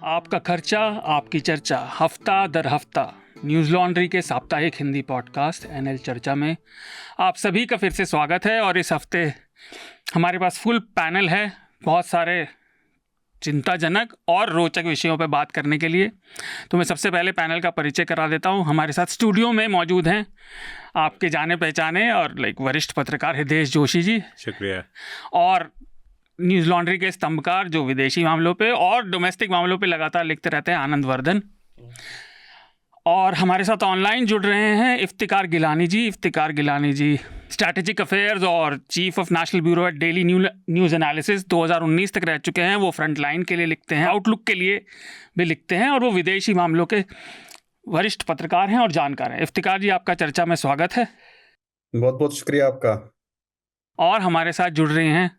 आपका खर्चा आपकी चर्चा हफ्ता दर हफ्ता न्यूज़ लॉन्ड्री के साप्ताहिक हिंदी पॉडकास्ट एनएल चर्चा में आप सभी का फिर से स्वागत है। और इस हफ्ते हमारे पास फुल पैनल है, बहुत सारे चिंताजनक और रोचक विषयों पर बात करने के लिए। तो मैं सबसे पहले पैनल का परिचय करा देता हूँ। हमारे साथ स्टूडियो में मौजूद हैं आपके जाने पहचाने और वरिष्ठ पत्रकार हृदेश जोशी जी। शुक्रिया। और न्यूज़ लॉन्ड्री के स्तंभकार जो विदेशी मामलों पे और डोमेस्टिक मामलों पे लगातार लिखते रहते हैं, आनंद वर्धन। और हमारे साथ ऑनलाइन जुड़ रहे हैं इफ्तिकार गिलानी जी। इफ्तिकार गिलानी जी स्ट्रैटेजिक अफेयर्स और chief of national bureau at daily news analysis 2019 तक रह चुके हैं। वो फ्रंट लाइन के लिए लिखते हैं, आउटलुक के लिए भी लिखते हैं, और वो विदेशी मामलों के वरिष्ठ पत्रकार हैं और जानकार हैं। इफ्तिकार जी, आपका चर्चा में स्वागत है। बहुत बहुत शुक्रिया आपका। और हमारे साथ जुड़ रहे हैं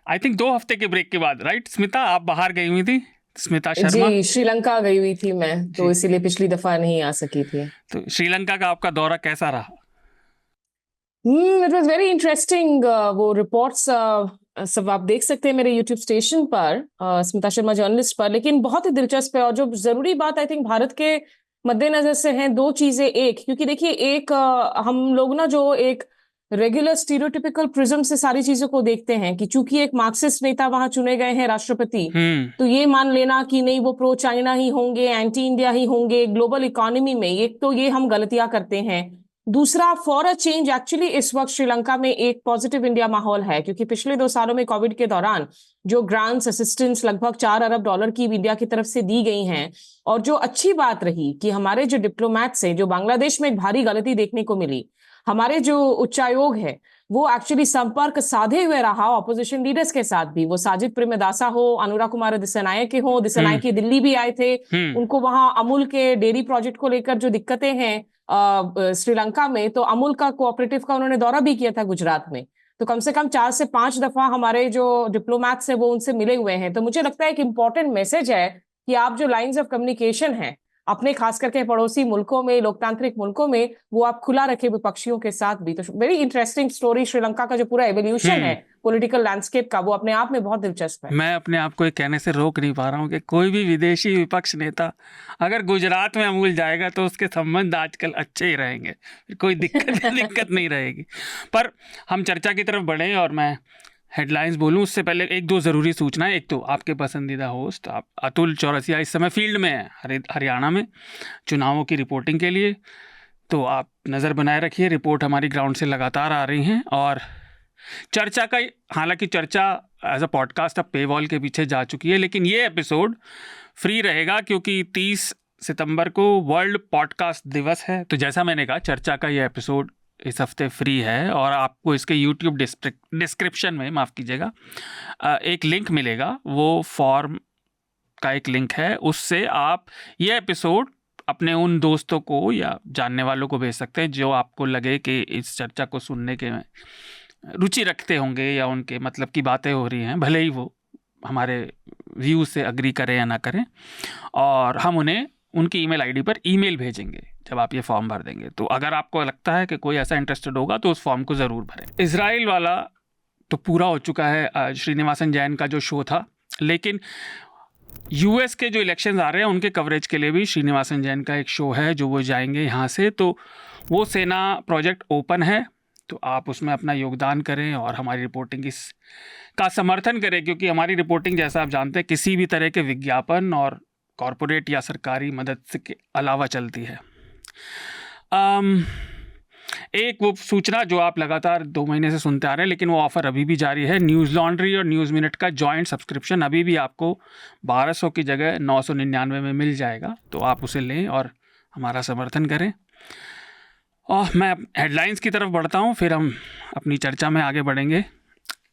आई थिंक 2 हफ्ते के ब्रेक के बाद, राइट स्मिता, आप बाहर गई हुई थी। स्मिता शर्मा जी, श्रीलंका गई हुई थी मैं, तो इसीलिए पिछली दफा नहीं आ सकी थी। तो श्रीलंका का आपका दौरा कैसा रहा? It was very interesting. वो रिपोर्ट्स सब आप देख सकते हैं मेरे यूट्यूब स्टेशन पर, स्मिता शर्मा जर्नलिस्ट पर। लेकिन बहुत ही दिलचस्प है, और जो जरूरी बात आई थिंक भारत के मद्देनजर से हैं 2 चीजें। एक, क्योंकि देखिए, एक हम लोग ना जो एक रेगुलर स्टीरियोटिपिकल प्रिज्म से सारी चीजों को देखते हैं कि चूंकि एक मार्क्सिस्ट नेता वहां चुने गए हैं राष्ट्रपति, तो ये मान लेना कि नहीं वो प्रो चाइना ही होंगे, एंटी इंडिया ही होंगे ग्लोबल इकोनॉमी में, एक तो ये हम गलतियां करते हैं। दूसरा, फॉर अ चेंज एक्चुअली इस वक्त श्रीलंका में एक पॉजिटिव इंडिया माहौल है, क्योंकि पिछले 2 सालों में कोविड के दौरान जो ग्रांट्स असिस्टेंस लगभग $4 अरब की इंडिया की तरफ से दी गई हैं, और जो अच्छी बात रही कि हमारे जो डिप्लोमैट्स हैं, जो बांग्लादेश में एक भारी गलती देखने को मिली, हमारे जो उच्चायोग है वो एक्चुअली संपर्क साधे हुए रहा ऑपोजिशन लीडर्स के साथ भी। वो साजिद प्रेमदासा हो, अनुरा कुमार दिसानायके हो, दिसानायके दिल्ली भी आए थे। उनको वहां अमूल के डेयरी प्रोजेक्ट को लेकर जो दिक्कतें हैं श्रीलंका में, तो अमूल का कोऑपरेटिव का उन्होंने दौरा भी किया था गुजरात में। तो कम से कम 4 से 5 दफा हमारे जो डिप्लोमैट्स हैं वो उनसे मिले हुए हैं। तो मुझे लगता है एक इंपॉर्टेंट मैसेज है कि आप जो लाइंस ऑफ कम्युनिकेशन है अपने खास करके पड़ोसी मुल्कों में, लोकतांत्रिक मुल्कों में, वो आप खुला रखे विपक्षियों के साथ भी। तो वेरी इंटरेस्टिंग स्टोरी श्रीलंका का जो पूरा एवोल्यूशन है पॉलिटिकल लैंडस्केप का, वो अपने आप में बहुत दिलचस्प है। मैं अपने आप को ये कहने से रोक नहीं पा रहा हूँ कि कोई भी विदेशी विपक्ष नेता अगर गुजरात में अमूल जाएगा तो उसके संबंध आजकल अच्छे ही रहेंगे, कोई दिक्कत नहीं रहेगी। पर हम चर्चा की तरफ बढ़ें और मैं हेडलाइंस बोलूं उससे पहले 1-2 ज़रूरी सूचनाएं। एक तो आपके पसंदीदा होस्ट आप अतुल चौरसिया इस समय फील्ड में है हरियाणा में चुनावों की रिपोर्टिंग के लिए, तो आप नज़र बनाए रखिए। रिपोर्ट हमारी ग्राउंड से लगातार आ रही हैं। और चर्चा का, हालांकि चर्चा एज अ पॉडकास्ट अब पे वॉल के पीछे जा चुकी है, लेकिन ये एपिसोड फ्री रहेगा क्योंकि 30 सितंबर को वर्ल्ड पॉडकास्ट दिवस है। तो जैसा मैंने कहा, चर्चा का ये एपिसोड इस हफ्ते फ्री है और आपको इसके यूट्यूब डिस्क्रिप्शन में, माफ़ कीजिएगा, एक लिंक मिलेगा। वो फॉर्म का एक लिंक है, उससे आप ये एपिसोड अपने उन दोस्तों को या जानने वालों को भेज सकते हैं जो आपको लगे कि इस चर्चा को सुनने के रुचि रखते होंगे या उनके मतलब की बातें हो रही हैं, भले ही वो हमारे व्यू से अग्री करें या ना करें। और हम उन्हें उनकी ईमेल आईडी पर ईमेल भेजेंगे जब आप ये फॉर्म भर देंगे। तो अगर आपको लगता है कि कोई ऐसा इंटरेस्टेड होगा तो उस फॉर्म को ज़रूर भरें। इजराइल वाला तो पूरा हो चुका है, श्रीनिवासन जैन का जो शो था, लेकिन यूएस के जो इलेक्शंस आ रहे हैं उनके कवरेज के लिए भी श्रीनिवासन जैन का एक शो है जो वो जाएंगे यहाँ से। तो वो सेना प्रोजेक्ट ओपन है, तो आप उसमें अपना योगदान करें और हमारी रिपोर्टिंग का समर्थन करें, क्योंकि हमारी रिपोर्टिंग, जैसा आप जानते हैं, किसी भी तरह के विज्ञापन और कॉरपोरेट या सरकारी मदद से के अलावा चलती है। एक वो सूचना जो आप लगातार 2 महीने से सुनते आ रहे हैं, लेकिन वो ऑफ़र अभी भी जारी है। न्यूज़ लॉन्ड्री और न्यूज़ मिनट का जॉइंट सब्सक्रिप्शन अभी भी आपको 1200 की जगह 999 में मिल जाएगा, तो आप उसे लें और हमारा समर्थन करें। और मैं हेडलाइंस की तरफ बढ़ता हूँ, फिर हम अपनी चर्चा में आगे बढ़ेंगे।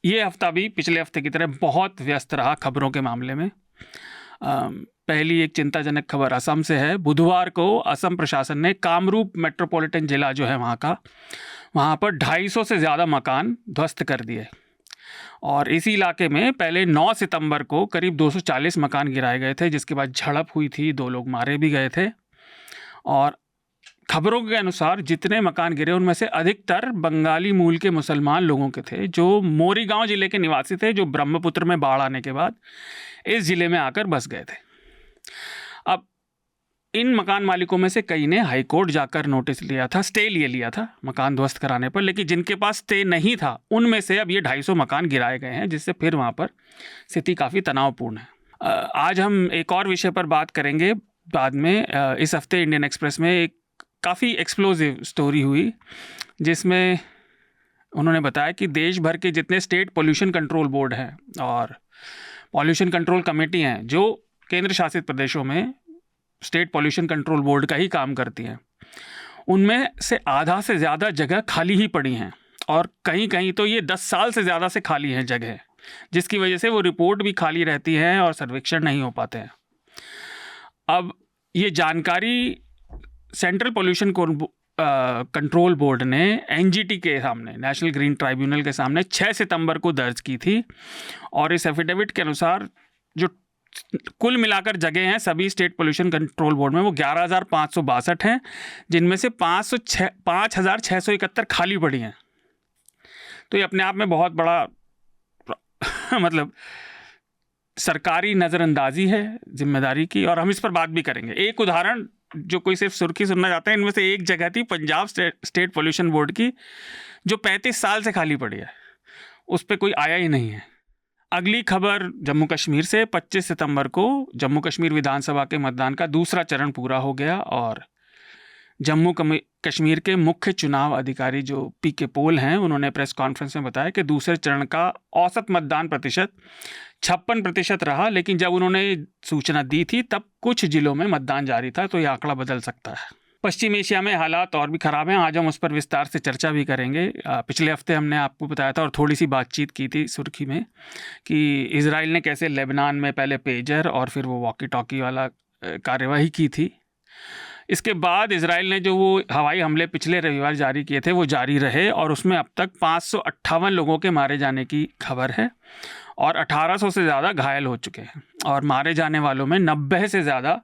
ये हफ्ता भी पिछले हफ्ते की तरह बहुत व्यस्त रहा खबरों के मामले में। पहली एक चिंताजनक खबर असम से है। बुधवार को असम प्रशासन ने कामरूप मेट्रोपॉलिटन जिला जो है वहाँ पर 250 से ज़्यादा मकान ध्वस्त कर दिए। और इसी इलाके में पहले 9 सितंबर को करीब 240 मकान गिराए गए थे, जिसके बाद झड़प हुई थी, 2 लोग मारे भी गए थे। और खबरों के अनुसार जितने मकान गिरे उनमें से अधिकतर बंगाली मूल के मुसलमान लोगों के थे, जो मोरीगांव ज़िले के निवासी थे, जो ब्रह्मपुत्र में बाढ़ आने के बाद इस ज़िले में आकर बस गए थे। अब इन मकान मालिकों में से कई ने हाई कोर्ट जाकर नोटिस लिया था, स्टे लिया था मकान ध्वस्त कराने पर, लेकिन जिनके पास स्टे नहीं था उनमें से अब ये 250 मकान गिराए गए हैं, जिससे फिर वहाँ पर स्थिति काफ़ी तनावपूर्ण है। आज हम एक और विषय पर बात करेंगे बाद में। इस हफ्ते इंडियन एक्सप्रेस में एक काफ़ी एक्सप्लोजिव स्टोरी हुई, जिसमें उन्होंने बताया कि देश भर के जितने स्टेट पोल्यूशन कंट्रोल बोर्ड हैं और पॉल्यूशन कंट्रोल कमेटी हैं, जो केंद्र शासित प्रदेशों में स्टेट पॉल्यूशन कंट्रोल बोर्ड का ही काम करती हैं, उनमें से आधा से ज़्यादा जगह खाली ही पड़ी हैं, और कहीं कहीं तो ये 10 साल से ज़्यादा से खाली हैं जगह, जिसकी वजह से वो रिपोर्ट भी खाली रहती है और सर्वेक्षण नहीं हो पाते हैं। अब ये जानकारी सेंट्रल पॉल्यूशन कंट्रोल बोर्ड ने एनजीटी के सामने, नेशनल ग्रीन ट्राइब्यूनल के सामने 6 सितंबर को दर्ज की थी, और इस एफिडेविट के अनुसार जो कुल मिलाकर जगह हैं सभी स्टेट पोल्यूशन कंट्रोल बोर्ड में वो 11,562 हैं, जिनमें से 5,671 खाली पड़ी हैं। तो ये अपने आप में बहुत बड़ा मतलब सरकारी नज़रअंदाजी है जिम्मेदारी की, और हम इस पर बात भी करेंगे। एक उदाहरण जो कोई सिर्फ सुर्खी सुनना चाहता है, इनमें से एक जगह थी पंजाब स्टेट पोल्यूशन बोर्ड की, जो 35 साल से खाली पड़ी है, उस पर कोई आया ही नहीं है। अगली खबर जम्मू कश्मीर से। 25 सितंबर को जम्मू कश्मीर विधानसभा के मतदान का दूसरा चरण पूरा हो गया, और जम्मू कश्मीर के मुख्य चुनाव अधिकारी जो पीके पोल हैं, उन्होंने प्रेस कॉन्फ्रेंस में बताया कि दूसरे चरण का औसत मतदान प्रतिशत 56% रहा, लेकिन जब उन्होंने सूचना दी थी तब कुछ जिलों में मतदान जारी था, तो यह आंकड़ा बदल सकता है। पश्चिम एशिया में हालात और भी ख़राब हैं, आज हम उस पर विस्तार से चर्चा भी करेंगे। पिछले हफ्ते हमने आपको बताया था और थोड़ी सी बातचीत की थी सुर्खी में कि इजराइल ने कैसे लेबनान में पहले पेजर और फिर वो वॉकी टॉकी वाला कार्यवाही की थी। इसके बाद इजराइल ने जो वो हवाई हमले पिछले रविवार जारी किए थे वो जारी रहे, और उसमें अब तक 558 लोगों के मारे जाने की खबर है, और 1800 से ज़्यादा घायल हो चुके हैं, और मारे जाने वालों में 90 से ज़्यादा,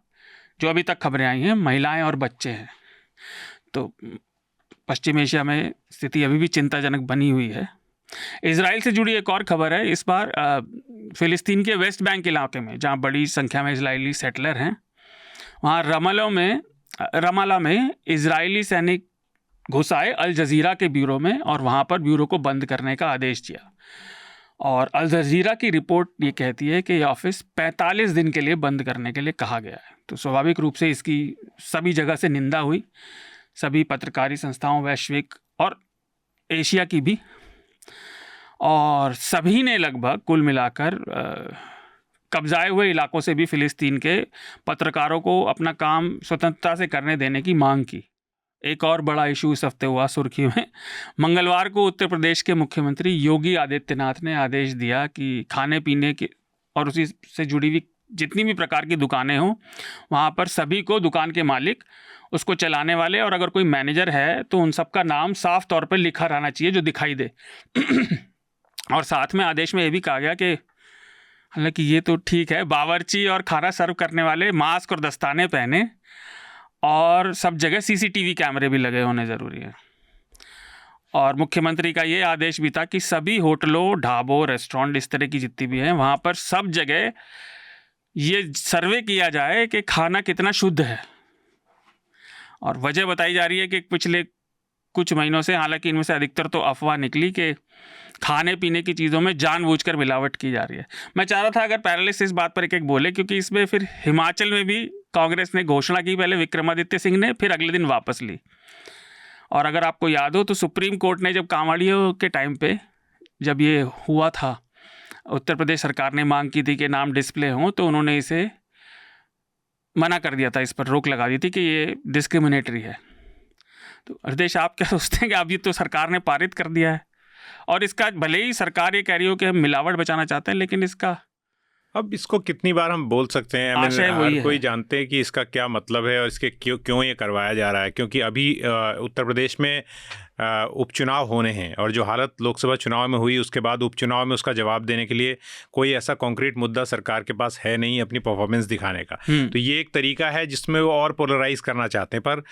जो अभी तक खबरें आई हैं, महिलाएं और बच्चे हैं। तो पश्चिम एशिया में स्थिति अभी भी चिंताजनक बनी हुई है। इजराइल से जुड़ी एक और खबर है, इस बार फ़िलिस्तीन के वेस्ट बैंक इलाके में, जहां बड़ी संख्या में इजरायली सेटलर हैं, वहां रमाला में इजरायली सैनिक घुस आए अल जजीरा के ब्यूरो में, और वहां पर ब्यूरो को बंद करने का आदेश दिया। और अल जजीरा की रिपोर्ट ये कहती है कि यह ऑफिस 45 दिन के लिए बंद करने के लिए कहा गया है। तो स्वाभाविक रूप से इसकी सभी जगह से निंदा हुई, सभी पत्रकारी संस्थाओं, वैश्विक और एशिया की भी, और सभी ने लगभग कुल मिलाकर कब्जाए हुए इलाकों से भी फ़िलिस्तीन के पत्रकारों को अपना काम स्वतंत्रता से करने देने की मांग की। एक और बड़ा इशू इस हफ्ते हुआ सुर्खी में। मंगलवार को उत्तर प्रदेश के मुख्यमंत्री योगी आदित्यनाथ ने आदेश दिया कि खाने पीने के और उसी से जुड़ी हुई जितनी भी प्रकार की दुकानें हों, वहाँ पर सभी को दुकान के मालिक, उसको चलाने वाले, और अगर कोई मैनेजर है तो उन सब का नाम साफ तौर पर लिखा रहना चाहिए जो दिखाई दे। और साथ में आदेश में ये भी कहा गया कि हालांकि ये तो ठीक है, बावर्ची और खाना सर्व करने वाले मास्क और दस्ताने पहने, और सब जगह सीसीटीवी कैमरे भी लगे होने ज़रूरी है। और मुख्यमंत्री का ये आदेश भी था कि सभी होटलों, ढाबों, रेस्टोरेंट, इस तरह की जितनी भी हैं, वहाँ पर सब जगह ये सर्वे किया जाए कि खाना कितना शुद्ध है। और वजह बताई जा रही है कि पिछले कुछ महीनों से, हालांकि इनमें से अधिकतर तो अफवाह निकली, कि खाने पीने की चीज़ों में जानबूझकर मिलावट की जा रही है। मैं चाह रहा था अगर पैनलिस्ट इस बात पर एक बोले, क्योंकि इसमें फिर हिमाचल में भी कांग्रेस ने घोषणा की, पहले विक्रमादित्य सिंह ने, फिर अगले दिन वापस ली। और अगर आपको याद हो तो सुप्रीम कोर्ट ने जब कांवड़ियों के टाइम पे जब ये हुआ था, उत्तर प्रदेश सरकार ने मांग की थी कि नाम डिस्प्ले हों, तो उन्होंने इसे मना कर दिया था, इस पर रोक लगा दी थी कि ये डिस्क्रिमिनेटरी है। तो हृदेश, आप क्या सोचते हैं कि अब ये तो सरकार ने पारित कर दिया है, और इसका भले ही सरकार ये कह रही हो कि हम मिलावट बचाना चाहते हैं, लेकिन इसका अब इसको कितनी बार हम बोल सकते हैं? हर कोई जानते हैं कि इसका क्या मतलब है और इसके क्यों ये करवाया जा रहा है। क्योंकि अभी उत्तर प्रदेश में उपचुनाव होने हैं, और जो हालत लोकसभा चुनाव में हुई उसके बाद उपचुनाव में उसका जवाब देने के लिए कोई ऐसा कॉन्क्रीट मुद्दा सरकार के पास है नहीं अपनी परफॉर्मेंस दिखाने का। तो ये एक तरीका है जिसमें वो और पोलराइज करना चाहते हैं। पर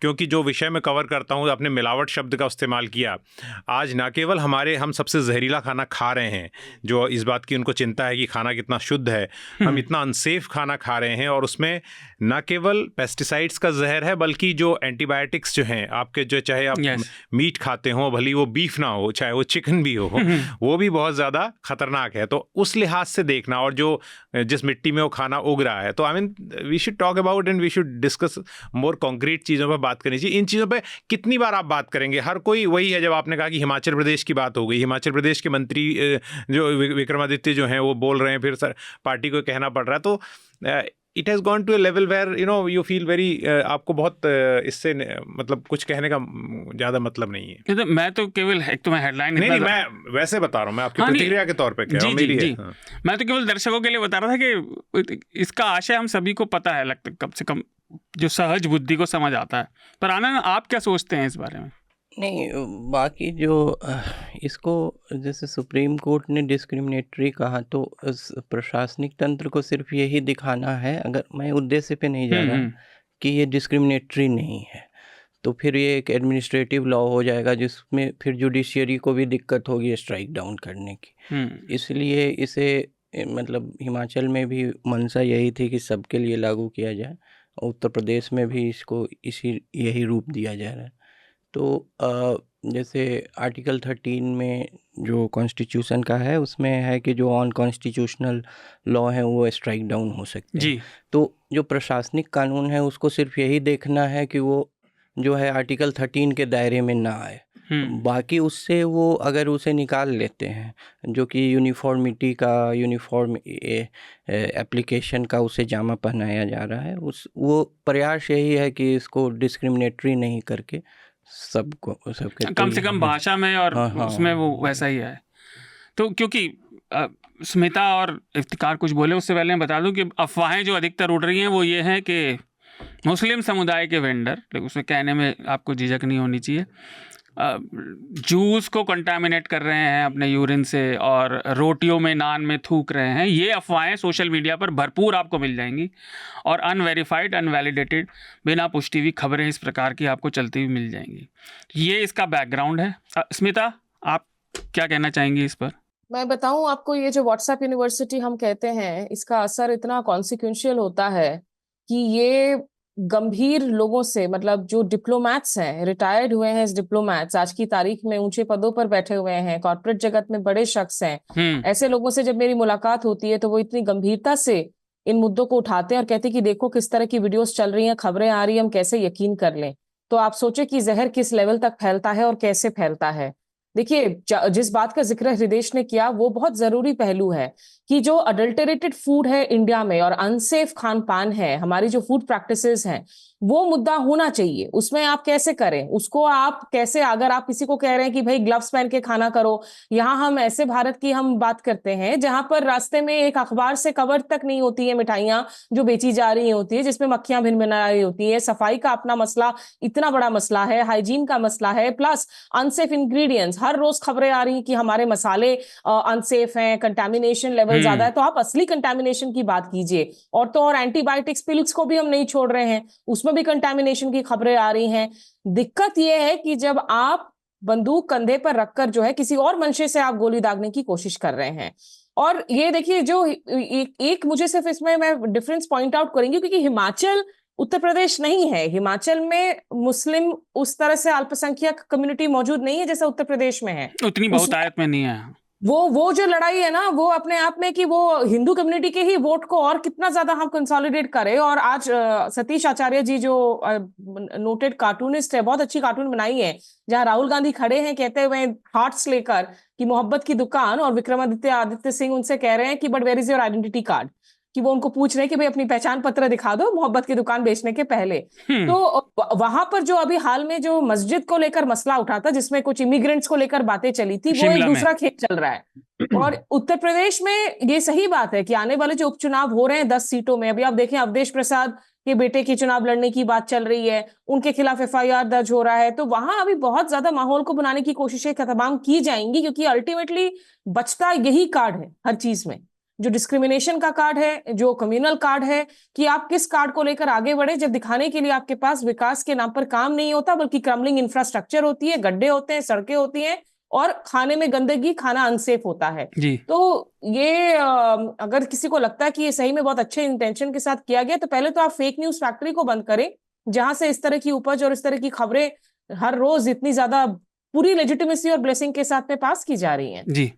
क्योंकि जो विषय मैं कवर करता हूँ, आपने मिलावट शब्द का इस्तेमाल किया। आज ना केवल हम सबसे जहरीला खाना खा रहे हैं, जो इस बात की उनको चिंता है कि खाना कितना शुद्ध है, हम इतना अनसेफ खाना खा रहे हैं, और उसमें ना केवल पेस्टिसाइड्स का जहर है, बल्कि जो एंटीबायोटिक्स जो हैं आपके, जो चाहे आप मीट खाते हो, भली वो बीफ ना हो, चाहे वो चिकन भी हो, वो भी बहुत ज़्यादा खतरनाक है। तो उस लिहाज से देखना, और जो जिस मिट्टी में वो खाना उग रहा है, तो I mean we should talk about and we should discuss more concrete चीज़ों पर बात करनी चाहिए। इन चीज़ों पर कितनी बार आप बात करेंगे? हर कोई वही है, जब आपने कहा कि हिमाचल प्रदेश की बात हो गई, हिमाचल प्रदेश के मंत्री जो विक्रमादित्य जो हैं वो बोल रहे हैं, फिर सर पार्टी को कहना पड़ रहा है, तो it has gone to a level where you feel very, आपको बहुत इससे मतलब कुछ कहने का ज़्यादा मतलब नहीं है। तो मैं तो केवल एक तो मैं हेडलाइन नहीं, मैं वैसे बता रहा हूँ, मैं आपकी प्रतिक्रिया के तौर पे कह रहा हूँ, मेरी है। मैं तो केवल दर्शकों के लिए बता रहा था कि इसका आशय हम सभी को पता है, लगता कम से कम जो सहज बुद्धि को समझ आता है। पर आनंद, आप क्या सोचते हैं इस बारे में? नहीं, बाकी जो इसको जैसे सुप्रीम कोर्ट ने डिस्क्रिमिनेटरी कहा, तो प्रशासनिक तंत्र को सिर्फ यही दिखाना है, अगर मैं उद्देश्य पे नहीं जा रहा कि ये डिस्क्रिमिनेटरी नहीं है, तो फिर ये एक एडमिनिस्ट्रेटिव लॉ हो जाएगा, जिसमें फिर जुडिशियरी को भी दिक्कत होगी स्ट्राइक डाउन करने की। इसलिए इसे मतलब हिमाचल में भी मंशा यही थी कि सबके लिए लागू किया जाए, और उत्तर प्रदेश में भी इसको यही रूप दिया जा रहा है। तो जैसे आर्टिकल 13 में जो कॉन्स्टिट्यूशन का है, उसमें है कि जो अनकॉन्स्टिट्यूशनल लॉ है वो स्ट्राइक डाउन हो सकते हैं। तो जो प्रशासनिक कानून है उसको सिर्फ यही देखना है कि वो जो है आर्टिकल 13 के दायरे में ना आए। बाकी उससे वो अगर उसे निकाल लेते हैं, जो कि यूनिफॉर्मिटी का, यूनिफॉर्म एप्लीकेशन का उसे जामा पहनाया जा रहा है, वो प्रयास यही है कि इसको डिस्क्रिमिनेटरी नहीं करके सबके कम से कम भाषा में और उसमें वो वैसा ही है। तो क्योंकि स्मिता और इफ्तिकार कुछ बोले, उससे पहले मैं बता दूं कि अफवाहें जो अधिकतर उड़ रही हैं वो ये हैं कि मुस्लिम समुदाय के वेंडर, उसमें कहने में आपको झिझक नहीं होनी चाहिए, जूस को कंटामिनेट कर रहे हैं अपने यूरिन से और रोटियों में, नान में थूक रहे हैं। ये अफवाहें सोशल मीडिया पर भरपूर आपको मिल जाएंगी, और अनवेरीफाइड, अनवैलिडेटेड, बिना पुष्टि हुई खबरें इस प्रकार की आपको चलती हुई मिल जाएंगी। ये इसका बैकग्राउंड है। स्मिता, आप क्या कहना चाहेंगी इस पर? मैं बताऊं आपको, ये जो व्हाट्सएप यूनिवर्सिटी हम कहते हैं, इसका असर इतना कॉन्सिक्वेंशियल होता है कि ये गंभीर लोगों से, मतलब जो डिप्लोमैट्स हैं, रिटायर्ड हुए हैं इस डिप्लोमैट्स, आज की तारीख में ऊंचे पदों पर बैठे हुए हैं, कॉर्पोरेट जगत में बड़े शख्स हैं, ऐसे लोगों से जब मेरी मुलाकात होती है तो वो इतनी गंभीरता से इन मुद्दों को उठाते हैं और कहते हैं कि देखो किस तरह की वीडियोस चल रही हैं, खबरें आ रही हैं, हम कैसे यकीन कर लें। तो आप सोचे कि जहर किस लेवल तक फैलता है और कैसे फैलता है। देखिए, जिस बात का जिक्र हृदय ने किया वो बहुत जरूरी पहलू है कि जो अडल्टरेटेड फूड है इंडिया में और अनसेफ खान पान है, हमारी जो फूड प्रैक्टिसेस हैं, वो मुद्दा होना चाहिए। उसमें आप कैसे करें उसको, आप कैसे, अगर आप किसी को कह रहे हैं कि भाई ग्लव्स पहन के खाना करो, यहाँ हम ऐसे भारत की हम बात करते हैं जहां पर रास्ते में एक अखबार से कवर तक नहीं होती है मिठाइयां जो बेची जा रही होती है, जिसमें मक्खियां भिनभिना रही होती है। सफाई का अपना मसला इतना बड़ा मसला है, हाइजीन का मसला है, प्लस अनसेफ इंग्रेडिएंट्स। हर रोज खबरें आ रही कि हमारे मसाले अनसेफ हैं, कंटेमिनेशन लेवल ज्यादा है। तो आप असली कंटेमिनेशन की बात कीजिए। और तो और एंटीबायोटिक्स पिल्स को भी हम नहीं छोड़ रहे हैं, उसमें भी कंटेमिनेशन की खबरें आ रही हैं। दिक्कत यह है कि जब आप बंदूक कंधे पर रखकर जो है किसी और मंशे से आप गोली दागने की कोशिश कर रहे हैं। और ये देखिए, जो एक मुझे सिर्फ इसमें मैं डिफरेंस पॉइंट आउट करेंगी, क्योंकि हिमाचल उत्तर प्रदेश नहीं है। हिमाचल में मुस्लिम उस तरह से अल्पसंख्यक कम्युनिटी मौजूद नहीं है जैसा उत्तर प्रदेश में है, उतनी बहुतायत में नहीं है। वो जो लड़ाई है ना, वो अपने आप में कि वो हिंदू कम्युनिटी के ही वोट को और कितना ज्यादा हम कंसोलिडेट करें। और आज सतीश आचार्य जी जो नोटेड कार्टूनिस्ट है, बहुत अच्छी कार्टून बनाई है, जहां राहुल गांधी खड़े हैं कहते हुए हार्ट्स लेकर कि मोहब्बत की दुकान, और आदित्य सिंह उनसे कह रहे हैं कि but where is your identity card, कि वो उनको पूछ रहे हैं कि भाई अपनी पहचान पत्र दिखा दो मोहब्बत की दुकान बेचने के पहले। तो वहां पर जो अभी हाल में जो मस्जिद को लेकर मसला उठा था, जिसमें कुछ इमिग्रेंट्स को लेकर बातें चली थी, वो एक दूसरा खेल चल रहा है। और उत्तर प्रदेश में ये सही बात है कि आने वाले जो उपचुनाव हो रहे हैं 10 सीटों में, अभी आप देखें अवधेश प्रसाद के बेटे की चुनाव लड़ने की बात चल रही है, उनके खिलाफ FIR दर्ज हो रहा है। तो वहां अभी बहुत ज्यादा माहौल को बनाने की कोशिशें तमाम की जाएंगी, क्योंकि अल्टीमेटली बचता यही कार्ड है हर चीज में। जो डिस्क्रिमिनेशन का कार्ड है, जो कम्युनल कार्ड है, कि आप किस कार्ड को लेकर आगे बढ़े, जब दिखाने के लिए आपके पास विकास के नाम पर काम नहीं होता, बल्कि क्रम्बलिंग इंफ्रास्ट्रक्चर होती है, गड्ढे होते हैं, सड़कें होती हैं, और खाने में गंदगी, खाना अनसेफ होता है। तो ये अगर किसी को लगता है कि ये सही में बहुत अच्छे इंटेंशन के साथ किया गया, तो पहले तो आप फेक न्यूज फैक्ट्री को बंद करें, जहां से इस तरह की उपज और इस तरह की खबरें हर रोज इतनी ज्यादा पूरी लेजिटिमेसी और ब्लेसिंग के साथ में पास की जा रही हैं। जी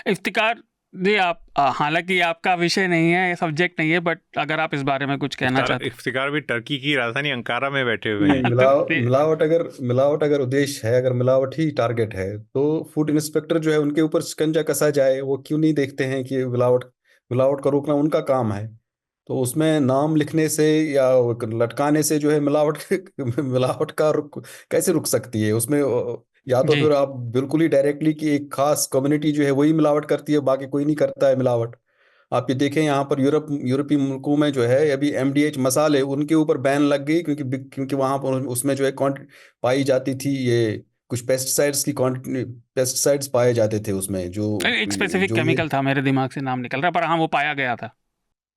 इफ्तिकार जी, आप हालांकि आपका विषय नहीं है, सब्जेक्ट नहीं है, बट अगर आप इस बारे में कुछ कहना चाहते हैं। इफ्तिकार भी टर्की की राजधानी अंकारा में बैठे हुए हैं। मिलावट अगर उद्देश्य है, अगर मिलावट ही टारगेट है, तो फूड इंस्पेक्टर जो है उनके ऊपर शिकंजा कसा जाए। वो क्यों नहीं देखते हैं कि मिलावट को रोकना उनका काम है। तो उसमें नाम लिखने से या लटकाने से जो है मिलावट का कैसे रुक सकती है उसमें? या तो फिर आप बिल्कुल ही डायरेक्टली कि एक खास कम्युनिटी जो है वही मिलावट करती है, बाकी कोई नहीं करता है मिलावट। आप ये देखें, यहाँ पर यूरोपीय मुल्कों में जो है अभी MDH मसाले उनके ऊपर बैन लग गई, क्योंकि वहाँ पर उसमें जो है पाई जाती थी ये कुछ पेस्टिसाइड्स पाए जाते थे उसमें, जो एक स्पेसिफिक केमिकल था, मेरे दिमाग से नाम निकल रहा, पर हाँ वो पाया गया था।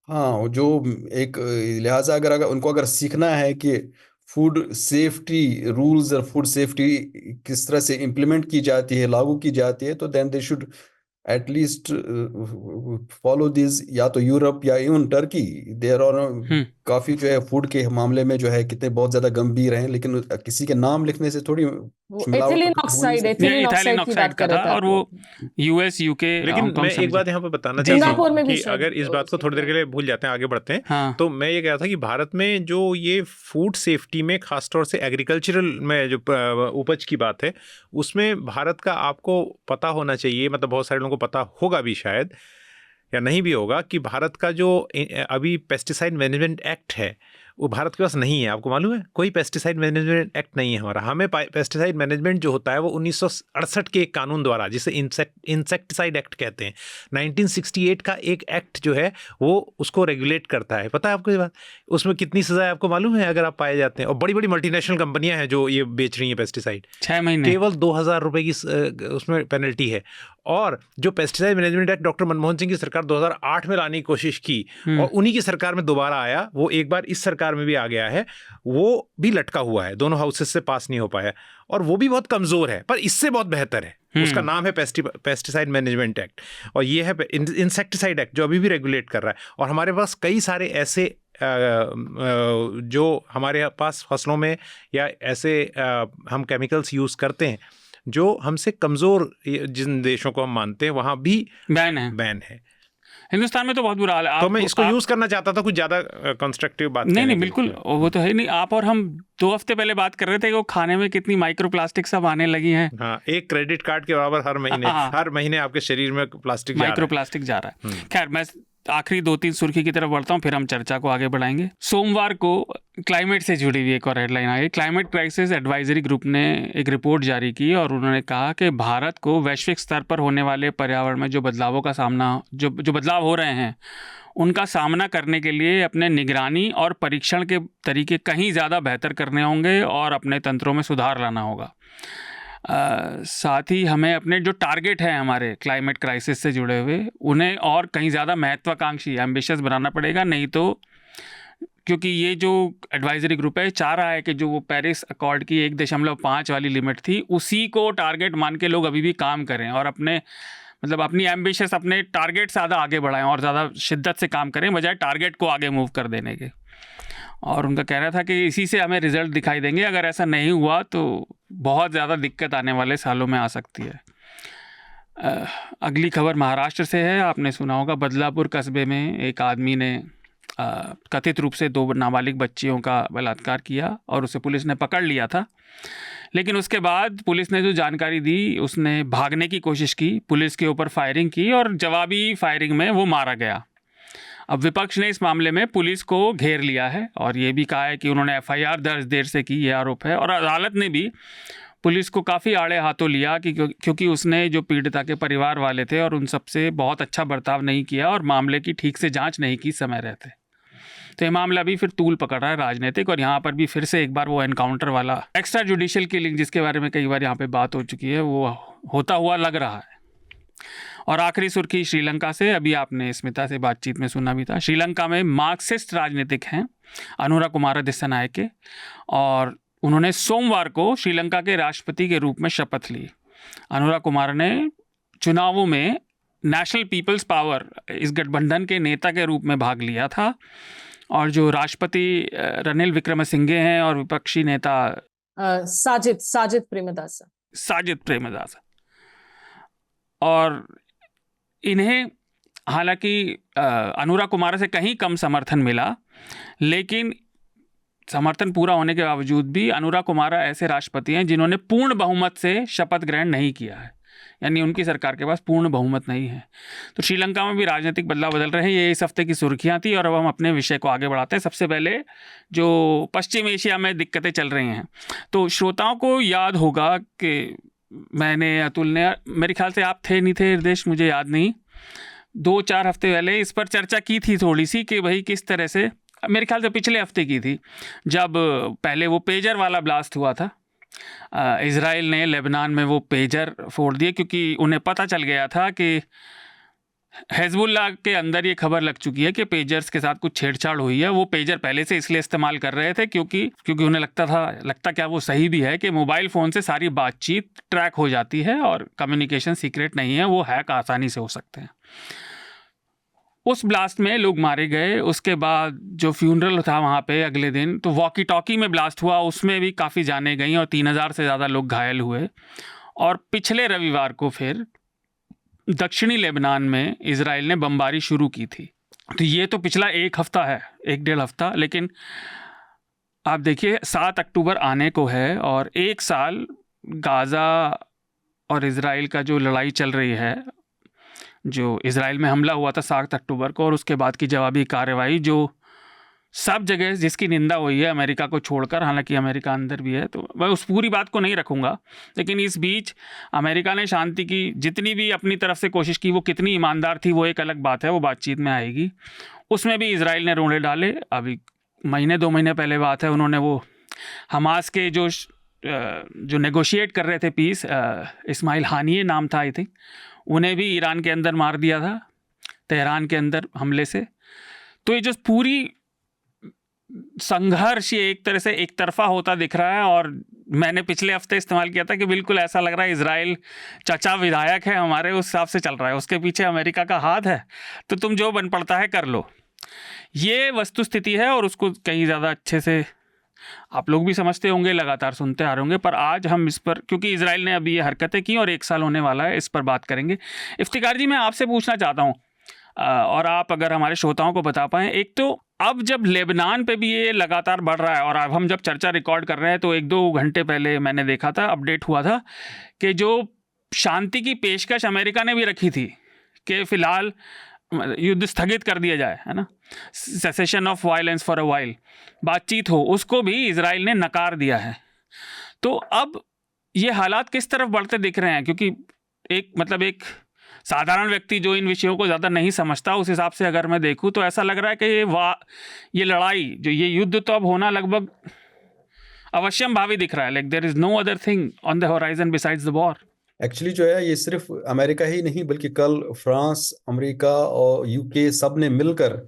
हाँ, जो एक लिहाजा अगर उनको अगर सीखना है कि फूड सेफ्टी रूल्स और फूड सेफ्टी किस तरह से इम्प्लीमेंट की जाती है, लागू की जाती है, तो then they should at least follow this. या तो यूरोप या इवन टर्की, देयर आर काफी जो है फूड के मामले में जो है कितने बहुत ज्यादा गंभीर हैं, लेकिन किसी के नाम लिखने से थोड़ी इथिलीन ऑक्साइड की बात कर रहा था। और वो US UK। लेकिन मैं एक बात यहाँ पे बताना चाहता हूँ कि अगर इस बात को थोड़ी देर के लिए भूल जाते हैं, आगे बढ़ते हैं, तो मैं ये कह रहा था कि भारत में जो ये फूड सेफ्टी में खासतौर से एग्रीकल्चरल में जो उपज की बात है, उसमें भारत का आपको पता होना चाहिए, मतलब बहुत सारे लोगों को पता होगा भी शायद, या नहीं भी होगा, कि भारत का जो अभी पेस्टिसाइड मैनेजमेंट एक्ट है वो भारत के पास नहीं है। आपको मालूम है, कोई पेस्टिसाइड मैनेजमेंट एक्ट नहीं है हमारा। हमें पेस्टिसाइड मैनेजमेंट जो होता है वो 1968 के एक कानून द्वारा, जिसे इंसेक्टिसाइड एक्ट कहते हैं, 1968 का एक एक्ट जो है वो उसको रेगुलेट करता है। पता है आपको ये बात? उसमें कितनी सजा है आपको मालूम है अगर आप पाए जाते हैं? और बड़ी बड़ी मल्टीनेशनल कंपनियां हैं जो ये बेच रही हैं पेस्टिसाइड, 6 महीने, केवल 2000 रुपये की उसमें पेनल्टी है। और जो pesticide management act doctor Manmohan Singh की सरकार 2008 में लाने की कोशिश की और उन्हीं की सरकार में दोबारा आया, वो एक बार इस सरकार में भी आ गया है, वो भी लटका हुआ है, दोनों हाउसेस से पास नहीं हो पाया, और वो भी बहुत कमज़ोर है, पर इससे बहुत बेहतर है। उसका नाम है पेस्टिसाइड मैनेजमेंट एक्ट, और ये है इंसेक्टिसाइड एक्ट जो अभी भी रेगुलेट कर रहा है। और हमारे पास कई सारे ऐसे जो हमारे पास फसलों में या ऐसे हम केमिकल्स यूज़ करते हैं जो हमसे कमज़ोर जिन देशों को हम मानते हैं वहाँ भी बैन है। हिंदुस्तान में तो बहुत बुरा हाल है। तो मैं इसको यूज़ करना चाहता था, कुछ ज़्यादा कंस्ट्रक्टिव बात नहीं बिल्कुल, वो तो है नहीं। आप और हम 2 हफ्ते पहले बात कर रहे थे कि वो खाने में कितनी माइक्रो प्लास्टिक सब आने लगी हैं। हाँ, एक क्रेडिट कार्ड के बराबर हर महीने आपके शरीर में माइक्रो प्लास्टिक जा रहा है। खैर, मैं आखिरी 2-3 सुर्खी की तरफ बढ़ता हूँ, फिर हम चर्चा को आगे बढ़ाएंगे। सोमवार को क्लाइमेट से जुड़ी हुई एक और headline I. Climate crisis advisory group ने एक रिपोर्ट जारी की और उन्होंने कहा कि भारत को वैश्विक स्तर पर होने वाले पर्यावरण में जो बदलावों का सामना जो बदलाव हो रहे हैं उनका सामना करने के लिए अपने निगरानी और परीक्षण के तरीके कहीं ज़्यादा बेहतर करने होंगे और अपने तंत्रों में सुधार लाना होगा। साथ ही हमें अपने जो टारगेट हैं हमारे क्लाइमेट क्राइसिस से जुड़े हुए, उन्हें और कहीं ज़्यादा महत्वाकांक्षी एम्बिशियस बनाना पड़ेगा। नहीं तो, क्योंकि ये जो एडवाइजरी ग्रुप है चाह रहा है कि जो वो पेरिस अकॉर्ड की 1.5 वाली लिमिट थी उसी को टारगेट मान के लोग अभी भी काम करें और अपनी एम्बिशियस अपने टारगेट से ज़्यादा आगे बढ़ाएं और ज़्यादा शिद्दत से काम करें बजाय टारगेट को आगे मूव कर देने के। और उनका कहना था कि इसी से हमें रिजल्ट दिखाई देंगे। अगर ऐसा नहीं हुआ तो बहुत ज़्यादा दिक्कत आने वाले सालों में आ सकती है। अगली खबर महाराष्ट्र से है। आपने सुना होगा, बदलापुर कस्बे में एक आदमी ने कथित रूप से 2 नाबालिग बच्चियों का बलात्कार किया और उसे पुलिस ने पकड़ लिया था। लेकिन उसके बाद पुलिस ने जो जानकारी दी, उसने भागने की कोशिश की, पुलिस के ऊपर फायरिंग की और जवाबी फायरिंग में वो मारा गया। अब विपक्ष ने इस मामले में पुलिस को घेर लिया है और ये भी कहा है कि उन्होंने FIR दर्ज देर से की, ये आरोप है। और अदालत ने भी पुलिस को काफ़ी आड़े हाथों लिया क्योंकि उसने जो पीड़िता के परिवार वाले थे और उन सबसे बहुत अच्छा बर्ताव नहीं किया और मामले की ठीक से जांच नहीं की समय रहते। तो ये मामला भी फिर तूल पकड़ रहा है राजनीतिक, और यहाँ पर भी फिर से एक बार वो एनकाउंटर वाला एक्स्ट्रा जुडिशियल किलिंग जिसके बारे में कई बार यहाँ पे बात हो चुकी है वो होता हुआ लग रहा है। और आखिरी सुर्खी श्रीलंका से, अभी आपने स्मिता से बातचीत में सुना भी था। श्रीलंका में मार्क्सिस्ट राजनीतिक हैं अनुरा कुमार दिसानायके, और उन्होंने सोमवार को श्रीलंका के राष्ट्रपति के रूप में शपथ ली। अनुरा कुमार ने चुनावों में नेशनल पीपल्स पावर, इस गठबंधन के नेता के रूप में भाग लिया था, और जो राष्ट्रपति रनिल विक्रमसिंघे हैं और विपक्षी नेता साजिद प्रेमदासा, और इन्हें हालांकि अनुरा कुमार से कहीं कम समर्थन मिला, लेकिन समर्थन पूरा होने के बावजूद भी अनुरा कुमार ऐसे राष्ट्रपति हैं जिन्होंने पूर्ण बहुमत से शपथ ग्रहण नहीं किया है, यानी उनकी सरकार के पास पूर्ण बहुमत नहीं है। तो श्रीलंका में भी राजनीतिक बदलाव बदल रहे हैं। ये इस हफ्ते की सुर्खियां थी, और अब हम अपने विषय को आगे बढ़ाते हैं। सबसे पहले जो पश्चिम एशिया में दिक्कतें चल रही हैं, तो श्रोताओं को याद होगा कि मैंने, अतुल ने, मेरे ख्याल से आप थे नहीं थे हृदेश, मुझे याद नहीं, 2-4 हफ्ते पहले इस पर चर्चा की थी थोड़ी सी कि भाई किस तरह से, मेरे ख्याल से पिछले हफ्ते की थी, जब पहले वो पेजर वाला ब्लास्ट हुआ था। इजराइल ने लेबनान में वो पेजर फोड़ दिए, क्योंकि उन्हें पता चल गया था कि हिजबुल्लाह के अंदर ये खबर लग चुकी है कि पेजर्स के साथ कुछ छेड़छाड़ हुई है। वो पेजर पहले से इसलिए इस्तेमाल कर रहे थे क्योंकि उन्हें लगता क्या वो सही भी है कि मोबाइल फ़ोन से सारी बातचीत ट्रैक हो जाती है और कम्युनिकेशन सीक्रेट नहीं है, वो हैक आसानी से हो सकते हैं। उस ब्लास्ट में लोग मारे गए। उसके बाद जो फ्यूनरल था वहाँ पे अगले दिन, तो वॉकी टॉकी में ब्लास्ट हुआ, उसमें भी काफ़ी जानें गई और 3000 से ज़्यादा लोग घायल हुए। और पिछले रविवार को फिर दक्षिणी लेबनान में इजराइल ने बमबारी शुरू की थी। तो ये तो पिछला 1 हफ्ता है, 1-1.5 हफ्ता, लेकिन आप देखिए 7 अक्टूबर आने को है और 1 साल गाज़ा और इजराइल का जो लड़ाई चल रही है, जो इजराइल में हमला हुआ था 7 अक्टूबर को, और उसके बाद की जवाबी कार्रवाई जो सब जगह जिसकी निंदा हुई है अमेरिका को छोड़कर, हालांकि अमेरिका अंदर भी है, तो मैं उस पूरी बात को नहीं रखूँगा, लेकिन इस बीच अमेरिका ने शांति की जितनी भी अपनी तरफ से कोशिश की, वो कितनी ईमानदार थी वो एक अलग बात है, वो बातचीत में आएगी। उसमें भी इजराइल ने रोड़े डाले। अभी 1-2 महीने पहले बात है, उन्होंने वो हमास के जो नेगोशिएट कर रहे थे पीस, इस्माइल हानिये नाम था आई थिंक, उन्हें भी ईरान के अंदर मार दिया था, तेहरान के अंदर हमले से। तो ये जो पूरी संघर्ष ये एक तरह से एक तरफा होता दिख रहा है, और मैंने पिछले हफ्ते इस्तेमाल किया था कि बिल्कुल ऐसा लग रहा है इजराइल चचा विधायक है हमारे, उस हिसाब से चल रहा है, उसके पीछे अमेरिका का हाथ है, तो तुम जो बन पड़ता है कर लो। ये वस्तुस्थिति है, और उसको कहीं ज़्यादा अच्छे से आप लोग भी समझते होंगे, लगातार सुनते आ रहे होंगे, पर आज हम इस पर, क्योंकि इजराइल ने अभी ये हरकतें की और 1 साल होने वाला है, इस पर बात करेंगे। इफ्तिकार जी, मैं आपसे पूछना चाहता हूँ, और आप अगर हमारे श्रोताओं को बता पाएँ, एक तो अब जब लेबनान पे भी ये लगातार बढ़ रहा है, और अब हम जब चर्चा रिकॉर्ड कर रहे हैं तो 1-2 घंटे पहले मैंने देखा था, अपडेट हुआ था कि जो शांति की पेशकश अमेरिका ने भी रखी थी कि फ़िलहाल युद्ध स्थगित कर दिया जाए, है ना, cessation of violence for a while, बातचीत हो, उसको भी इजराइल ने नकार दिया है। तो अब ये हालात किस तरफ बढ़ते दिख रहे हैं, क्योंकि एक साधारण व्यक्ति जो इन विषयों को ज़्यादा नहीं समझता, उस हिसाब से अगर मैं देखूं तो ऐसा लग रहा है कि ये लड़ाई, जो ये युद्ध तो अब होना लगभग अवश्यम भावी दिख रहा है। Like there is no other thing on the horizon besides the war. Actually जो है ये सिर्फ अमेरिका ही नहीं, बल्कि कल फ्रांस, अमेरिका और यूके सब ने मिलकर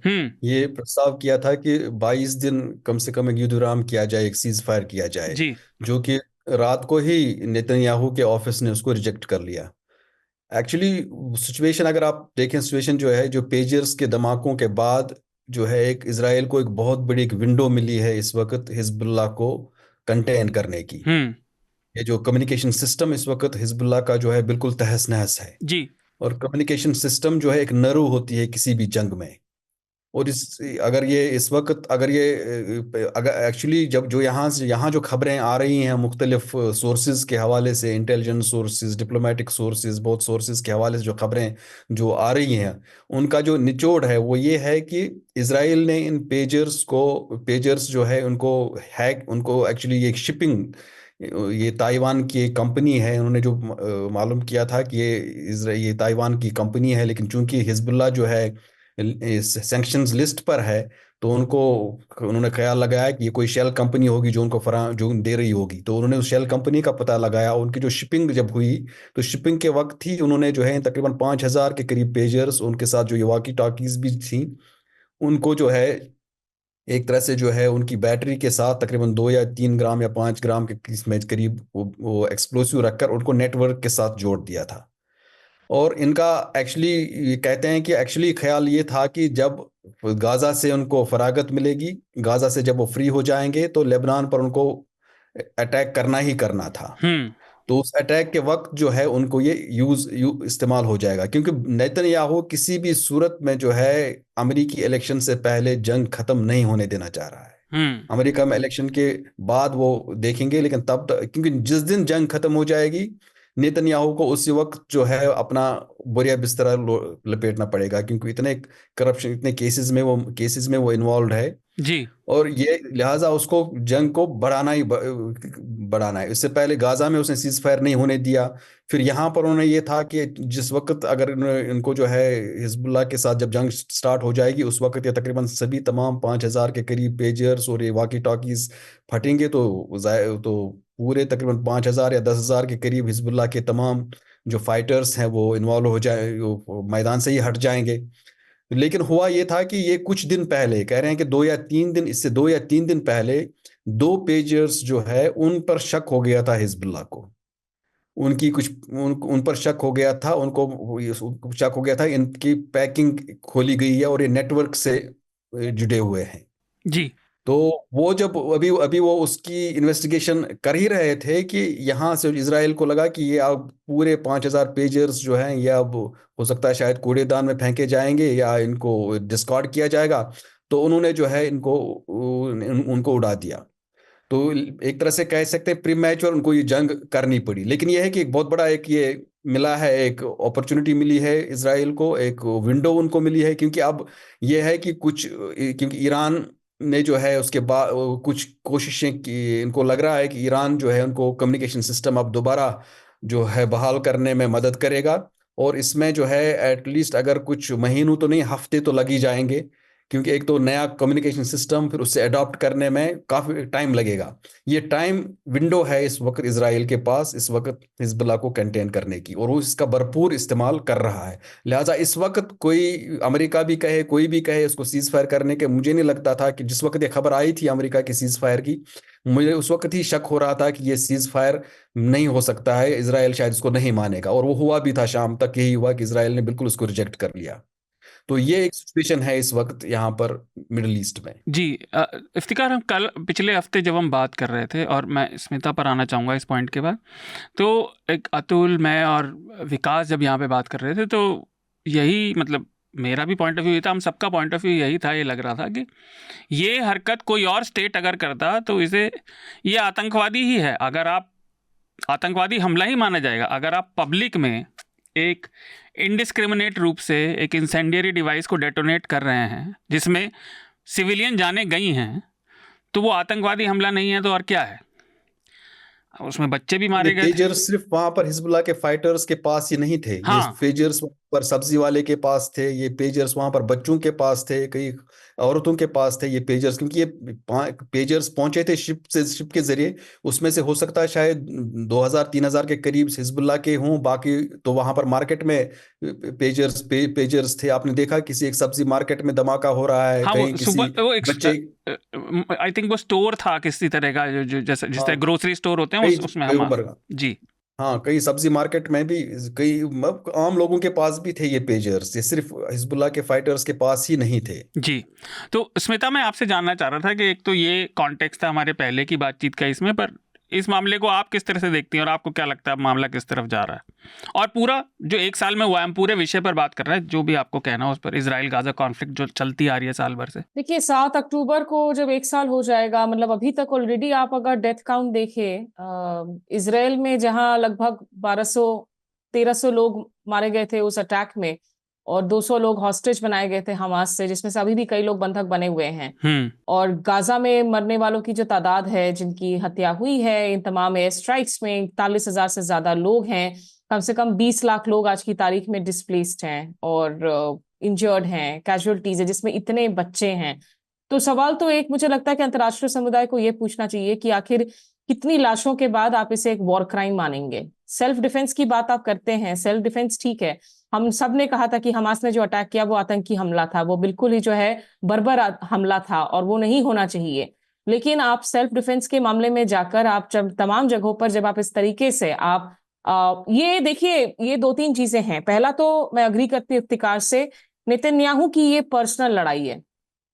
ये प्रस्ताव किया था कि 22 दिन कम से कम एक युद्ध विराम किया जाए, एक सीज फायर किया जाए जी, जो कि रात को ही नेतन्याहू के ऑफिस ने उसको रिजेक्ट कर लिया। एक्चुअली सिचुएशन अगर आप देखें, सिचुएशन जो है, जो पेजर्स के धमाकों के बाद जो है, एक इजराइल को एक बहुत बड़ी एक विंडो मिली है इस वक्त हिजबुल्लाह को कंटेन करने की। ये जो कम्युनिकेशन सिस्टम इस वक्त हिजबुल्लाह का जो है बिल्कुल तहस नहस है जी, और कम्युनिकेशन सिस्टम जो है एक नर्व होती है किसी भी जंग में। और अगर एक्चुअली जब जो यहाँ जो खबरें आ रही हैं मुख्तलिफ सोर्सेज के हवाले से, इंटेलिजेंस सोर्सेज, डिप्लोमेटिक सोर्सेज, बहुत सोर्सेज के हवाले से जो खबरें जो आ रही हैं, उनका जो निचोड़ है वो ये है कि इजराइल ने इन पेजर्स जो है उनको एक्चुअली ये शिपिंग, ये ताइवान की एक कंपनी है, उन्होंने जो मालूम किया था कि ये ताइवान की कंपनी है, लेकिन चूंकि हिजबुल्लाह जो है सैंक्शंस लिस्ट पर है, तो उन्होंने ख्याल लगाया कि ये कोई शेल कंपनी होगी जो जो दे रही होगी। तो उन्होंने उस शेल कंपनी का पता लगाया। उनकी जो शिपिंग जब हुई, तो शिपिंग के वक्त ही उन्होंने जो है तकरीबन 5,000 के करीब पेजर्स, उनके साथ जो ये वॉकी टॉकीज भी थी, उनको जो है एक तरह से जो है उनकी बैटरी के साथ तकरीबन 2 या 3 ग्राम या 5 ग्राम के इसमें करीब वो एक्सप्लोसिव रखकर उनको नेटवर्क के साथ जोड़ दिया था। और इनका एक्चुअली ये कहते हैं कि एक्चुअली ख्याल ये था कि जब गाजा से उनको फरागत मिलेगी, गाजा से जब वो फ्री हो जाएंगे, तो लेबनान पर उनको अटैक करना ही करना था। तो उस अटैक के वक्त जो है उनको ये इस्तेमाल हो जाएगा, क्योंकि नेतन्याहू किसी भी सूरत में जो है अमेरिकी इलेक्शन से पहले जंग खत्म नहीं होने देना चाह रहा है। अमेरिका में इलेक्शन के बाद वो देखेंगे, लेकिन तब तक, क्योंकि जिस दिन जंग खत्म हो जाएगी, नेतन्याहू को उसी वक्त जो है अपना बोरिया बिस्तरा लपेटना पड़ेगा, क्योंकि इतने करप्शन, इतने केसेस में वो इन्वॉल्व है जी। और ये लिहाजा उसको जंग को बढ़ाना है। इससे पहले गाजा में उसने सीज फायर नहीं होने दिया। फिर यहाँ पर उन्होंने ये था कि जिस वक्त अगर इनको जो है हिजबुल्लाह के साथ जब जंग स्टार्ट हो जाएगी, उस वक्त ये तकरीबन सभी तमाम 5,000 के करीब पेजर्स और ये वॉकी टॉकीज फटेंगे, तो पूरे तकरीबन 5,000 या 10,000 के करीब हिजबुल्लाह के तमाम जो फाइटर्स हैं वो इन्वॉल्व हो जाए, मैदान से ही हट जाएंगे। लेकिन हुआ ये था कि ये कुछ दिन पहले कह रहे हैं कि 2 या 3 दिन पहले 2 पेजर्स जो है उन पर शक हो गया था हिजबुल्लाह को। उन पर शक हो गया था, उनको शक हो गया था इनकी पैकिंग खोली गई है और ये नेटवर्क से जुड़े हुए हैं जी। तो वो जब अभी वो उसकी इन्वेस्टिगेशन कर ही रहे थे कि यहाँ से इजराइल को लगा कि ये अब पूरे 5,000 पेजर्स जो हैं ये अब हो सकता है शायद कूड़ेदान में फेंके जाएंगे या इनको डिस्कार्ड किया जाएगा, तो उन्होंने जो है उनको उड़ा दिया। तो एक तरह से कह सकते हैं प्रीमैच्योर उनको ये जंग करनी पड़ी। लेकिन ये है कि एक बहुत बड़ा ये मिला है, एक अपॉर्चुनिटी मिली है इजराइल को, एक विंडो उनको मिली है, क्योंकि अब ये है कि क्योंकि ईरान ने जो है उसके बाद कुछ कोशिशें की, इनको लग रहा है कि ईरान जो है उनको कम्युनिकेशन सिस्टम अब दोबारा जो है बहाल करने में मदद करेगा। और इसमें जो है एटलीस्ट अगर कुछ महीनों तो नहीं, हफ्ते तो लग ही जाएंगे, क्योंकि एक तो नया कम्युनिकेशन सिस्टम फिर उससे अडॉप्ट करने में काफ़ी टाइम लगेगा। ये टाइम विंडो है इस वक्त इजराइल के पास इस वक्त हिजबुल्लाह को कंटेन करने की, और वो इसका भरपूर इस्तेमाल कर रहा है। लिहाजा इस वक्त कोई अमेरिका भी कहे, कोई भी कहे उसको सीज फायर करने के, मुझे नहीं लगता था कि जिस वक्त ये खबर आई थी अमेरिका की सीज फायर की, मुझे उस वक्त ही शक हो रहा था कि ये सीज फायर नहीं हो सकता है, इजराइल शायद इसको नहीं मानेगा। और वो हुआ भी था, शाम तक यही हुआ कि इजराइल ने बिल्कुल उसको रिजेक्ट कर लिया। तो ये एक सिचुएशन है इस वक्त यहाँ पर मिडिल ईस्ट में। जी। इफ्तिकार, हम पिछले हफ्ते जब हम बात कर रहे थे, और मैं स्मिता पर आना चाहूँगा इस पॉइंट के बाद, तो एक अतुल, मैं और विकास जब यहाँ पे बात कर रहे थे, तो यही मतलब मेरा भी पॉइंट ऑफ व्यू था, हम सबका पॉइंट ऑफ व्यू यही था, ये लग रहा था कि ये हरकत कोई और स्टेट अगर करता तो ये आतंकवादी ही है। अगर आप आतंकवादी हमला ही माना जाएगा अगर आप पब्लिक में एक इनडिस्क्रिमिनेट रूप से एक इंसेंडियरी डिवाइस को डेटोनेट कर रहे हैं जिसमें सिविलियन जाने गई हैं, तो वो आतंकवादी हमला नहीं है तो और क्या है? उसमें बच्चे भी मारे गए। पेजर्स सिर्फ वहां पर हिजबुल्लाह के फाइटर्स के पास ही नहीं थे। हाँ। ये पेजर्स पर सब्जी वाले के पास थे, ये पेजर्स वहां पर बच्चों के पास थे, कई औरतों के पास थे ये पेजर्स, क्योंकि ये पेजर्स पहुंचे थे शिप के जरिए। उसमें से हो सकता है शायद 2,000-3,000 के करीब हिजबुल्लाह के हों, बाकी तो वहां पर मार्केट में पेजर्स थे। आपने देखा किसी एक सब्जी मार्केट में धमाका हो रहा है, हाँ, कहीं किसी बच्चे, आई थिंक वो स्टोर था किसी तरह का, जो जैसे जिस तरह ग्रोसरी स्टोर होते हैं उसमें जी हाँ, कई सब्जी मार्केट में भी कई आम लोगों के पास भी थे ये पेजर्स, ये सिर्फ हिजबुल्लाह के फाइटर्स के पास ही नहीं थे। जी। तो स्मिता, मैं आपसे जानना चाह रहा था कि एक तो ये कॉन्टेक्स्ट था हमारे पहले की बातचीत का इसमें, पर इस मामले को आप किस तरह से देखती हैं और आपको क्या लगता है मामला किस तरफ जा रहा है? और पूरा जो एक साल में हुआ है, हम पूरे विषय पर बात कर रहे हैं, जो भी आपको कहना हो उस पर, इजराइल गाजा कॉन्फ्लिक्ट जो चलती आ रही है साल भर से। देखिए, 7 अक्टूबर को जब 1 साल हो जाएगा, मतलब अभी तक ऑलरेडी आप अगर डेथ काउंट देखें, इजराइल में जहां लगभग 1,200-1,300 लोग मारे गए थे उस अटैक में, और 200 लोग हॉस्टेज बनाए गए थे हमास से, जिसमें से अभी भी कई लोग बंधक बने हुए हैं। और गाजा में मरने वालों की जो तादाद है, जिनकी हत्या हुई है इन तमाम एयर स्ट्राइक्स में, 41,000 से ज्यादा लोग हैं। कम से कम 20 लाख लोग आज की तारीख में डिस्प्लेस्ड हैं, और इंजर्ड हैं, कैजुअलिटीज है, जिसमें इतने बच्चे हैं। तो सवाल तो एक मुझे लगता है कि अंतर्राष्ट्रीय समुदाय को ये पूछना चाहिए कि आखिर कितनी लाशों के बाद आप इसे एक वॉर क्राइम मानेंगे। सेल्फ डिफेंस की बात आप करते हैं, सेल्फ डिफेंस ठीक है, हम सब ने कहा था कि हमास ने जो अटैक किया वो आतंकी हमला था, वो बिल्कुल ही जो है बर्बर हमला था और वो नहीं होना चाहिए। लेकिन आप सेल्फ डिफेंस के मामले में जाकर आप जब तमाम जगहों पर जब आप इस तरीके से आप ये देखिए, ये 2-3 चीजें हैं। पहला तो मैं अग्री करती हूं इफ्तिकार से, नेतन्याहू की ये पर्सनल लड़ाई है,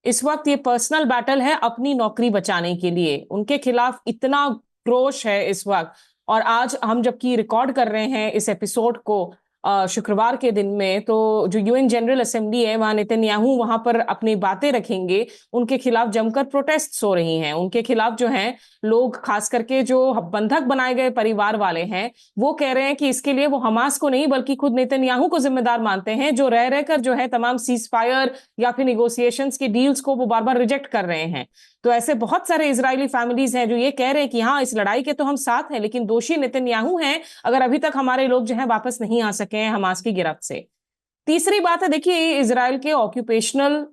इस वक्त ये पर्सनल बैटल है अपनी नौकरी बचाने के लिए। उनके खिलाफ इतना क्रोश है इस वक्त। और आज हम जबकि रिकॉर्ड कर रहे हैं इस एपिसोड को शुक्रवार के दिन में, तो जो यूएन जनरल असेंबली है वहां नेतन्याहू वहां पर अपनी बातें रखेंगे। उनके खिलाफ जमकर प्रोटेस्ट हो रही हैं, उनके खिलाफ जो हैं लोग, खास करके जो बंधक बनाए गए परिवार वाले हैं, वो कह रहे हैं कि इसके लिए वो हमास को नहीं बल्कि खुद नेतन्याहू को जिम्मेदार मानते हैं, जो रह रहकर जो है तमाम सीज फायर या फिर निगोशिएशंस के डील्स को वो बार बार रिजेक्ट कर रहे हैं। तो ऐसे बहुत सारे इजरायली फैमिलीज हैं जो ये कह रहे हैं कि हाँ, इस लड़ाई के तो हम साथ हैं, लेकिन दोषी नेतन्याहू हैं अगर अभी तक हमारे लोग जो है वापस नहीं आ सके हैं हमास की गिरफ्त से। तीसरी बात है, देखिए इजराइल के ऑक्यूपेशनल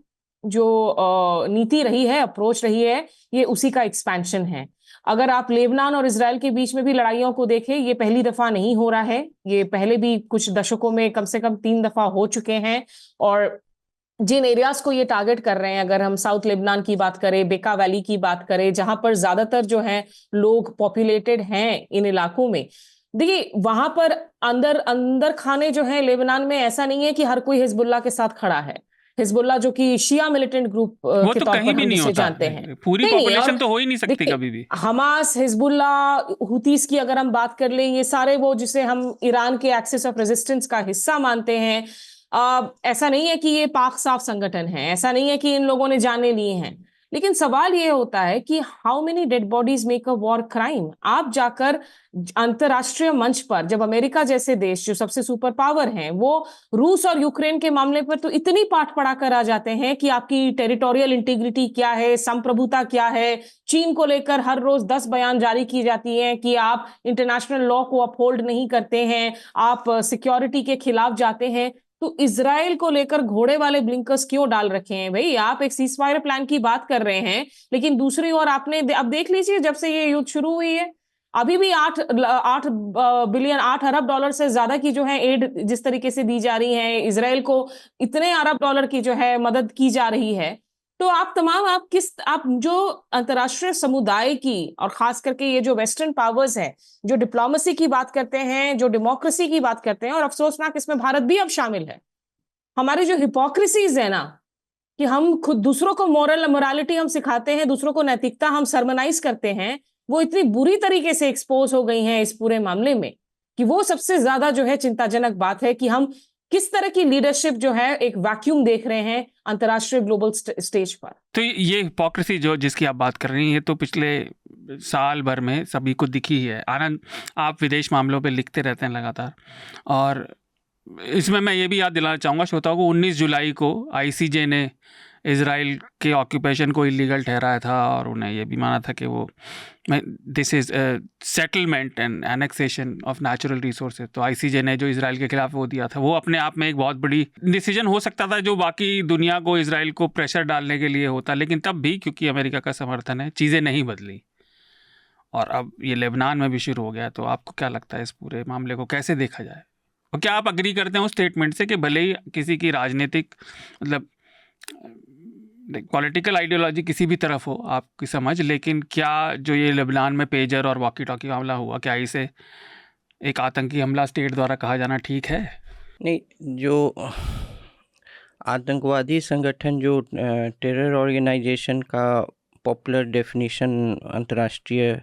जो नीति रही है, अप्रोच रही है, ये उसी का एक्सपेंशन है। अगर आप लेबनान और इजराइल के बीच में भी लड़ाइयों को देखें, ये पहली दफा नहीं हो रहा है, ये पहले भी कुछ दशकों में कम से कम 3 दफा हो चुके हैं। और जिन एरियाज को ये टारगेट कर रहे हैं, अगर हम साउथ लेबनान की बात करें, बेका वैली की बात करें, जहां पर ज्यादातर जो है लोग पॉपुलेटेड हैं इन इलाकों में, देखिए वहां पर अंदर अंदर खाने जो है लेबनान में, ऐसा नहीं है कि हर कोई हिजबुल्लाह के साथ खड़ा है। हिजबुल्लाह जो कि शिया मिलिटेंट ग्रुप वो के तो तौर कहीं पर भी हम नहीं जिसे होता, जानते हैं, पूरी नहीं, पॉपुलेशन और तो हो ही नहीं सकती देखिए, कभी भी। हमास, हिजबुल्लाह, हुतीस की अगर हम बात कर लें, ये सारे वो जिसे हम ईरान के एक्सिस ऑफ रेजिस्टेंस का हिस्सा मानते हैं। ऐसा नहीं है कि ये पाक साफ संगठन है, ऐसा नहीं है कि इन लोगों ने जाने लिए हैं, लेकिन सवाल ये होता है कि how many dead bodies make a war crime. आप जाकर अंतरराष्ट्रीय मंच पर, जब अमेरिका जैसे देश जो सबसे सुपर पावर हैं, वो रूस और यूक्रेन के मामले पर तो इतनी पाठ पढ़ा कर आ जाते हैं कि आपकी टेरिटोरियल इंटीग्रिटी क्या है, संप्रभुता क्या है। चीन को लेकर हर रोज 10 बयान जारी की जाती है कि आप इंटरनेशनल लॉ को अपहोल्ड नहीं करते हैं, आप सिक्योरिटी के खिलाफ जाते हैं। तो इजराइल को लेकर घोड़े वाले ब्लिंकर्स क्यों डाल रखे हैं भाई? आप एक सीज फायर प्लान की बात कर रहे हैं, लेकिन दूसरी ओर आपने अब देख लीजिए, जब से ये युद्ध शुरू हुई है, अभी भी 8 अरब डॉलर से ज्यादा की जो है एड जिस तरीके से दी जा रही है इजराइल को, इतने अरब डॉलर की जो है मदद की जा रही है। तो आप जो अंतर्राष्ट्रीय समुदाय की, और खास करके ये जो वेस्टर्न पावर्स है, जो डिप्लोमेसी की बात करते हैं, जो डेमोक्रेसी की बात करते हैं, और अफसोसनाक इसमें भारत भी अब शामिल है, हमारी जो हिपोक्रेसीज है ना, कि हम खुद दूसरों को मोरालिटी हम सिखाते हैं, दूसरों को नैतिकता हम सरमनाइज करते हैं, वो इतनी बुरी तरीके से एक्सपोज हो गई हैं इस पूरे मामले में कि वो सबसे ज्यादा जो है चिंताजनक बात है कि हम किस तरह की लीडरशिप जो है एक वैक्यूम देख रहे हैं अंतर्राष्ट्रीय ग्लोबल स्टेज पर। तो ये हिपोक्रेसी जो जिसकी आप बात कर रही हैं, तो पिछले साल भर में सभी को दिखी ही है। आनंद, आप विदेश मामलों पे लिखते रहते हैं लगातार, और इसमें मैं ये भी याद दिलाना चाहूँगा श्रोताओं को, 19 जुलाई को आईसीजे ने इजराइल के ऑक्यूपेशन को इलीगल ठहराया था, और उन्हें ये भी माना था कि वो this is settlement and annexation of natural resources. तो आईसीजे ने जो इजराइल के खिलाफ वो दिया था, वो अपने आप में एक बहुत बड़ी डिसीजन हो सकता था, जो बाकी दुनिया को, इजराइल को प्रेशर डालने के लिए होता, लेकिन तब भी क्योंकि अमेरिका का समर्थन है, चीज़ें नहीं बदली, और अब ये लेबनान में भी शुरू हो गया। तो आपको क्या लगता है इस पूरे मामले को कैसे देखा जाए, और क्या आप अग्री करते हैं उस स्टेटमेंट से कि भले ही किसी की राजनीतिक, मतलब पॉलिटिकल आइडियोलॉजी किसी भी तरफ हो आपकी समझ, लेकिन क्या जो ये लेबनान में पेजर और वॉकी टॉकी हमला हुआ, क्या इसे एक आतंकी हमला स्टेट द्वारा कहा जाना ठीक है? नहीं, जो आतंकवादी संगठन, जो टेरर ऑर्गेनाइजेशन का पॉपुलर डेफिनेशन अंतर्राष्ट्रीय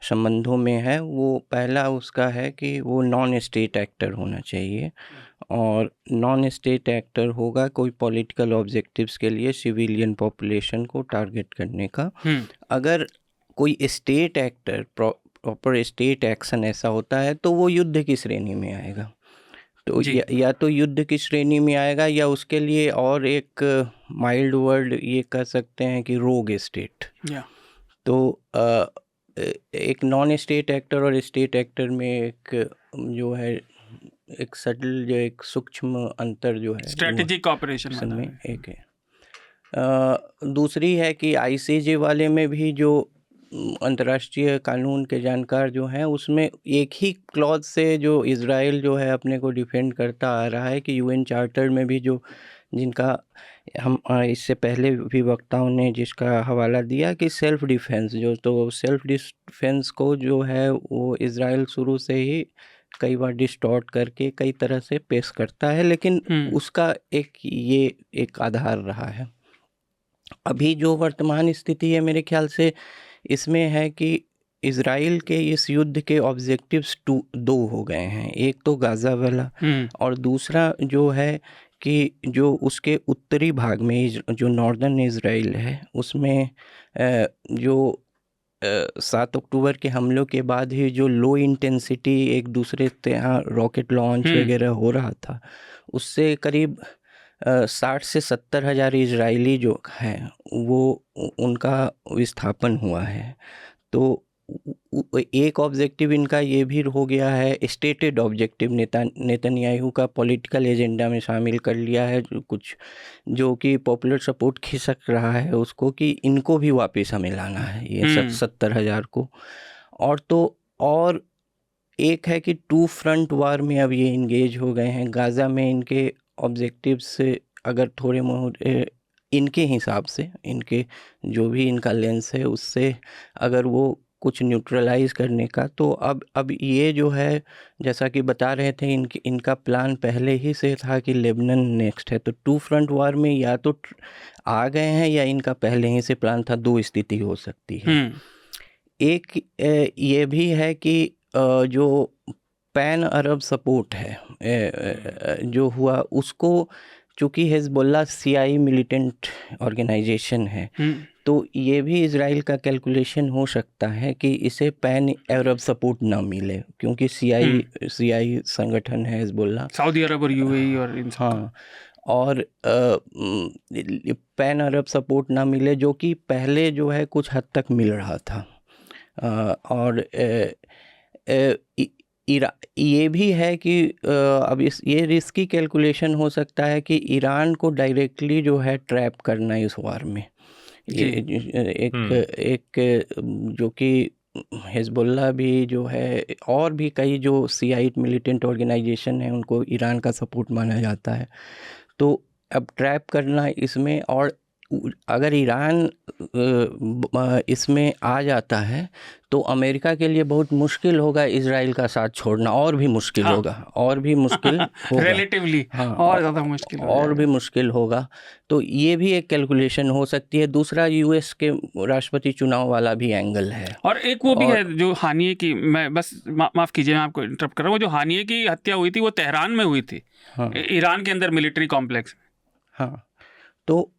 संबंधों में है, वो पहला उसका है कि वो नॉन स्टेट एक्टर होना चाहिए, और नॉन स्टेट एक्टर होगा कोई पॉलिटिकल ऑब्जेक्टिव्स के लिए सिविलियन पॉपुलेशन को टारगेट करने का। अगर कोई state actor, proper state action ऐसा होता है, तो वो युद्ध की श्रेणी में आएगा। तो या तो युद्ध की श्रेणी में आएगा, या उसके लिए और एक माइल्ड वर्ड ये कह सकते हैं कि रोग स्टेट। तो एक नॉन स्टेट एक्टर और स्टेट एक्टर में एक जो है एक सटल जो एक सूक्ष्म अंतर जो है स्ट्रेटेजिक कॉपरेशन में एक है। दूसरी है कि आईसीजे वाले में भी जो अंतर्राष्ट्रीय कानून के जानकार जो हैं उसमें एक ही क्लॉज से जो इजराइल जो है अपने को डिफेंड करता आ रहा है कि यूएन चार्टर में भी जो जिनका हम इससे पहले भी वक्ताओं ने जिसका हवाला दिया कि सेल्फ डिफेंस जो, तो सेल्फ डिफेंस को जो है वो इजराइल शुरू से ही कई बार डिस्टॉर्ट करके कई तरह से पेश करता है, लेकिन उसका ये एक आधार रहा है। अभी जो वर्तमान स्थिति है मेरे ख्याल से इसमें है कि इजराइल के इस युद्ध के ऑब्जेक्टिव्स दो हो गए हैं, एक तो गाज़ा वाला और दूसरा जो है कि जो उसके उत्तरी भाग में जो नॉर्दर्न इजराइल है उसमें जो 7 अक्टूबर के हमलों के बाद ही जो लो इंटेंसिटी एक दूसरे से यहाँ रॉकेट लॉन्च वगैरह हो रहा था, उससे करीब 60 से 70 हज़ार इजरायली जो हैं वो उनका विस्थापन हुआ है। तो एक ऑब्जेक्टिव इनका ये भी हो गया है, स्टेटेड ऑब्जेक्टिव नेतन्याहू का पॉलिटिकल एजेंडा में शामिल कर लिया है, कुछ जो कि पॉपुलर सपोर्ट खिसक रहा है उसको कि इनको भी वापस हमें लाना है ये 70 हज़ार को। और तो और एक है कि 2 फ्रंट वार में अब ये इंगेज हो गए हैं। गाज़ा में इनके ऑब्जेक्टिव से अगर थोड़े मोटे इनके हिसाब से इनके जो भी इनका लेंस है उससे अगर वो कुछ न्यूट्रलाइज करने का, तो अब ये जो है जैसा कि बता रहे थे इनका प्लान पहले ही से था कि लेबनान नेक्स्ट है। तो 2 फ्रंट वार में या तो आ गए हैं या इनका पहले ही से प्लान था, 2 स्थिति हो सकती है। एक ये भी है कि जो पैन अरब सपोर्ट है जो हुआ उसको, चूँकि हिजबुल्लाह सीआई मिलिटेंट ऑर्गेनाइजेशन है, तो ये भी इजराइल का कैलकुलेशन हो सकता है कि इसे पैन अरब सपोर्ट ना मिले, क्योंकि सीआई संगठन है हिजबुल्लाह, सऊदी अरब और यूएई और हाँ, और पैन अरब सपोर्ट ना मिले जो कि पहले जो है कुछ हद तक मिल रहा था। और ये भी है कि अब ये रिस्की कैलकुलेशन हो सकता है कि ईरान को डायरेक्टली जो है ट्रैप करना इस वार में। एक जो कि हिजबुल्लाह भी जो है और भी कई जो शियाइट मिलिटेंट ऑर्गेनाइजेशन है उनको ईरान का सपोर्ट माना जाता है। तो अब ट्रैप करना इसमें, और अगर ईरान इसमें आ जाता है तो अमेरिका के लिए बहुत मुश्किल होगा इजराइल का साथ छोड़ना, और भी मुश्किल होगा, और भी मुश्किल होगा रिलेटिवली, और ज़्यादा मुश्किल और भी मुश्किल होगा। तो ये भी एक कैलकुलेशन हो सकती है। दूसरा यूएस के राष्ट्रपति चुनाव वाला भी एंगल है, और एक वो भी है जो हानिये की, मैं बस माफ़ कीजिए मैं आपको इंटरप्ट कर रहा हूँ, जो हानिये की हत्या हुई थी वो तेहरान में हुई थी, ईरान के अंदर मिलिट्री कॉम्प्लेक्स। हाँ, तो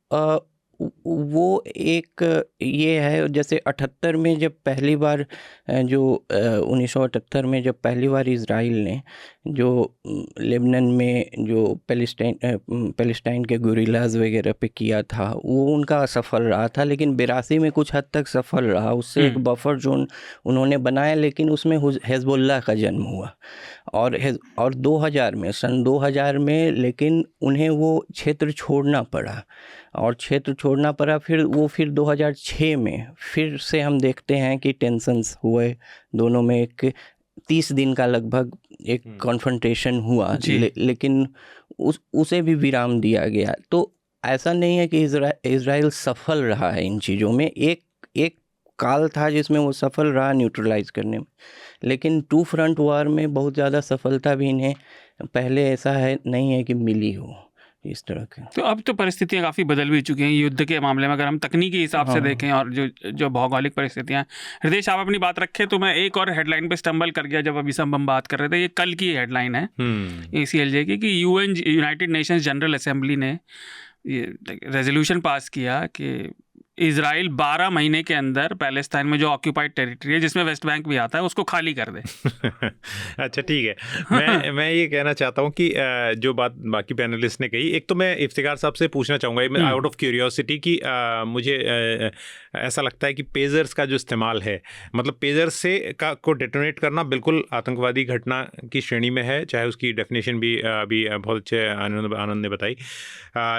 वो एक ये है, जैसे 78 में जब पहली बार जो 1978 में जब पहली बार इजराइल ने जो लेबनान में जो पैलेस्टाइन के गुरिल्लाज वगैरह पे किया था वो उनका असफल रहा था, लेकिन 82 में कुछ हद तक सफल रहा। उससे एक बफर जोन उन्होंने बनाया, लेकिन उसमें हिजबुल्लाह का जन्म हुआ। और 2000 में, सन 2000 में लेकिन उन्हें वो क्षेत्र छोड़ना पड़ा, और क्षेत्र छोड़ना पड़ा फिर 2006 में फिर से हम देखते हैं कि टेंशन्स हुए दोनों में। एक 30 दिन का लगभग एक कॉन्फ्रंटेशन हुआ, लेकिन उसे भी विराम दिया गया। तो ऐसा नहीं है कि इजराइल सफल रहा है इन चीज़ों में। एक काल था जिसमें वो सफल रहा न्यूट्रलाइज करने में, लेकिन 2 फ्रंट वार में बहुत ज़्यादा सफलता भी इन्हें पहले ऐसा है नहीं है कि मिली हो इस तरह के। तो अब तो परिस्थितियां काफ़ी बदल भी चुकी हैं युद्ध के मामले में, अगर हम तकनीकी हिसाब से देखें और जो भौगोलिक परिस्थितियां। हृदय आप अपनी बात रखे तो मैं एक और हेडलाइन पे स्टम्बल कर गया जब अभी सब हम बात कर रहे थे। ये कल की हेडलाइन है ACLJ की कि यूनाइटेड नेशंस जनरल असेंबली ने ये रेजोल्यूशन पास किया कि इजराइल 12 महीने के अंदर पैलेस्टाइन में जो ऑक्यूपाइड टेरिटरी है, जिसमें वेस्ट बैंक भी आता है, उसको खाली कर दे। अच्छा ठीक है, मैं ये कहना चाहता हूँ कि जो बात बाकी पैनलिस्ट ने कही, एक तो मैं इफ्तिकार साहब से पूछना चाहूँगा आउट ऑफ क्यूरियोसिटी कि मुझे ऐसा लगता है कि पेजर्स का जो इस्तेमाल है, मतलब पेजर से को डेटोनेट करना बिल्कुल आतंकवादी घटना की श्रेणी में है, चाहे उसकी डेफिनेशन भी अभी बहुत अच्छे आनंद ने बताई।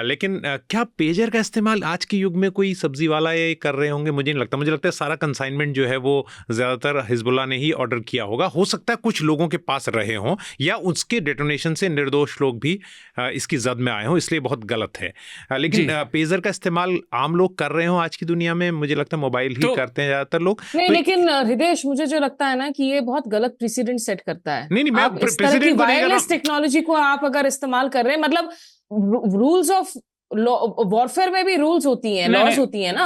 लेकिन क्या पेजर का इस्तेमाल आज के युग में कोई सब्जी वाला ये कर रहे होंगे? मुझे नहीं लगता। मुझे लगता है सारा कंसाइनमेंट जो है वो ज़्यादातर हिजबुल्लाह ने ही ऑर्डर किया होगा। हो सकता है कुछ लोगों के पास रहे हों या उसके डेटोनेशन से निर्दोष लोग भी इसकी जद में आए हों, इसलिए बहुत गलत है। लेकिन पेजर का इस्तेमाल आम लोग कर रहे हों आज की दुनिया में, मुझे लगता है मोबाइल ही करते हैं ज़्यादातर लोग। नहीं, लेकिन हृदेश, मुझे जो लगता है ना कि ये बहुत गलत प्रेसिडेंट सेट करता है। नहीं, आप इस तरह की वायरलेस टेक्नोलॉजी को आप अगर इस्तेमाल कर रहे हैं, मतलब रूल्स ऑफ वॉरफेयर में भी रूल्स होती हैं, लॉज होती हैं ना।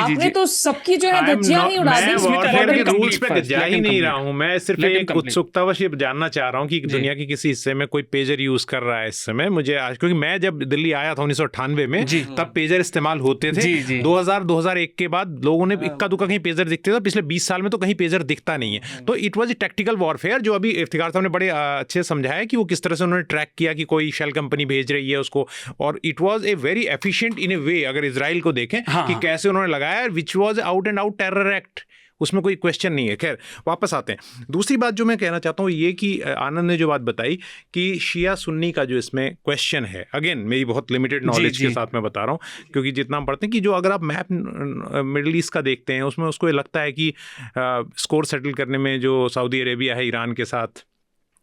आपने तो सबकी जो है धज्जियां ही उड़ा दी। वॉरफेयर के रूल्स पे जा ही नहीं रहा हूं मैं, सिर्फ एक उत्सुकतावश ये जानना चाह रहा हूं कि दुनिया के किसी हिस्से में कोई पेजर यूज कर रहा है इस समय। मुझे आज, क्योंकि मैं जब दिल्ली आया था 1998 में, तब पेजर इस्तेमाल होते थे। 2000-2001 के बाद लोगों ने इक्का दुक्का कहीं पेजर दिखते थे। पिछले 20 साल में तो कहीं पेजर दिखता नहीं है। तो it was A tactical warfare, जो अभी इफ्तिकार साहब ने बड़े अच्छे समझाया कि वो किस तरह से उन्होंने ट्रैक किया कि कोई शेल कंपनी भेज रही है उसको, और it was a very efficient in a way. अगर इजराइल को देखें कि कैसे उन्होंने लगाया, which was out and out terror act, उसमें कोई क्वेश्चन नहीं है। खैर वापस आते हैं। दूसरी बात जो मैं कहना चाहता हूँ ये कि आनंद ने जो बात बताई कि शिया सुन्नी का जो इसमें क्वेश्चन है, अगेन मेरी बहुत लिमिटेड नॉलेज के साथ मैं बता रहा हूँ, क्योंकि जितना हम पढ़ते हैं कि जो अगर आप मैप मिडिल ईस्ट का देखते हैं उसमें उसको ये लगता है कि स्कोर सेटल करने में जो सऊदी अरेबिया है ईरान के साथ,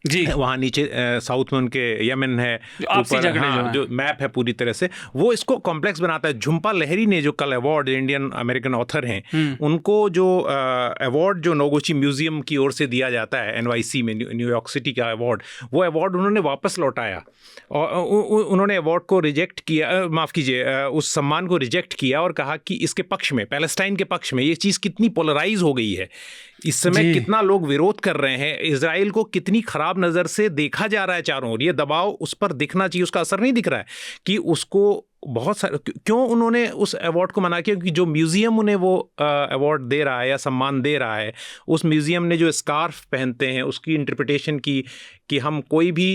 जी वहाँ नीचे साउथ में उनके यमन है, ऊपर जो मैप है पूरी तरह से, वो इसको कॉम्प्लेक्स बनाता है। झुम्पा लहरी ने जो कल अवार्ड, इंडियन अमेरिकन ऑथर हैं, उनको जो अवार्ड जो नोगुची म्यूजियम की ओर से दिया जाता है NYC में, न्यूयॉर्क सिटी का अवार्ड, वो अवार्ड उन्होंने वापस लौटाया और उन्होंने अवार्ड को रिजेक्ट किया, माफ़ कीजिए, उस सम्मान को रिजेक्ट किया और कहा कि इसके पक्ष में, पैलेस्टाइन के पक्ष में, ये चीज़ कितनी पोलराइज हो गई है इस समय, कितना लोग विरोध कर रहे हैं, इजराइल को कितनी खराब नज़र से देखा जा रहा है चारों ओर, ये दबाव उस पर दिखना चाहिए, उसका असर नहीं दिख रहा है कि उसको बहुत सारे, क्यों उन्होंने उस अवार्ड को मना किया? क्योंकि जो म्यूज़ियम उन्हें वो अवार्ड दे रहा है या सम्मान दे रहा है, उस म्यूज़ियम ने जो स्कार्फ पहनते हैं उसकी इंटरप्रिटेशन की कि हम कोई भी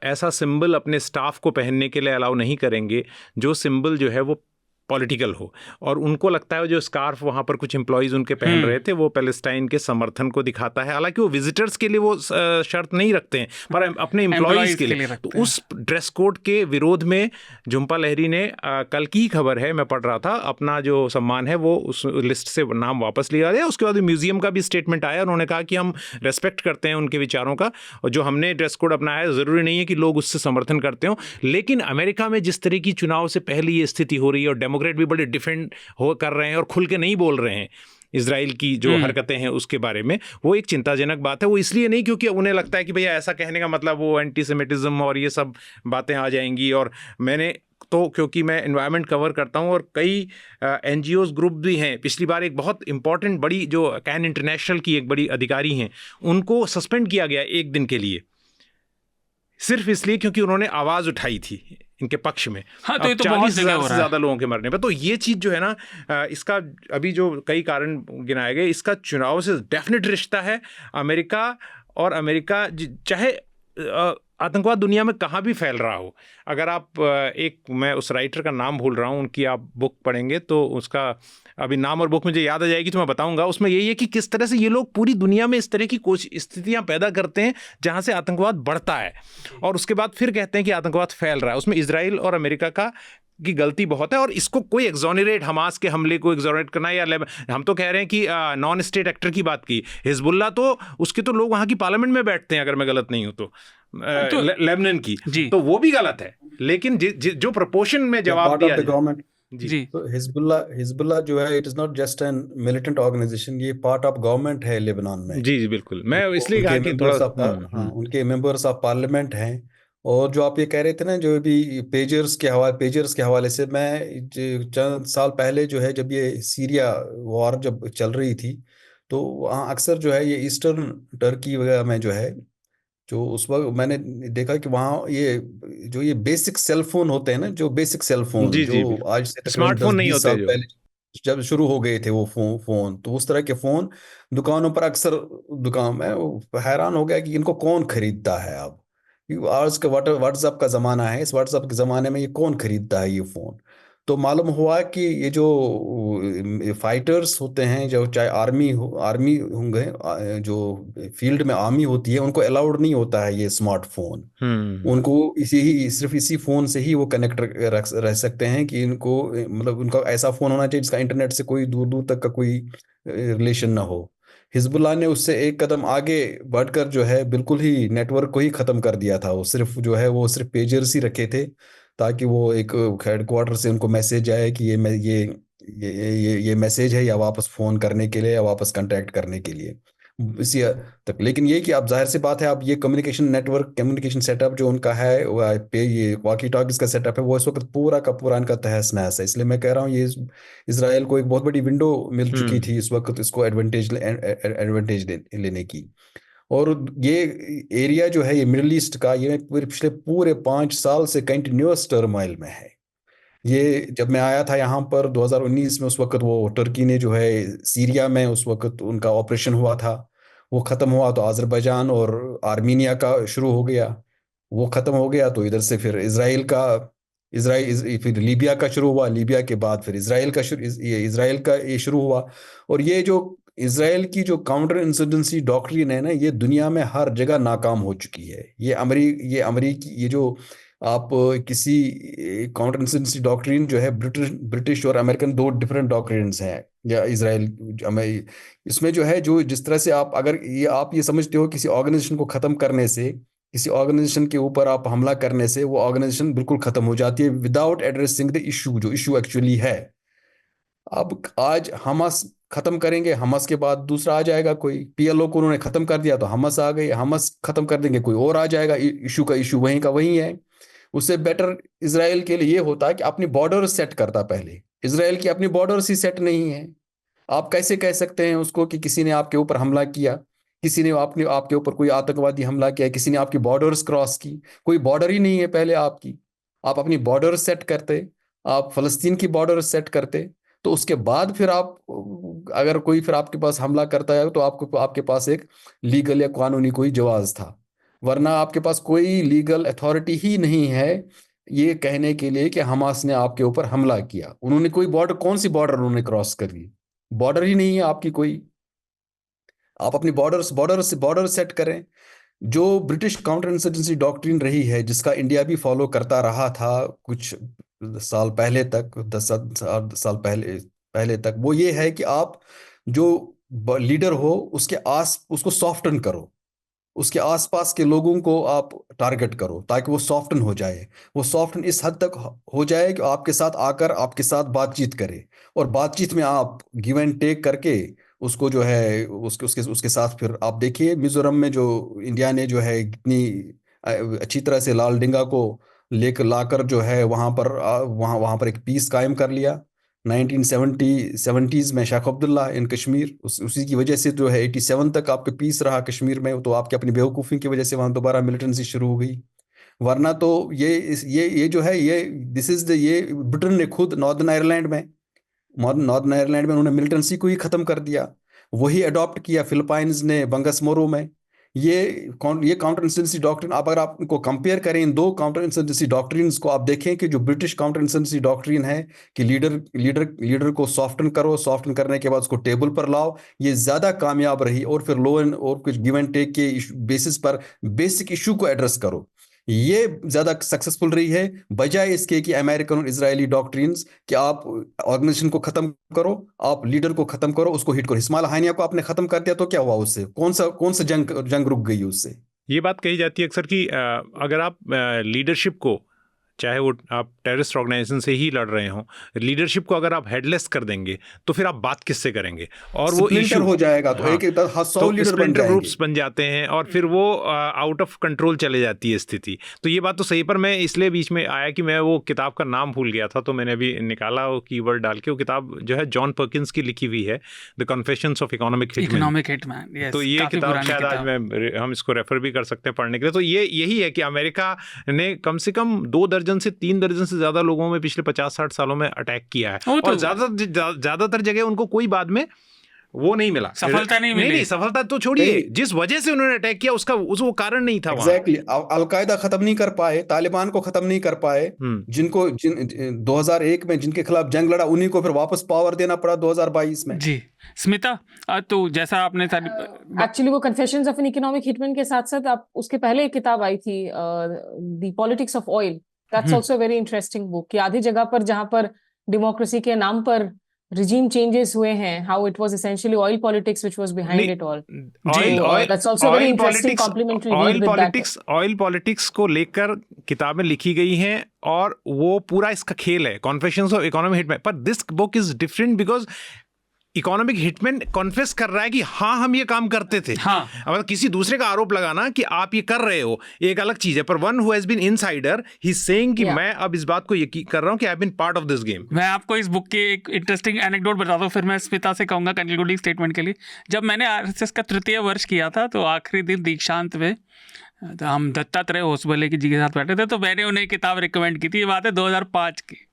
ऐसा सिंबल अपने स्टाफ को पहनने के लिए अलाउ नहीं करेंगे जो सिंबल जो है वो पॉलिटिकल हो, और उनको लगता है जो स्कार्फ वहाँ पर कुछ एम्प्लॉयज़ उनके पहन रहे थे वो पैलेस्टाइन के समर्थन को दिखाता है। हालांकि वो विजिटर्स के लिए वो शर्त नहीं रखते हैं, पर अपने एम्प्लॉयज़ के लिए। तो उस ड्रेस कोड के विरोध में झुम्पा लहरी ने, कल की खबर है मैं पढ़ रहा था, अपना जो सम्मान है वो उस लिस्ट से नाम वापस लिया गया। उसके बाद म्यूज़ियम का भी स्टेटमेंट आया, उन्होंने कहा कि हम रेस्पेक्ट करते हैं उनके विचारों का, और जो हमने ड्रेस कोड अपनाया है ज़रूरी नहीं है कि लोग उससे समर्थन करते हों। लेकिन अमेरिका में जिस तरह की चुनाव से पहले ये स्थिति हो रही है और डेमोक्रेट भी बड़े डिफेंड हो कर रहे हैं और खुल के नहीं बोल रहे हैं इजराइल की जो हरकतें हैं उसके बारे में, वो एक चिंताजनक बात है। वो इसलिए नहीं क्योंकि उन्हें लगता है कि भैया ऐसा कहने का मतलब वो एंटीसेमिटिज्म और ये सब बातें आ जाएंगी। और मैंने तो, क्योंकि मैं एनवायरनमेंट कवर करता हूँ और कई NGOs ग्रुप भी हैं, पिछली बार एक बहुत इंपॉर्टेंट बड़ी जो कैन इंटरनेशनल की एक बड़ी अधिकारी हैं, उनको सस्पेंड किया गया एक दिन के लिए, सिर्फ इसलिए क्योंकि उन्होंने आवाज़ उठाई थी इनके पक्ष में। हाँ, तो ये तो 40,000 से ज़्यादा लोगों के मरने पर। तो ये चीज़ जो है ना, इसका अभी जो कई कारण गिनाए गए, इसका चुनाव से डेफिनेट रिश्ता है। अमेरिका और अमेरिका चाहे आतंकवाद दुनिया में कहाँ भी फैल रहा हो, अगर आप मैं उस राइटर का नाम भूल रहा हूँ, उनकी आप बुक पढ़ेंगे तो उसका अभी नाम और बुक मुझे याद आ जाएगी तो मैं बताऊंगा। उसमें यही है कि किस तरह से ये लोग पूरी दुनिया में इस तरह की कुछ स्थितियां पैदा करते हैं जहां से आतंकवाद बढ़ता है, और उसके बाद फिर कहते हैं कि आतंकवाद फैल रहा है। उसमें इजराइल और अमेरिका की गलती बहुत है, और इसको कोई एक्सोनरेट, हमास के हमले को एक्सोनरेट करना, या हम तो कह रहे हैं कि नॉन स्टेट एक्टर की बात की, हिजबुल्लाह तो उसके तो लोग वहाँ की पार्लियामेंट में बैठते हैं अगर मैं गलत नहीं हूँ तो लेबनान की, तो वो भी गलत है। लेकिन जो प्रोपोर्शन में जवाब दिया गवर्नमेंट जी, तो हिजबुल्लाह जो है, it is not just an militant organization, ये पार्ट ऑफ गवर्नमेंट है लेबनान में। जी जी बिल्कुल, मैं इसलिए कहा कि थोड़ा उनके मेंबर्स ऑफ पार्लियामेंट हैं। और जो आप ये कह रहे थे ना, जो भी पेजर्स के हवाले से, मैं चंद साल पहले जो है, जब ये सीरिया वॉर जब चल रही थी, तो वहाँ अक्सर जो है ये ईस्टर्न टर्की वगैरह में जो है, जो उस वक्त मैंने देखा कि वहाँ ये बेसिक सेल फोन होते हैं ना, जो बेसिक सेल फोन जो आज से स्मार्टफोन नहीं होते, जब शुरू हो गए थे वो फोन, तो उस तरह के फोन दुकानों पर अक्सर, दुकान में हैरान हो गया कि इनको कौन खरीदता है। अब आज का व्हाट्सएप का ज़माना है, इस व्हाट्सएप के ज़माने में ये कौन खरीदता है ये फ़ोन। तो मालूम हुआ कि ये जो फाइटर्स होते हैं, जो चाहे आर्मी होंगे, जो फील्ड में आर्मी होती है, उनको अलाउड नहीं होता है ये स्मार्टफोन। उनको सिर्फ इसी फ़ोन से ही वो कनेक्ट रह सकते हैं, कि इनको मतलब उनका ऐसा फ़ोन होना चाहिए जिसका इंटरनेट से कोई दूर दूर तक का कोई रिलेशन ना हो। हिजबुल्लाह ने उससे एक कदम आगे बढ़कर जो है बिल्कुल ही नेटवर्क को ही ख़त्म कर दिया था। वो सिर्फ पेजर्स ही रखे थे, ताकि वो एक हेडक्वार्टर से उनको मैसेज आए कि ये मैसेज है, या वापस फ़ोन करने के लिए या वापस कांटेक्ट करने के लिए, इसी तक। लेकिन ये कि अब जाहिर सी बात है, अब ये कम्युनिकेशन सेटअप जो उनका है, ये वॉकी टॉकीज का सेटअप है, वो इस वक्त पूरा का पूरा इनका तहस नहस है। इसलिए मैं कह रहा हूँ, ये इसराइल को एक बहुत बड़ी विंडो मिल चुकी थी इस वक्त इसको एडवांटेज लेने की। और ये एरिया जो है, ये मिडिल ईस्ट का, ये पिछले पूरे 5 साल से कंटिन्यूअस टर्मोइल में है। ये जब मैं आया था यहाँ पर 2019 में, उस वक्त वो टर्की ने जो है सीरिया में उस वक्त उनका ऑपरेशन हुआ था, वो ख़त्म हुआ तो अज़रबैजान और आर्मीनिया का शुरू हो गया। वो ख़त्म हो गया तो इधर से फिर फिर लीबिया का शुरू हुआ, लीबिया के बाद फिर इसराइल का ये शुरू हुआ। और ये जो इसराइल की जो काउंटर इंसर्जेंसी डॉक्ट्रिन है ना, ये दुनिया में हर जगह नाकाम हो चुकी है। ये अमरीकी ये जो आप किसी काउंटर इंसर्जेंसी डॉक्ट्रिन जो है, ब्रिटिश और अमेरिकन, दो डिफरेंट डॉक्ट्रिन्स हैं, या इसराइल इसमें जो है, जो जिस तरह से आप ये समझते हो किसी ऑर्गेनाइजेशन को ख़त्म करने से, किसी ऑर्गेनाइजेशन के ऊपर आप हमला करने से वो ऑर्गेनाइजेशन बिल्कुल ख़त्म हो जाती है, विदाउट एड्रेसिंग द इशू, जो इशू एक्चुअली है। अब आज हमास खत्म करेंगे, हमास के बाद दूसरा आ जाएगा कोई। पीएलओ को उन्होंने खत्म कर दिया तो हमास आ गई, हमास खत्म कर देंगे कोई और आ जाएगा, इशू का इशू वहीं का वहीं है। उससे बेटर इसराइल के लिए ये होता है कि अपनी बॉर्डर सेट करता। पहले इसराइल की अपनी बॉर्डर्स ही सेट नहीं है। आप कैसे कह सकते हैं उसको कि किसी ने आपके ऊपर हमला किया, किसी ने आपके ऊपर कोई आतंकवादी हमला किया, किसी ने आपकी बॉर्डर्स क्रॉस की? कोई बॉर्डर ही नहीं है पहले आपकी। आप अपनी बॉर्डर सेट करते, आप फ़लस्तीन की बॉर्डर सेट करते, तो उसके बाद फिर अगर कोई फिर आपके पास हमला करता है तो आपके पास एक लीगल या कानूनी कोई जवाब था। वरना आपके पास कोई लीगल अथॉरिटी ही नहीं है ये कहने के लिए कि हमास ने आपके ऊपर हमला किया। उन्होंने कोई बॉर्डर, कौन सी बॉर्डर उन्होंने क्रॉस कर दी? बॉर्डर ही नहीं है आपकी कोई। आप अपनी बॉर्डर सेट करें। जो ब्रिटिश काउंटर इंसर्जेंसी डॉक्ट्रिन रही है, जिसका इंडिया भी फॉलो करता रहा था कुछ साल पहले तक, 10 साल पहले तक, वो ये है कि आप जो लीडर हो उसको सॉफ्टन करो, उसके आसपास के लोगों को आप टारगेट करो, ताकि वो सॉफ्टन हो जाए। वो सॉफ्टन इस हद तक हो जाए कि आपके साथ आकर आपके साथ बातचीत करे, और बातचीत में आप गिव एंड टेक करके उसको जो है उसके साथ फिर आप देखिए मिजोरम में जो इंडिया ने जो है इतनी अच्छी तरह से लाल डेंगा को लेकर लाकर जो है वहाँ पर एक पीस कायम कर लिया 1970s में। शेख अब्दुल्ला इन कश्मीर, उसी की वजह से जो है 87 तक आपके पीस रहा कश्मीर में। तो आपकी अपनी बेवकूफ़ी की वजह से वहाँ दोबारा मिलिटेंसी शुरू हो गई। वरना तो ये जो है ये ब्रिटेन ने खुद नॉर्दर्न आयरलैंड में उन्होंने मिलिटेंसी को ही ख़त्म कर दिया। वही अडॉप्ट किया फिलीपाइंस ने बंगस मोरो में। ये काउंटर इंसर्जेंसी डॉक्ट्रिन, अगर आप इनको कंपेयर करें, इन दो काउंटर इंसर्जेंसी डॉक्ट्रिन्स को, आप देखें कि जो ब्रिटिश काउंटर इंसर्जेंसी डॉक्ट्रिन है कि लीडर को सॉफ्टन करो, सॉफ्टन करने के बाद उसको टेबल पर लाओ, ये ज़्यादा कामयाब रही। और फिर और कुछ गिव एंड टेक के बेसिस पर बेसिक इशू को एड्रेस करो, ये ज़्यादा सक्सेसफुल रही है, बजाय इसके कि अमेरिकन और इजरायली डॉक्ट्रिन्स कि आप ऑर्गेनाइजेशन को ख़त्म करो, आप लीडर को ख़त्म करो, उसको हिट करो। इस्माइल हानिया को आपने ख़त्म कर दिया तो क्या हुआ उससे? कौन सा जंग रुक गई उससे? ये बात कही जाती है अक्सर कि अगर आप लीडरशिप को, चाहे वो आप टेररिस्ट ऑर्गेनाइजेशन से ही लड़ रहे हों, लीडरशिप को अगर आप हेडलेस कर देंगे तो फिर आप बात किससे करेंगे? और वो इशू हो जाएगा तो स्प्लिंटर ग्रुप्स बन जाते हैं और फिर वो आउट ऑफ कंट्रोल चले जाती है स्थिति। तो ये बात तो सही, पर मैं इसलिए बीच में आया कि मैं वो किताब का नाम भूल गया था, तो मैंने अभी निकाला वो कीवर्ड डाल के। वो किताब जो है जॉन पर्किंस की लिखी हुई है, the confessions of economic hitman. तो ये किताब शायद आज हम इसको रेफर भी कर सकते हैं पढ़ने के लिए। तो यही है कि अमेरिका ने कम से कम 2 दर्जन से 3 दर्जन से ज्यादा लोगों में पिछले 50-60 सालों में अटैक किया है, और ज्यादातर जगह उनको कोई बाद में वो नहीं मिला, सफलता नहीं मिली। नहीं, सफलता तो छोड़िए, जिस वजह से उन्होंने अटैक किया उसका वो कारण नहीं था। एग्जैक्टली, अलकायदा खत्म नहीं कर पाए, तालिबान को खत्म नहीं कर पाए, जिनको 2001 में जिनके खिलाफ जंग लड़ा, उन्हीं को फिर वापस पावर देना पड़ा 2022 में। जी स्मिता, तो जैसा आपने एक्चुअली वो confessions of an economic hitman के साथ साथ आप उसके पहले एक किताब आई थी, the politics of oil, that's also very interesting book, कि आधी जगह पर जहां पर डेमोक्रेसी के नाम पर regime changes हुए हैं, how it was essentially oil politics which was behind it all. That's also very interesting complementary read with that. Oil politics को लेकर किताबें लिखी गई हैं, और वो पूरा इसका खेल है, Confessions of Economic Hitman, पर this book is different because economic hitman confess कर रहा है कि हाँ हम ये काम करते थे। हाँ, अगर किसी दूसरे का आरोप लगाना कि आप ये कर रहे हो एक अलग चीज है, पर one who has been insider, he is saying कि मैं अब इस बात को यकीन कर रहा हूं कि I have been part of this game. मैं आपको इस बुक की एक इंटरेस्टिंग एनेक्डोट बताता हूं, फिर मैं स्मिता से कहूंगा कंक्लूडिंग स्टेटमेंट के लिए। जब मैंने आरएसएस का 3य वर्ष किया था, तो आखिरी दिन दीक्षांत में हम दत्तात्रेय होसबले जी के साथ बैठे थे, तो मैंने उन्हें किताब रिकमेंड की थी। ये बात है 2005 की।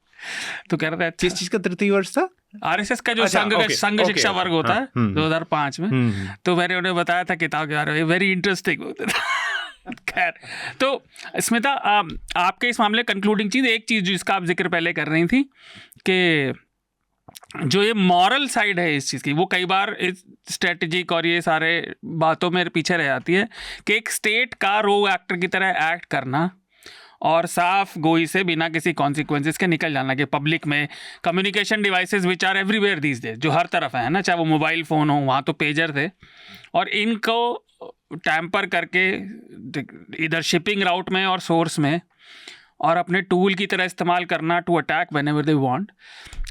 तो कह रहे थे किस चीज का 3य वर्ष था? आरएसएस का जो संघ शिक्षा वर्ग होता है 2005 में। तो मैंने उन्हें बताया था किताब के बारे में, वेरी इंटरेस्टिंग होता था। खैर, तो स्मिता, आपके इस मामले कंक्लूडिंग चीज, एक चीज जिसका आप जिक्र पहले कर रही थी कि जो ये मॉरल साइड है इस चीज़ की, वो कई बार इस स्ट्रेटेजिक और ये सारे बातों में पीछे रह जाती है कि एक स्टेट का रोग एक्टर की तरह एक्ट करना और साफ गोई से बिना किसी कॉन्सिक्वेंसेस के निकल जाना, कि पब्लिक में communication devices which are everywhere these days, जो हर तरफ है ना, चाहे वो मोबाइल फ़ोन हो, वहाँ तो पेजर थे, और इनको टैम्पर करके इधर शिपिंग राउट में और सोर्स में और अपने टूल की तरह इस्तेमाल करना to attack whenever they want,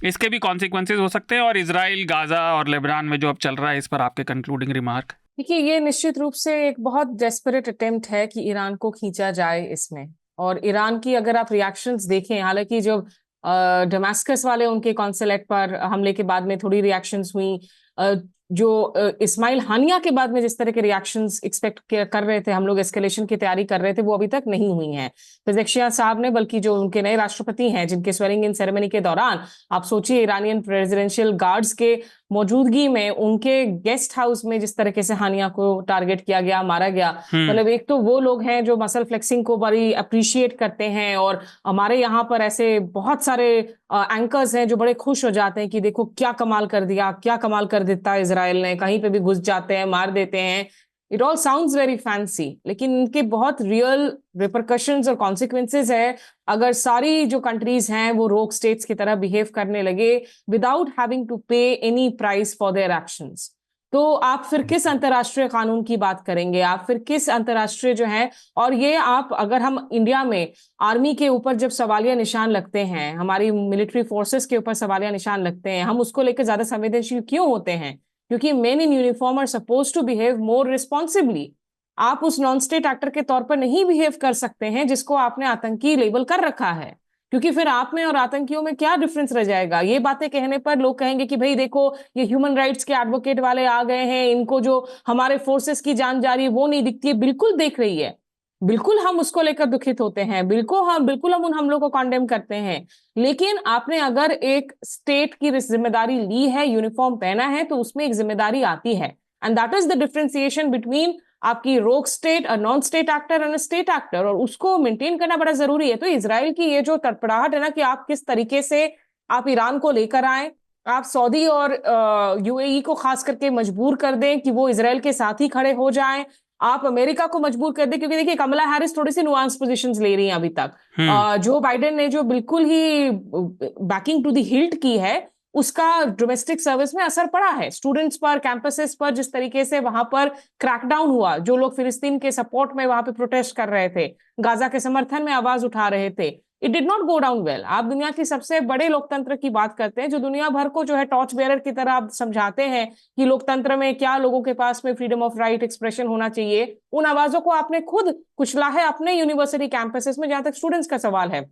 इसके भी कॉन्सिक्वेंसेस हो सकते हैं। और इजराइल, गाज़ा और लेबनान में जो अब चल रहा है, इस पर आपके कंक्लूडिंग रिमार्क? देखिए, ये निश्चित रूप से एक बहुत डेस्परेट अटेम्प्ट है कि ईरान को खींचा जाए इसमें, और ईरान की अगर आप रिएक्शंस देखें, हालांकि जो डमास्कस वाले उनके कॉन्सुलेट पर हमले के बाद में थोड़ी रिएक्शंस हुई, जो इस्माइल हानिया के बाद में जिस तरह के रिएक्शंस एक्सपेक्ट कर रहे थे, हम लोग एस्केलेशन की तैयारी कर रहे थे, वो अभी तक नहीं हुई हैं पेजेशियान साहब ने, बल्कि जो उनके नए राष्ट्रपति हैं जिनके स्वेरिंग इन सेरेमनी के दौरान आप सोचिए ईरानियन प्रेसिडेंशियल गार्ड्स के मौजूदगी में उनके गेस्ट हाउस में जिस तरीके से हानिया को टारगेट किया गया, मारा गया, मतलब एक तो वो लोग हैं जो मसल फ्लेक्सिंग को बड़ी अप्रिशिएट करते हैं, और हमारे यहाँ पर ऐसे बहुत सारे एंकर्स हैं जो बड़े खुश हो जाते हैं कि देखो क्या कमाल कर दिया, क्या कमाल कर देता इजराइल ने, कहीं पे भी घुस जाते हैं, मार देते हैं। It all sounds very fancy, लेकिन इनके बहुत रियल रिपरकशंस और कॉन्सिक्वेंसेज है अगर सारी जो कंट्रीज हैं वो रोग स्टेट्स की तरह बिहेव करने लगे विदाउट हैविंग टू पे any price for their actions. तो आप फिर किस अंतर्राष्ट्रीय कानून की बात करेंगे, आप फिर किस अंतर्राष्ट्रीय जो है, और ये आप अगर हम इंडिया में आर्मी के ऊपर जब सवालिया निशान लगते हैं, हमारी मिलिट्री फोर्सेस के ऊपर सवालिया निशान लगते हैं, हम उसको लेकर ज्यादा संवेदनशील क्यों होते हैं? क्योंकि men in uniform are suppose to behave more responsibly. आप उस नॉन स्टेट एक्टर के तौर पर नहीं बिहेव कर सकते हैं जिसको आपने आतंकी लेबल कर रखा है, क्योंकि फिर आप में और आतंकियों में क्या डिफरेंस रह जाएगा? ये बातें कहने पर लोग कहेंगे कि भाई देखो ये ह्यूमन राइट्स के एडवोकेट वाले आ गए हैं, इनको जो हमारे फोर्सेस की जान जा रही है वो नहीं दिखती है। बिल्कुल देख रही है, बिल्कुल हम उसको लेकर दुखित होते हैं, बिल्कुल हम उन हमलों को कॉन्डेम करते हैं, लेकिन आपने अगर एक स्टेट की जिम्मेदारी ली है, यूनिफॉर्म पहना है, तो उसमें एक जिम्मेदारी आती है, and that is the differentiation between आपकी रोग state, a non state actor and state actor, और उसको मेंटेन करना बड़ा जरूरी है। तो इजराइल की ये जो तड़पड़ाहट है ना कि आप किस तरीके से आप ईरान को लेकर आए, आप सऊदी और यूएई को खास करके मजबूर कर दें कि वो इजराइल के साथ ही खड़े हो जाएं, आप अमेरिका को मजबूर कर दे, क्योंकि देखिए कमला हैरिस थोड़ी सी नुआंस पोजीशंस ले रही हैं अभी तक। जो बाइडेन ने जो बिल्कुल ही बैकिंग टू द हिल्ट की है, उसका डोमेस्टिक सर्विस में असर पड़ा है, स्टूडेंट्स पर, कैंपसेस पर, जिस तरीके से वहां पर क्रैकडाउन हुआ, जो लोग फिलिस्तीन के सपोर्ट में वहां पे प्रोटेस्ट कर रहे थे, गाजा के समर्थन में आवाज उठा रहे थे, it did not go down well. आप दुनिया की सबसे बड़े लोकतंत्र की बात करते हैं, जो दुनिया भर को जो है टॉर्च बेयरर की तरह आप समझाते हैं कि लोकतंत्र में क्या लोगों के पास में फ्रीडम ऑफ राइट एक्सप्रेशन होना चाहिए, उन आवाजों को आपने खुद कुचला है अपने यूनिवर्सिटी कैंपसेस में, जहां तक स्टूडेंट्स का सवाल है।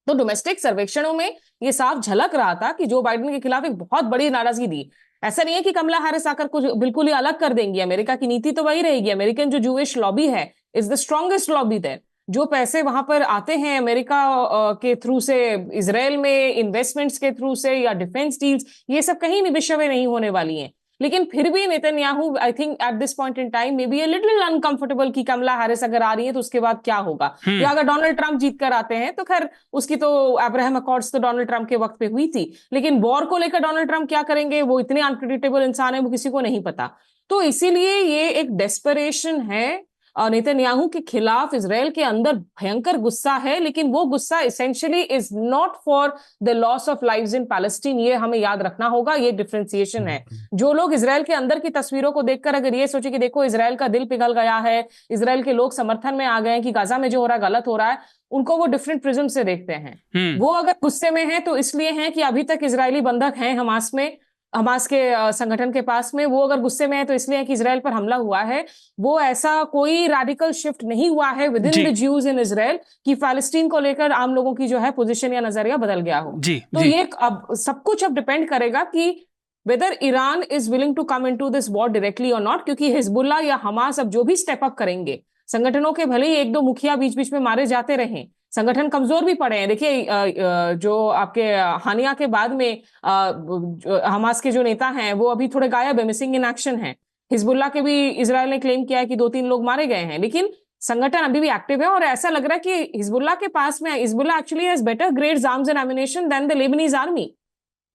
तो डोमेस्टिक सर्वेक्षणों में ये साफ झलक रहा था कि जो बाइडेन के खिलाफ एक बहुत बड़ी नाराजगी थी। ऐसा नहीं है कि कमला हैरिस आकर कुछ बिल्कुल ही अलग कर देंगी, अमेरिका की नीति तो वही रहेगी। अमेरिकन जो जूइश लॉबी है is the strongest lobby there. जो पैसे वहां पर आते हैं अमेरिका के थ्रू से, इजराइल में इन्वेस्टमेंट्स के थ्रू से या डिफेंस डील्स, ये सब कहीं भी विषय में नहीं होने वाली हैं। लेकिन फिर भी Netanyahu I think at this point in time may be a little uncomfortable कि कमला हैरिस अगर आ रही है तो उसके बाद क्या होगा, या अगर डोनाल्ड ट्रंप जीत कर आते हैं तो खैर उसकी तो अब्राहम अकॉर्ड्स तो डोनाल्ड ट्रंप के वक्त पे हुई थी, लेकिन वॉर को लेकर डोनाल्ड ट्रंप क्या करेंगे वो इतने अनप्रेडिक्टेबल इंसान है, वो किसी को नहीं पता। तो इसीलिए ये एक डेस्परेशन है नेतन्याहू के खिलाफ, इजराइल के अंदर भयंकर गुस्सा है, लेकिन वो गुस्सा essentially is not for the loss of lives in Palestine. ये हमें याद रखना होगा, ये डिफरेंशिएशन है। जो लोग इजराइल के अंदर की तस्वीरों को देखकर अगर ये सोचे कि देखो इजराइल का दिल पिघल गया है, इजराइल के लोग समर्थन में आ गए हैं कि गाजा में जो हो रहा है गलत हो रहा है, उनको वो डिफरेंट प्रिज्म से देखते हैं। वो अगर गुस्से में है तो इसलिए हैं कि अभी तक इजरायली बंधक हैं हमास में, हमास के संगठन के पास में। वो अगर गुस्से में है तो इसलिए कि इजराइल पर हमला हुआ है। वो ऐसा कोई रैडिकल शिफ्ट नहीं हुआ है with in the Jews in Israel कि फलस्तीन को लेकर आम लोगों की जो है पोजीशन या नजरिया बदल गया हो। तो ये अब सब कुछ अब डिपेंड करेगा कि whether Iran is willing to come into this war directly और नॉट, क्योंकि हिजबुल्ला या हमास अब जो भी स्टेप अप करेंगे, संगठनों के भले ही एक दो मुखिया बीच बीच में मारे जाते रहे, संगठन कमजोर भी पड़े हैं। देखिए जो आपके हानिया के बाद में हमास के जो नेता हैं वो अभी थोड़े गायब है, मिसिंग इन एक्शन है। हिजबुल्ला के भी इजराइल ने क्लेम किया है कि 2-3 लोग मारे गए हैं, लेकिन संगठन अभी भी एक्टिव है। और ऐसा लग रहा है कि हिजबुल्ला के पास में, Hezbollah actually has better grade arms and ammunition than the Lebanese army.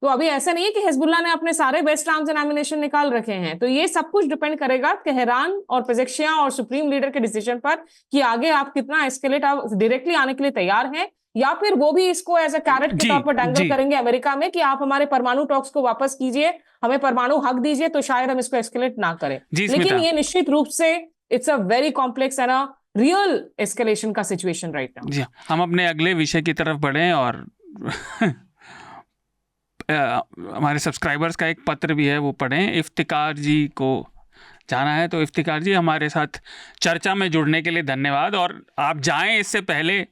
तो अभी ऐसा नहीं है कि हिजबुल्ला ने अपने सारे बेस्ट आर्म्स एंड एम्युनिशन निकाल रखे हैं। तो ये सब कुछ डिपेंड करेगा तेहरान और पेजेशियां और सुप्रीम लीडर के डिसीजन पर कि आगे आप कितना एस्केलेट, आप डायरेक्टली आने के लिए तैयार हैं, या फिर वो भी इसको एज अ कैरेट के तौर पर डैंगल करेंगे अमेरिका में कि आप हमारे परमाणु टॉक्स को वापस कीजिए, हमें परमाणु हक दीजिए, तो शायद हम इसको एस्केलेट ना करें। लेकिन ये निश्चित रूप से it's a very complex and a real escalation का सिचुएशन राइट नाउ। जी, हम अपने अगले विषय की तरफ बढ़ें और हमारे सब्सक्राइबर्स का एक पत्र भी है वो पढ़ें। इफ्तिकार जी को जाना है, तो इफ्तिकार जी हमारे साथ चर्चा में जुड़ने के लिए धन्यवाद। और आप जाएं इससे पहले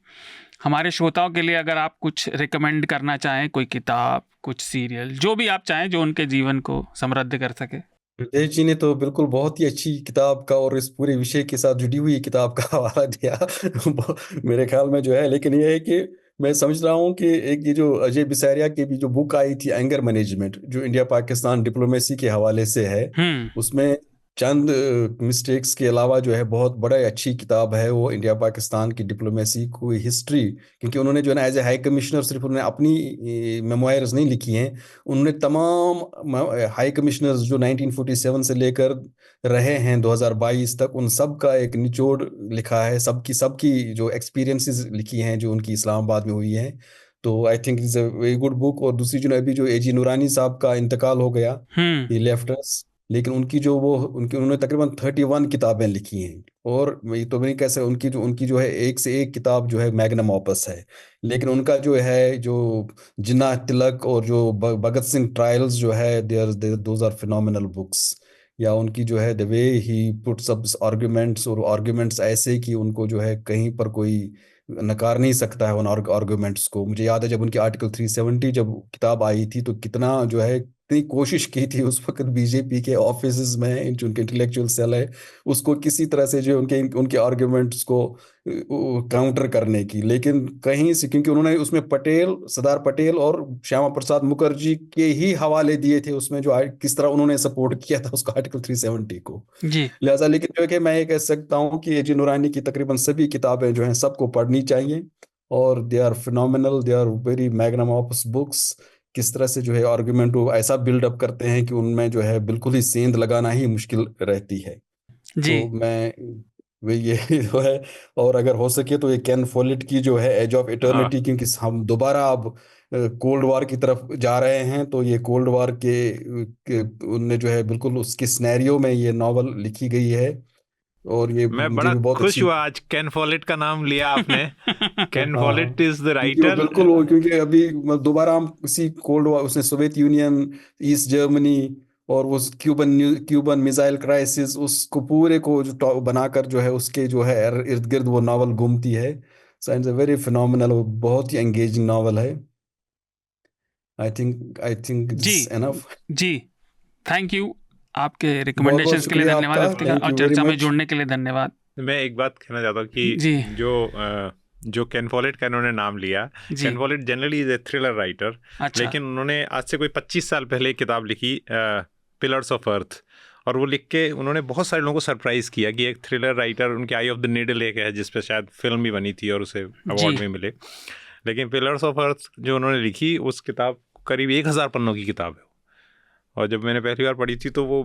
हमारे श्रोताओं के लिए अगर आप कुछ रिकमेंड करना चाहें, कोई किताब, कुछ सीरियल, जो भी आप चाहें जो उनके जीवन को समृद्ध कर सके। हृदय जी ने तो बिल्कुल बहुत ही अच्छी किताब का और इस पूरे विषय के साथ जुड़ी हुई किताब का हवाला दिया मेरे ख्याल में जो है। लेकिन यह है कि मैं समझ रहा हूँ कि एक ये जो अजय बिसारिया की भी जो बुक आई थी एंगर मैनेजमेंट, जो इंडिया पाकिस्तान डिप्लोमेसी के हवाले से है, उसमें चंद मिस्टेक्स के अलावा जो है बहुत बड़ा अच्छी किताब है वो, इंडिया पाकिस्तान की डिप्लोमेसी को हिस्ट्री। क्योंकि उन्होंने जो है ना एज ए हाई कमिश्नर सिर्फ उन्होंने अपनी मेमोयर्स नहीं लिखी हैं, उन्होंने तमाम हाई कमिश्नर्स जो 1947 से लेकर रहे हैं 2022 तक, उन सब का एक निचोड़ लिखा है, सबकी जो एक्सपीरियंसेस लिखी हैं जो उनकी इस्लामाबाद में हुई है। तो I think it's a very good book. और दूसरी जो अभी जो एजी नूरानी साहब का इंतकाल हो गया, ही लेफ्ट अस, लेकिन उन्होंने तकरीबन 31 किताबें लिखी हैं। और ये तो नहीं कैसे उनकी जो है एक से एक किताब जो है मैग्नम ऑपस है। लेकिन उनका जो है जो जिन्ना तिलक और जो भगत सिंह ट्रायल्स जो है, दोज आर फिनोमिनल बुक्स। या उनकी जो है the way he puts up arguments, और आर्ग्यूमेंट्स ऐसे कि उनको जो है कहीं पर कोई नकार नहीं सकता है उन आर्ग्यूमेंट्स को। मुझे याद है जब उनकी आर्टिकल 370 जब किताब आई थी तो कितना जो है इतनी कोशिश की थी उस वक्त बीजेपी के ऑफिस में, जो उनके इंटेलेक्चुअल सेल है, उसको किसी तरह से जो उनके आर्ग्यूमेंट्स को काउंटर करने की। लेकिन कहीं से, क्योंकि उन्होंने उसमें सरदार पटेल और श्यामा प्रसाद मुखर्जी के ही हवाले दिए थे उसमें, जो किस तरह उन्होंने सपोर्ट किया था उसको आर्टिकल 370 को। लिहाजा लेकिन जो है कि मैं ये कह सकता हूँ कि एजी नूरानी की तकरीबन सभी किताबें जो हैं सबको पढ़नी चाहिए, और they are phenomenal, they are very magnum opus books. किस तरह से जो है आर्गुमेंट को ऐसा बिल्डअप करते हैं कि उनमें जो है बिल्कुल ही सेंध लगाना ही मुश्किल रहती है। जी। तो मैं ये जो है, और अगर हो सके तो ये केन फॉलेट की जो है एज ऑफ इटर्निटी, क्योंकि हम दोबारा अब कोल्ड वार की तरफ जा रहे हैं, तो ये कोल्ड वार के उनने जो है बिल्कुल उसके सिनेरियो में ये नॉवल लिखी गई है। और ये मैं बड़ा खुश हुआ आज केन फॉलेट का नाम लिया आपने। केन फॉलेट इज द राइटर। बिल्कुल, क्योंकि अभी दोबारा हम किसी कोल्ड वॉर, उसने सोवियत यूनियन, ईस्ट जर्मनी और उस क्यूबन मिसाइल क्राइसिस, उसको पूरे को जो बनाकर जो है उसके जो है इर्द गिर्द वो नावल घूमती है। So it's a very phenomenal, बहुत ही एंगेजिंग नावल है। आई थिंक जी एनफ। जी, थैंक यू। आपके रिकमेंडेशंस के लिए धन्यवाद, और चर्चा में जुड़ने के लिए धन्यवाद। मैं एक बात कहना चाहता हूँ कि जो केन फॉलेट का इन्होंने नाम लिया, Ken Follett generally is a thriller writer, लेकिन उन्होंने आज से कोई 25 साल पहले एक किताब लिखी पिलर्स ऑफ अर्थ, और वो लिख के उन्होंने बहुत सारे लोगों को सरप्राइज़ किया कि एक थ्रिलर राइटर, उनकी आई ऑफ द नीडल एक है जिस पे शायद फिल्म भी बनी थी और उसे अवार्ड भी मिले, लेकिन पिलर्स ऑफ अर्थ जो उन्होंने लिखी उस किताब करीब 1000 पन्नों की किताब है, और जब मैंने पहली बार पढ़ी थी तो वो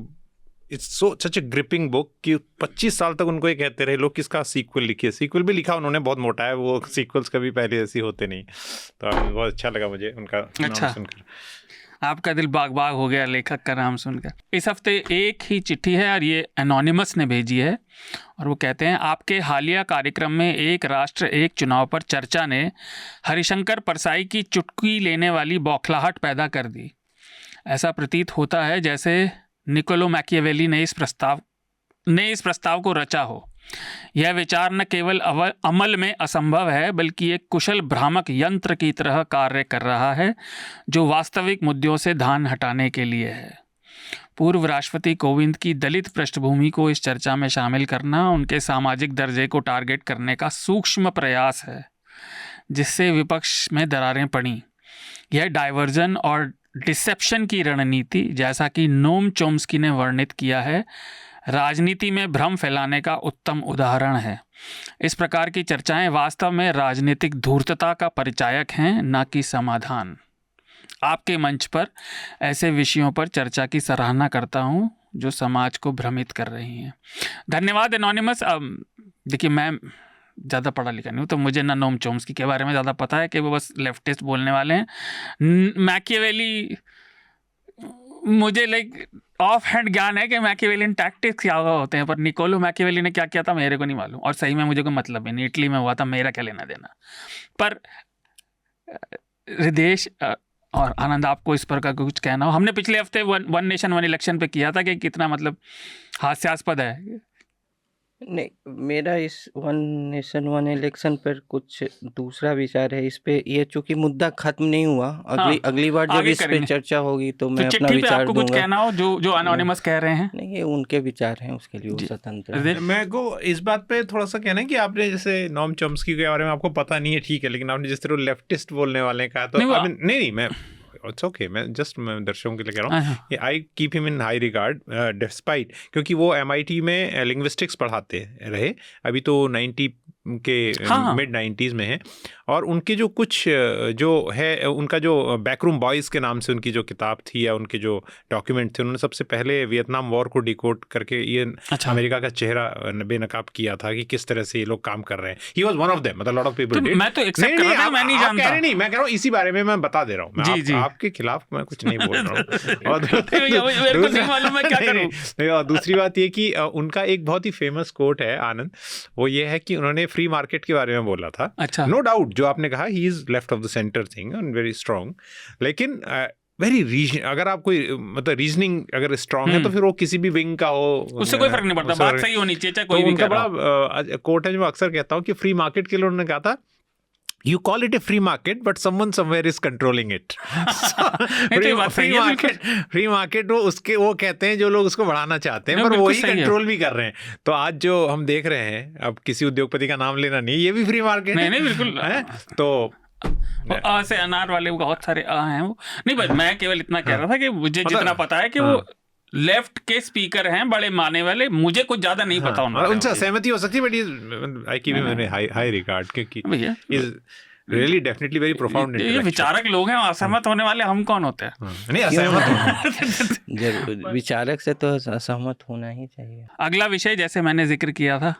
it's so such A gripping book कि 25 साल तक उनको ये कहते रहे लोग किसका सीक्वल लिखिए। सीक्वल भी लिखा उन्होंने, बहुत मोटा है वो, सीक्वल्स कभी पहले ऐसे होते नहीं, तो बहुत अच्छा लगा मुझे उनका नाम सुनकर। आपका दिल बाग बाग हो गया लेखक का नाम सुनकर। इस हफ्ते एक ही चिट्ठी है और ये एनोनिमस ने भेजी है, और वो कहते हैं, आपके हालिया कार्यक्रम में एक राष्ट्र एक चुनाव पर चर्चा ने हरिशंकर परसाई की चुटकी लेने वाली बौखलाहट पैदा कर दी। ऐसा प्रतीत होता है जैसे निकोलो मैकियावेली ने इस प्रस्ताव को रचा हो। यह विचार न केवल अमल में असंभव है बल्कि एक कुशल भ्रामक यंत्र की तरह कार्य कर रहा है जो वास्तविक मुद्दों से ध्यान हटाने के लिए है। पूर्व राष्ट्रपति कोविंद की दलित पृष्ठभूमि को इस चर्चा में शामिल करना उनके सामाजिक दर्जे को टारगेट करने का सूक्ष्म प्रयास है जिससे विपक्ष में दरारें पड़ी। यह डाइवर्जन और डिसेप्शन की रणनीति, जैसा कि नोम चोम्स्की ने वर्णित किया है, राजनीति में भ्रम फैलाने का उत्तम उदाहरण है। इस प्रकार की चर्चाएं वास्तव में राजनीतिक धूर्तता का परिचायक हैं, न कि समाधान। आपके मंच पर ऐसे विषयों पर चर्चा की सराहना करता हूं जो समाज को भ्रमित कर रही हैं। धन्यवाद एनोनिमस। देखिए, मैं ज़्यादा पढ़ा लिखा नहीं हूँ, तो मुझे ना नोम चोम्स्की के बारे में ज़्यादा पता है कि वो बस लेफ्टिस्ट बोलने वाले हैं। मैकियावेली मुझे ऑफ हैंड ज्ञान है कि मैकियावेलियन टैक्टिक्स क्या होते हैं, पर निकोलो मैकियावेली ने क्या किया था मेरे को नहीं मालूम, और सही में मुझे कोई मतलब ही नहीं। इटली में हुआ था, मेरा क्या लेना देना। पर हृदेश और आनंद, आपको इस पर का कुछ कहना हो? हमने पिछले हफ्ते वन नेशन वन इलेक्शन पे किया था कि कितना मतलब हास्यास्पद है। नहीं, मेरा इस वन नेशन वन इलेक्शन पर कुछ दूसरा विचार है इस पे। ये चूंकि मुद्दा खत्म नहीं हुआ, अगली बार जब इस पे चर्चा होगी तो मैं अपना विचार दूंगा। कुछ कहना हो जो एनोनिमस कह रहे हैं? नहीं, ये उनके विचार हैं, उसके लिए वो स्वतंत्र है। मैं को इस बात पे थोड़ा सा कहना है कि आपने जैसे नोम चोम्स्की के बारे में आपको पता नहीं है, ठीक है, लेकिन आपने जिस तरह लेफ्टिस्ट बोलने वाले कहा, तो नहीं मैं इट्स ओके, मैं दर्शकों के लिए कह रहा हूँ, आई keep him in high regard despite, क्योंकि वो MIT में लिंग्विस्टिक्स पढ़ाते रहे, अभी तो 90 के मिड 90s में है, और उनके जो कुछ जो है उनका जो बैकरूम बॉयज़ के नाम से उनकी जो किताब थी या उनके जो डॉक्यूमेंट थे, उन्होंने सबसे पहले वियतनाम वॉर को डिकोड करके ये अमेरिका का चेहरा बेनकाब किया था कि किस तरह से ये लोग काम कर रहे हैं। He was one of them, मतलब लॉट ऑफ पीपल डिड। मैं तो एक्सेप्ट कर रहा हूं, मैं नहीं जानता। नहीं, मैं कह रहा हूं इसी बारे में मैं बता दे रहा हूं, आपके खिलाफ मैं कुछ नहीं बोल रहा हूं। और मेरे को नहीं मालूम मैं क्या करूं। और दूसरी बात ये कि उनका एक बहुत ही फेमस कोट है आनंद, वो ये है कि उन्होंने फ्री मार्केट के बारे में बोला था। नो डाउट, जो आपने कहा, he is left of the centre thing and very strong, लेकिन वेरी रीजन, अगर आप कोई मतलब रीजनिंग अगर स्ट्रांग है तो फिर वो किसी भी विंग का हो, उससे कोई फर्क नहीं पड़ता, बात सही होनी चाहिए, चाहे कोई भी। उनका बड़ा कोट है जो मैं अक्सर कहता हूँ कि फ्री मार्केट के लिए उन्होंने कहा था, You call it a free market, but someone somewhere is controlling it. Free market वो कहते हैं जो लोग उसको बढ़ाना चाहते हैं, पर वही कंट्रोल भी कर रहे हैं। तो आज जो हम देख रहे हैं, अब किसी उद्योगपति का नाम लेना नहीं, ये भी फ्री मार्केट है। नहीं बिल्कुल है। तो से अनार वाले बहुत सारे हैं वो नहीं, बस मैं केवल इतना कह रहा था कि मुझे जितना पता है कि वो लेफ्ट के स्पीकर हैं, बड़े माने वाले, मुझे कुछ ज्यादा नहीं पता उनसे सहमति हो सकती है, but I keep him in high regard, क्योंकि is really definitely very profound. ये विचारक लोग हैं, असहमत होने वाले हम कौन होते हैं? नहीं, असहमत जरूर, विचारक से तो असहमत होना ही चाहिए। अगला विषय, जैसे मैंने जिक्र किया था,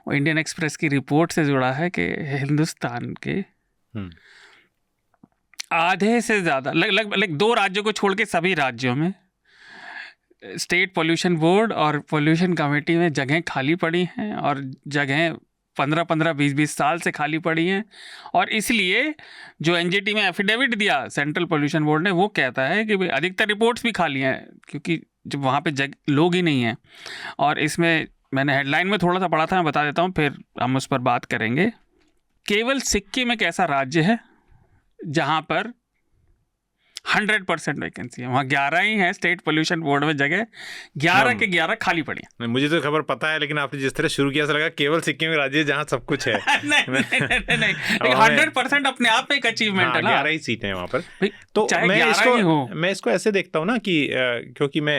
वो इंडियन एक्सप्रेस की रिपोर्ट से जुड़ा है कि हिंदुस्तान के आधे से ज्यादा, लगभग 2 राज्यों को छोड़ के सभी राज्यों में स्टेट पोल्यूशन बोर्ड और पोल्यूशन कमेटी में जगहें खाली पड़ी हैं, और जगहें 15-15, 20-20 साल से खाली पड़ी हैं। और इसलिए जो NGT में एफिडेविट दिया सेंट्रल पोल्यूशन बोर्ड ने, वो कहता है कि भाई अधिकतर रिपोर्ट्स भी खाली हैं क्योंकि जब वहाँ पे लोग ही नहीं हैं। और इसमें मैंने हेडलाइन में थोड़ा सा पढ़ा था, मैं बता देता हूँ, फिर हम उस पर बात करेंगे। केवल सिक्किम एक ऐसा राज्य है जहाँ पर 100% वैकेंसी है वहाँ। 11 ही है स्टेट पोल्यूशन बोर्ड में जगह, 11 के 11 खाली पड़ी हैं। मुझे तो खबर पता है, लेकिन आपने जिस तरह शुरू किया, लगा केवल सिक्किम में राज्य जहाँ सब कुछ है। नहीं 100% अपने आप में एक अचीवमेंट है ना। 11 ही सीटें हैं वहाँ पर। तो मैं इसको ऐसे देखता हूँ ना कि क्योंकि मैं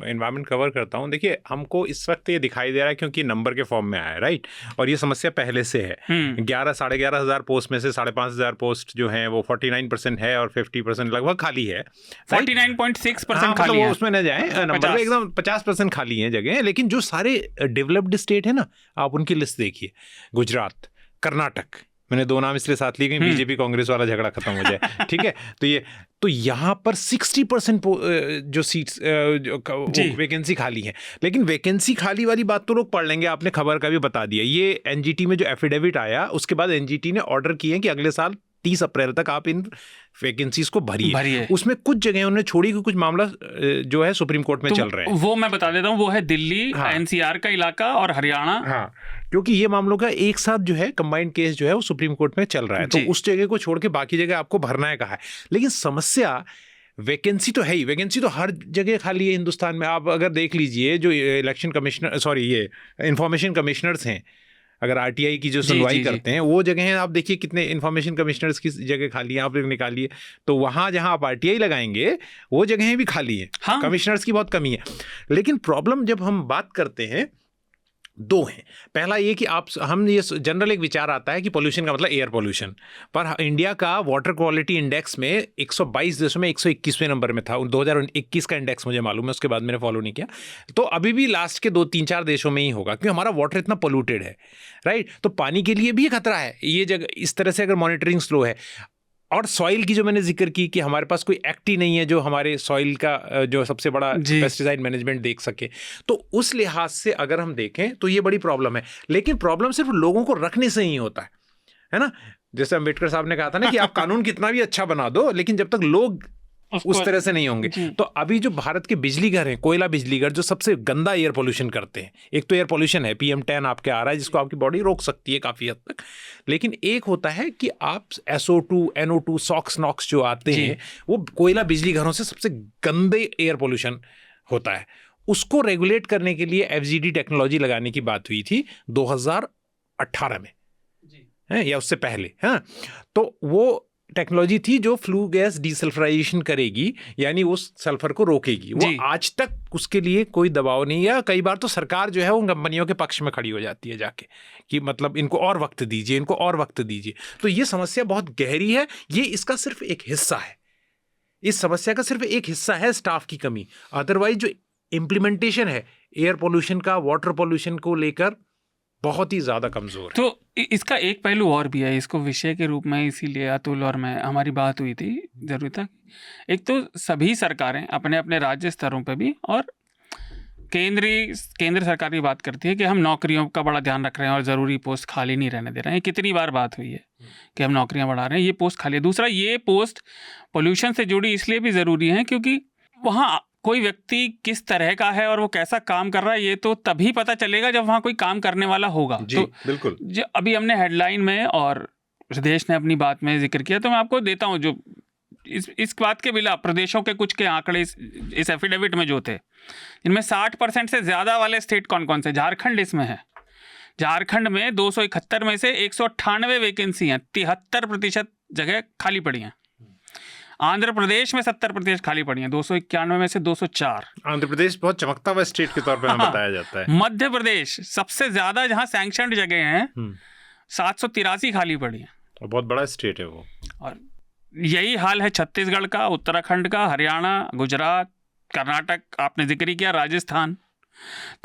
एनवायरमेंट कवर करता हूँ, देखिए हमको इस वक्त ये दिखाई दे रहा है क्योंकि नंबर के फॉर्म में आया है, राइट, और ये समस्या पहले से है। 11-11,500 पोस्ट में से 5,500 पोस्ट जो हैं वो 49% है और 50% लगभग खाली है। 49.6% खाली है, उसमें न जाए नंबर एकदम 50% खाली है जगह। लेकिन जो सारे डेवलप्ड स्टेट है ना, आप उनकी लिस्ट देखिए, गुजरात, कर्नाटक, मैंने 2 नाम इसलिए साथ लिए कि बीजेपी कांग्रेस वाला झगड़ा खत्म हो जाए, ठीक है। तो यहाँ पर 60% जो सीट्स वैकेंसी खाली है। लेकिन वैकेंसी खाली वाली बात तो लोग पढ़ लेंगे, आपने खबर का भी बता दिया। ये एनजीटी में जो एफिडेविट आया, उसके बाद एनजीटी ने ऑर्डर किए कि अगले साल 30 अप्रैल तक आप इन वैकेंसीज को भरिए। उसमें कुछ जगह उन्होंने छोड़ी कि कुछ मामला जो है सुप्रीम कोर्ट में चल रहे हैं। वो मैं बता देता हूँ, वो है दिल्ली, एनसीआर का इलाका और हरियाणा। हाँ, क्योंकि ये मामलों का एक साथ जो है कंबाइंड केस जो है वो सुप्रीम कोर्ट में चल रहा है, तो उस जगह को छोड़ के बाकी जगह आपको भरना है कहा है। लेकिन समस्या वैकेंसी तो है ही, वैकेंसी तो हर जगह खाली है हिंदुस्तान में। आप अगर देख लीजिए जो इलेक्शन कमिश्नर, ये इंफॉर्मेशन कमिश्नर्स हैं, अगर आरटीआई की जो सुनवाई करते हैं, वो जगह हैं, आप देखिए कितने इंफॉर्मेशन कमिश्नर्स की जगह खाली है, आप निकालिए। तो वहाँ जहाँ आप आरटीआई लगाएंगे वो जगहें भी खाली हैं। हाँ। कमिश्नर्स की बहुत कमी है। लेकिन प्रॉब्लम जब हम बात करते हैं, 2 हैं। पहला ये कि हम ये जनरल एक विचार आता है कि पोल्यूशन का मतलब एयर पोल्यूशन, पर इंडिया का वाटर क्वालिटी इंडेक्स में 122 देशों में 121वें नंबर में था। 2021 का इंडेक्स मुझे मालूम है, उसके बाद मैंने फॉलो नहीं किया। तो अभी भी लास्ट के 2-3-4 देशों में ही होगा, क्योंकि हमारा वाटर इतना पोल्यूटेड है, राइट। तो पानी के लिए भी खतरा है ये जगह, इस तरह से अगर मॉनिटरिंग स्लो है। और सॉइल की जो मैंने जिक्र की कि हमारे पास कोई एक्ट ही नहीं है जो हमारे सॉइल का जो सबसे बड़ा पेस्टिसाइड मैनेजमेंट देख सके, तो उस लिहाज से अगर हम देखें तो ये बड़ी प्रॉब्लम है। लेकिन प्रॉब्लम सिर्फ लोगों को रखने से ही होता है ना। जैसे अम्बेडकर साहब ने कहा था ना कि आप कानून कितना भी अच्छा बना दो, लेकिन जब तक लोग उस तरह से नहीं होंगे। तो अभी जो भारत के बिजली घर हैं, कोयला बिजली घर, जो सबसे गंदा एयर पोल्यूशन करते हैं, एक तो एयर पोल्यूशन है PM10 आपके आ रहा है, जिसको आपकी बॉडी रोक सकती है काफ़ी हद तक। लेकिन एक होता है कि आप SO2, NO2, SOx, NOx जो आते हैं, वो कोयला बिजली घरों से सबसे गंदे एयर पोल्यूशन होता है। उसको रेगुलेट करने के लिए FGD टेक्नोलॉजी लगाने की बात हुई थी 2018 में, या उससे पहले। हाँ, तो वो टेक्नोलॉजी थी जो फ्लू गैस डीसल्फराइजेशन करेगी, यानी उस सल्फर को रोकेगी। वो आज तक उसके लिए कोई दबाव नहीं है। कई बार तो सरकार जो है उन कंपनियों के पक्ष में खड़ी हो जाती है जाके, कि मतलब इनको और वक्त दीजिए, इनको और वक्त दीजिए। तो ये समस्या बहुत गहरी है। ये इसका सिर्फ एक हिस्सा है, इस समस्या का सिर्फ एक हिस्सा है स्टाफ की कमी। अदरवाइज जो इम्प्लीमेंटेशन है एयर पोल्यूशन का, वाटर पोल्यूशन को लेकर, बहुत ही ज़्यादा कमज़ोर है। तो इसका एक पहलू और भी है, इसको विषय के रूप में इसीलिए अतुल और मैं हमारी बात हुई थी, जरूरी था। एक तो सभी सरकारें अपने अपने राज्य स्तरों पे भी और केंद्र सरकार की बात करती है कि हम नौकरियों का बड़ा ध्यान रख रहे हैं और ज़रूरी पोस्ट खाली नहीं रहने दे रहे हैं। कितनी बार बात हुई है कि हम नौकरियां बढ़ा रहे हैं, ये पोस्ट खाली है। दूसरा, ये पोस्ट पोल्यूशन से जुड़ी इसलिए भी ज़रूरी है क्योंकि वहाँ कोई व्यक्ति किस तरह का है और वो कैसा काम कर रहा है, ये तो तभी पता चलेगा जब वहाँ कोई काम करने वाला होगा। जी, तो बिल्कुल। अभी हमने हेडलाइन में और प्रदेश ने अपनी बात में जिक्र किया, तो मैं आपको देता हूँ जो इस बात के बिना प्रदेशों के कुछ के आंकड़े इस एफिडेविट में जो थे, इनमें 60% से ज़्यादा वाले स्टेट कौन कौन से। झारखंड इसमें है। झारखंड में 271 में से 198 वैकेंसी हैं, 73% जगह खाली पड़ी हैं। आंध्र प्रदेश में 70% खाली पड़ी हैं, 291 में से 204। आंध्र प्रदेश बहुत चमकता हुआ स्टेट के तौर पे हमें बताया जाता है। मध्य प्रदेश सबसे ज्यादा, जहां सैंक्शनड जगह हैं 783 खाली पड़ी हैं, और बहुत बड़ा स्टेट है वो। और यही हाल है छत्तीसगढ़ का, उत्तराखंड का, हरियाणा, गुजरात, कर्नाटक, आपने जिक्र किया, राजस्थान।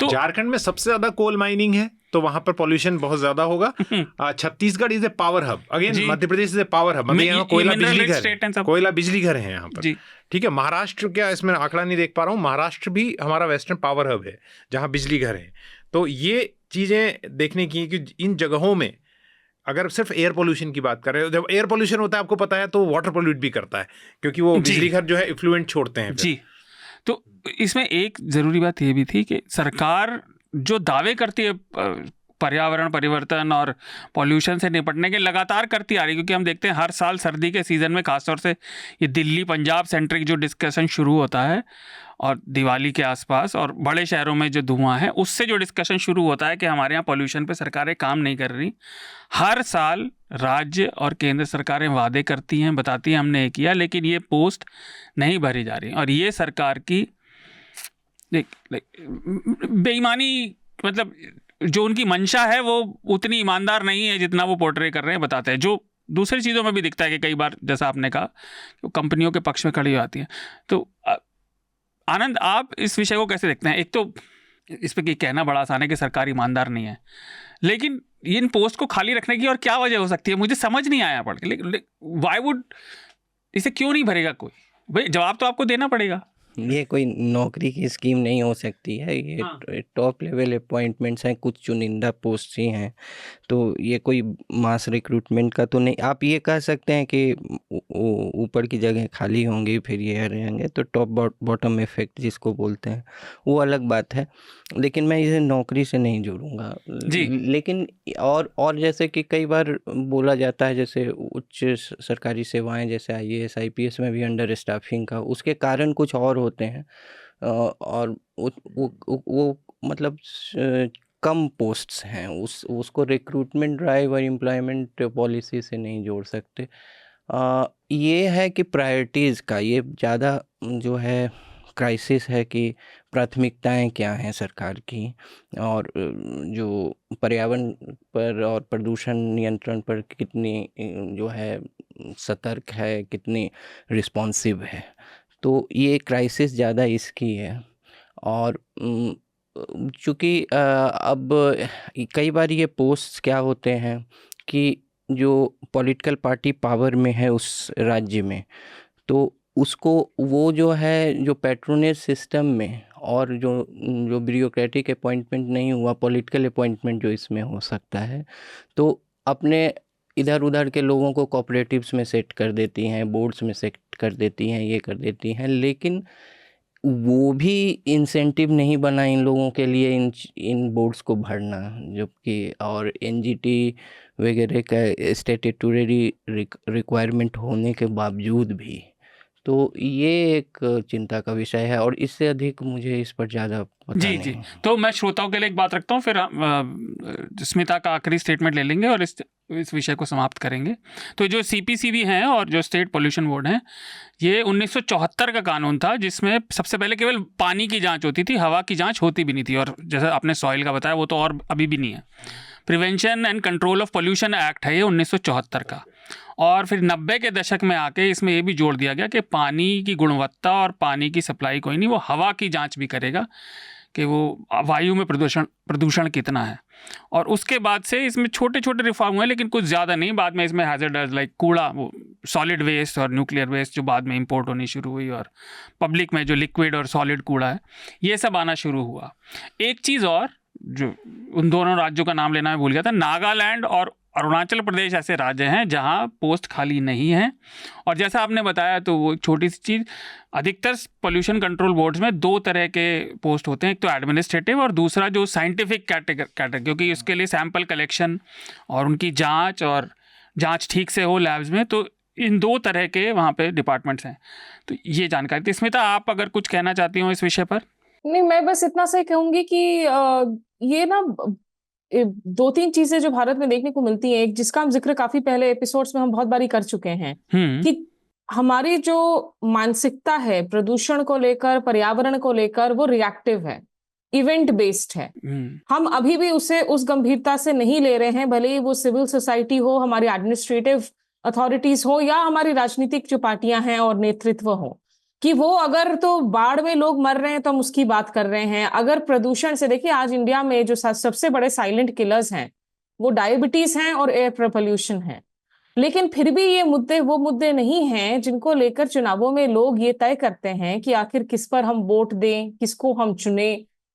तो झारखंड में सबसे ज्यादा कोल माइनिंग है, तो वहां पर पॉल्यूशन बहुत ज्यादा होगा। Chhattisgarh is a power hub, again Madhya Pradesh is a power hub, मतलब यहाँ कोयला बिजली घर, कोयला बिजली घर है यहाँ पर। ठीक है, महाराष्ट्र क्या, इसमें आंकड़ा नहीं देख पा रहा हूँ, महाराष्ट्र भी हमारा वेस्टर्न पावर हब है जहाँ बिजली घर है। तो ये चीजें देखने की कि इन जगहों में अगर सिर्फ एयर पोल्यूशन की बात करें, जब एयर पोल्यूशन होता है आपको पता है तो वाटर पोल्यूट भी करता है, क्योंकि वो बिजली घर जो है इफ्लुएंट छोड़ते हैं जी। तो इसमें एक ज़रूरी बात ये भी थी कि सरकार जो दावे करती है पर्यावरण परिवर्तन और पॉल्यूशन से निपटने के लगातार करती आ रही है, क्योंकि हम देखते हैं हर साल सर्दी के सीज़न में खासतौर से ये दिल्ली पंजाब सेंट्रिक जो डिस्कशन शुरू होता है और दिवाली के आसपास और बड़े शहरों में जो धुआं है उससे जो डिस्कशन शुरू होता है कि हमारे यहाँ पॉल्यूशन पे सरकारें काम नहीं कर रही। हर साल राज्य और केंद्र सरकारें वादे करती हैं, बताती हैं हमने ये किया, लेकिन ये पोस्ट नहीं भरी जा रही और ये सरकार की बेईमानी, मतलब जो उनकी मंशा है वो उतनी ईमानदार नहीं है जितना वो पोर्ट्रे कर रहे हैं, बताते हैं। जो दूसरी चीज़ों में भी दिखता है कि कई बार जैसा आपने कहा कंपनियों के पक्ष में खड़ी आती हैं। तो आनंद, आप इस विषय को कैसे देखते हैं? एक तो इस पर कहना बड़ा आसान है कि सरकार ईमानदार नहीं है, लेकिन इन पोस्ट को खाली रखने की और क्या वजह हो सकती है, मुझे समझ नहीं आया पढ़ के। लेकिन वाई वुड, इसे क्यों नहीं भरेगा कोई? भाई जवाब तो आपको देना पड़ेगा। ये कोई नौकरी की स्कीम नहीं हो सकती है, ये टॉप लेवल अपॉइंटमेंट्स हैं, कुछ चुनिंदा पोस्ट ही हैं, तो ये कोई मास रिक्रूटमेंट का तो नहीं। आप ये कह सकते हैं कि ऊपर की जगह खाली होंगी फिर ये रहेंगे, तो टॉप बॉटम इफेक्ट जिसको बोलते हैं वो अलग बात है, लेकिन मैं इसे नौकरी से नहीं जोड़ूंगा जी। लेकिन और जैसे कि कई बार बोला जाता है, जैसे उच्च सरकारी सेवाएं जैसे IAS IPS में भी अंडर स्टाफिंग का उसके कारण कुछ और होते हैं, और वो मतलब कम पोस्ट्स हैं, उसको रिक्रूटमेंट ड्राइव और एम्प्लॉयमेंट पॉलिसी से नहीं जोड़ सकते। ये है कि प्रायोरिटीज़ का ये ज़्यादा जो है क्राइसिस है कि प्राथमिकताएं क्या हैं सरकार की, और जो पर्यावरण पर और प्रदूषण नियंत्रण पर कितनी जो है सतर्क है, कितनी रिस्पॉन्सिव है। तो ये क्राइसिस ज़्यादा इसकी है। और चूँकि अब कई बार ये पोस्ट्स क्या होते हैं कि जो पॉलिटिकल पार्टी पावर में है उस राज्य में, तो उसको वो जो है जो पैट्रोनेज सिस्टम में और जो ब्यूरोक्रेटिक अपॉइंटमेंट नहीं हुआ, पॉलिटिकल अपॉइंटमेंट जो इसमें हो सकता है, तो अपने इधर उधर के लोगों को कोऑपरेटिव्स में सेट कर देती हैं, बोर्ड्स में सेट कर देती हैं, ये कर देती हैं, लेकिन वो भी इंसेंटिव नहीं बना इन लोगों के लिए इन बोर्ड्स को भरना, जबकि और NGT वगैरह का स्टैट्यूटरी रिक्वायरमेंट होने के बावजूद भी। तो ये एक चिंता का विषय है और इससे अधिक मुझे इस पर ज़्यादा पता जी नहीं जी। है। तो मैं श्रोताओं के लिए एक बात रखता हूँ, फिर स्मिता का आखिरी स्टेटमेंट ले लेंगे और इस विषय को समाप्त करेंगे। तो जो CPCB हैं और जो स्टेट पोल्यूशन बोर्ड हैं, ये 1974 का कानून था जिसमें सबसे पहले केवल पानी की जांच होती थी, हवा की जांच होती भी नहीं थी, और जैसे आपने सॉइल का बताया वो तो और अभी भी नहीं है। Prevention and control of pollution act है ये 1974 का। और फिर 90 के दशक में आके इसमें ये भी जोड़ दिया गया कि पानी की गुणवत्ता और पानी की सप्लाई कोई नहीं, वो हवा की जांच भी करेगा कि वो वायु में प्रदूषण कितना है। और उसके बाद से इसमें छोटे छोटे रिफॉर्म हुए, लेकिन कुछ ज़्यादा नहीं। बाद में इसमें हैजर्डस लाइक कूड़ा, वो सॉलिड वेस्ट और न्यूक्लियर वेस्ट जो बाद में इंपोर्ट होनी शुरू हुई, और पब्लिक में जो लिक्विड और सॉलिड कूड़ा है, ये सब आना शुरू हुआ। एक चीज़ और जो उन दोनों राज्यों का नाम लेना मैं भूल गया था, नागालैंड और अरुणाचल प्रदेश ऐसे राज्य हैं जहां पोस्ट खाली नहीं है। और जैसा आपने बताया, तो वो छोटी सी चीज़, अधिकतर पोल्यूशन कंट्रोल बोर्ड्स में 2 तरह के पोस्ट होते हैं, एक तो एडमिनिस्ट्रेटिव और दूसरा जो साइंटिफिक कैटेगरी, क्योंकि उसके लिए सैंपल कलेक्शन और उनकी जांच ठीक से हो लैब्स में, तो इन 2 तरह के वहाँ पे डिपार्टमेंट्स हैं। तो ये जानकारी थी। स्मिता, आप अगर कुछ कहना चाहती हो इस विषय पर? नहीं, मैं बस इतना सा कहूंगी कि ये ना 2-3 चीजें जो भारत में देखने को मिलती हैं, एक जिसका हम जिक्र काफी पहले एपिसोड्स में हम बहुत बारी कर चुके हैं कि हमारी जो मानसिकता है प्रदूषण को लेकर, पर्यावरण को लेकर, वो रिएक्टिव है, इवेंट बेस्ड है। हम अभी भी उसे उस गंभीरता से नहीं ले रहे हैं, भले ही वो सिविल सोसाइटी हो, हमारी एडमिनिस्ट्रेटिव अथॉरिटीज हो, या हमारी राजनीतिक जो पार्टियां हैं और नेतृत्व हो, कि वो अगर तो बाढ़ में लोग मर रहे हैं तो हम उसकी बात कर रहे हैं। अगर प्रदूषण से, देखिए आज इंडिया में जो सबसे बड़े साइलेंट किलर्स हैं वो डायबिटीज हैं और एयर पोल्यूशन है, लेकिन फिर भी ये मुद्दे वो मुद्दे नहीं हैं जिनको लेकर चुनावों में लोग ये तय करते हैं कि आखिर किस पर हम वोट दें, किसको हम चुने।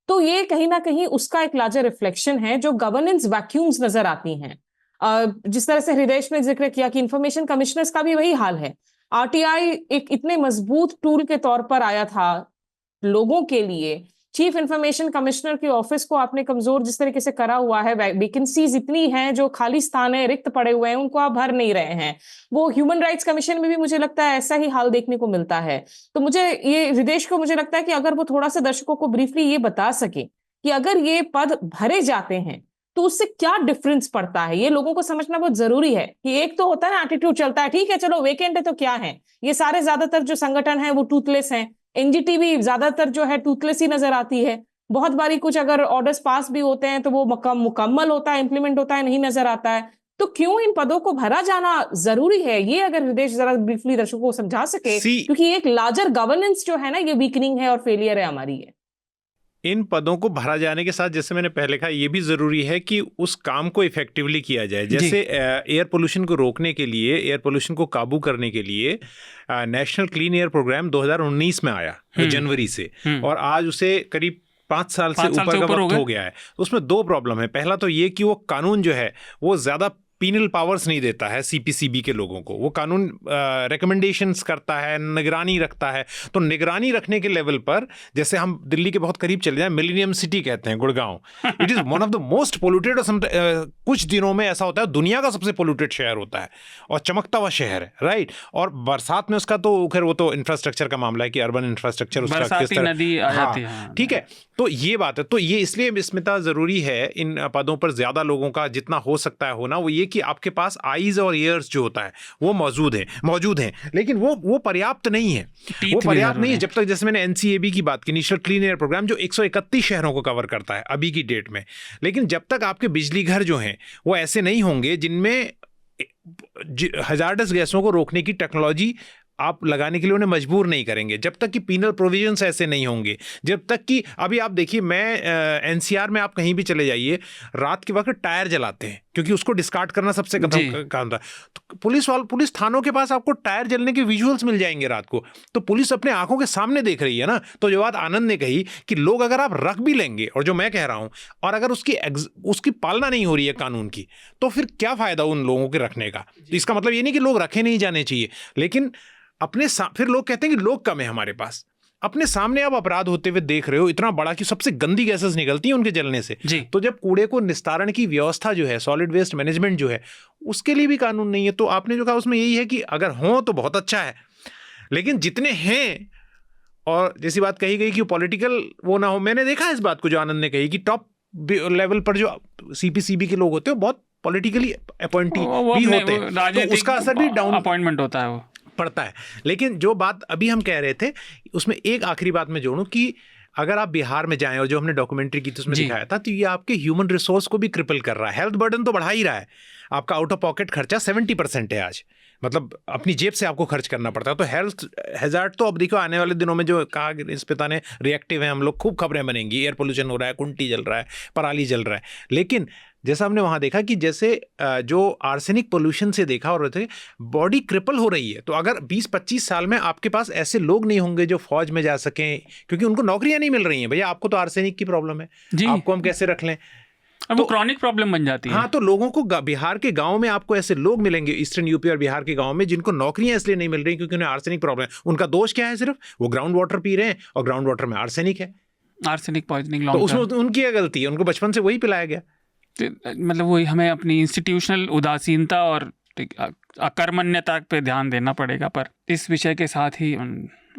तो ये कहीं ना कहीं उसका एक लार्जर रिफ्लेक्शन है जो गवर्नेंस वैक्यूम्स नजर आती हैं। जिस तरह से हृदय ने जिक्र किया कि इंफॉर्मेशन कमिश्नर्स का भी वही हाल है। RTI एक इतने मजबूत टूल के तौर पर आया था लोगों के लिए चीफ इंफॉर्मेशन कमिश्नर के ऑफिस को आपने कमजोर जिस तरीके से करा हुआ है, वैकेंसीज इतनी हैं, जो खाली स्थान है, रिक्त पड़े हुए हैं, उनको आप भर नहीं रहे हैं। वो ह्यूमन राइट्स कमीशन में भी मुझे लगता है ऐसा ही हाल देखने को मिलता है। तो मुझे ये विदेश को मुझे लगता है कि अगर वो थोड़ा सा दर्शकों को ब्रीफली ये बता सके कि अगर ये पद भरे जाते हैं तो उससे क्या डिफरेंस पड़ता है, ये लोगों को समझना बहुत जरूरी है। कि एक तो होता है ना एटीट्यूड चलता है, ठीक है चलो वेकेंट है तो क्या है, ये सारे ज्यादातर जो संगठन है वो टूथलेस हैं, एनजीटी भी ज्यादातर जो है टूथलेस ही नजर आती है। बहुत बारी कुछ अगर ऑर्डर्स पास भी होते हैं तो वो मुकम्मल होता है, इंप्लीमेंट होता है, नहीं नजर आता है। तो क्यों इन पदों को भरा जाना जरूरी है, ये अगर विदेश जरा ब्रीफली दर्शकों को समझा सके, क्योंकि एक लार्जर गवर्नेंस जो है ना ये वीकनिंग है और फेलियर है हमारी है। इन पदों को भरा जाने के साथ, जैसे मैंने पहले कहा, ये भी ज़रूरी है कि उस काम को इफेक्टिवली किया जाए। जैसे एयर पोल्यूशन को रोकने के लिए, एयर पोल्यूशन को काबू करने के लिए नेशनल क्लीन एयर प्रोग्राम 2019 में आया जनवरी से, और आज उसे करीब 5 साल से ऊपर का वक्त हो गया है। उसमें 2 प्रॉब्लम है। पहला तो ये कि वो कानून जो है वो ज़्यादा पीनल पावर्स नहीं देता है सीपीसीबी के लोगों को। वो कानून रिकमेंडेशंस करता है, निगरानी रखता है। तो निगरानी रखने के लेवल पर, जैसे हम दिल्ली के बहुत करीब चले जाएं, मिलेनियम सिटी कहते हैं Gurgaon, it is one of the most polluted. कुछ दिनों में ऐसा होता है दुनिया का सबसे पोल्यूटेड शहर होता है और चमकता हुआ शहर है, राइट। और बरसात में उसका तो खैर वो तो इंफ्रास्ट्रक्चर का मामला है कि अर्बन इंफ्रास्ट्रक्चर उसका किस तरह, नदी आ जाती है, ठीक है। तो ये बात है। तो ये इसलिए स्मिता ज़रूरी है इन पदों पर ज़्यादा लोगों का जितना हो सकता है होना। वो ये कि आपके पास आईज और ईयर्स जो होता है वो मौजूद हैं, लेकिन वो पर्याप्त नहीं है। वो पर्याप्त नहीं है जब तक, जैसे मैंने एनसीएबी की बात की, नेशनल क्लीन एयर प्रोग्राम, जो 131 शहरों को कवर करता है अभी की डेट में। लेकिन जब तक आपके बिजली घर जो हैं वो ऐसे नहीं होंगे जिनमें हजार्डस गैसों को रोकने की टेक्नोलॉजी आप लगाने के लिए उन्हें मजबूर नहीं करेंगे, जब तक कि पीनल प्रोविजंस ऐसे नहीं होंगे, जब तक कि अभी आप देखिए, मैं एनसीआर में आप कहीं भी चले जाइए, रात के वक्त टायर जलाते हैं क्योंकि उसको डिस्कार्ड करना सबसे काम था। तो पुलिस थानों के पास आपको टायर जलने के विजुअल्स मिल जाएंगे रात को। तो पुलिस अपने आंखों के सामने देख रही है ना। तो जो बात आनंद ने कही कि लोग अगर आप रख भी लेंगे, और जो मैं कह रहा हूं, और अगर उसकी पालना नहीं हो रही है कानून की, तो फिर क्या फायदा उन लोगों के रखने का। तो इसका मतलब ये नहीं कि लोग रखे नहीं जाने चाहिए, लेकिन फिर लोग कहते हैं कि लोग कम है हमारे पास। अपने सामने आप अपराध होते हुए देख रहे हो इतना बड़ा कि सबसे गंदी गैसेस निकलती हैं उनके जलने से। तो जब कूड़े को निस्तारण की व्यवस्था जो है, सॉलिड वेस्ट मैनेजमेंट जो है, उसके लिए भी कानून नहीं है। तो आपने जो कहा उसमें यही है कि अगर हो तो बहुत अच्छा है, लेकिन जितने हैं, और जैसी बात कही गई कि पॉलिटिकल वो ना हो, मैंने देखा इस बात को जो आनंद ने कही कि टॉप लेवल पर जो सीपीसीबी के लोग होते हैं बहुत पॉलिटिकली अपॉइंटी भी होते हैं, तो उसका असर भी डाउन अपॉइंटमेंट होता है, वो पड़ता है। लेकिन जो बात अभी हम कह रहे थे, उसमें एक आखिरी बात मैं जोड़ूं कि अगर आप बिहार में जाएं, और जो हमने डॉक्यूमेंट्री की थी उसमें दिखाया था, तो ये आपके ह्यूमन रिसोर्स को भी क्रिपल कर रहा है। हेल्थ बर्डन तो बढ़ा ही रहा है। आपका आउट ऑफ पॉकेट खर्चा 70% है आज, मतलब अपनी जेब से आपको खर्च करना पड़ता है। तो हेल्थ हैजार्ड तो अब देखो आने वाले दिनों में, जो कहा इस पिता ने, रिएक्टिव है हम लोग, खूब खबरें बनेंगी, एयर पोल्यूशन हो रहा है, कुंटी जल रहा है, पराली जल रहा है। लेकिन जैसा हमने वहाँ देखा कि जैसे जो आर्सेनिक पोल्यूशन से देखा और थे, बॉडी क्रिपल हो रही है। तो अगर 20-25 साल में आपके पास ऐसे लोग नहीं होंगे जो फौज में जा सकें, क्योंकि उनको नौकरियां नहीं मिल रही हैं। भैया आपको तो आर्सेनिक की प्रॉब्लम है, आपको हम कैसे रख लें, तो क्रॉनिक प्रॉब्लम बन जाती है। हाँ, तो लोगों को बिहार के गाँव में आपको ऐसे लोग मिलेंगे, ईस्टर्न यूपी और बिहार के गाँव में, जिनको नौकरियां इसलिए नहीं मिल रही क्योंकि उन्हें आर्सेनिक प्रॉब्लम है। उनका दोष क्या है? सिर्फ वो ग्राउंड वाटर पी रहे हैं, और ग्राउंड वाटर में आर्सेनिक है, आर्सेनिक पॉइजनिंग। तो उसमें उनकी क्या गलती है? उनको बचपन से वही पिलाया गया। मतलब वही हमें अपनी इंस्टीट्यूशनल उदासीनता और अकर्मण्यता पे ध्यान देना पड़ेगा। पर इस विषय के साथ ही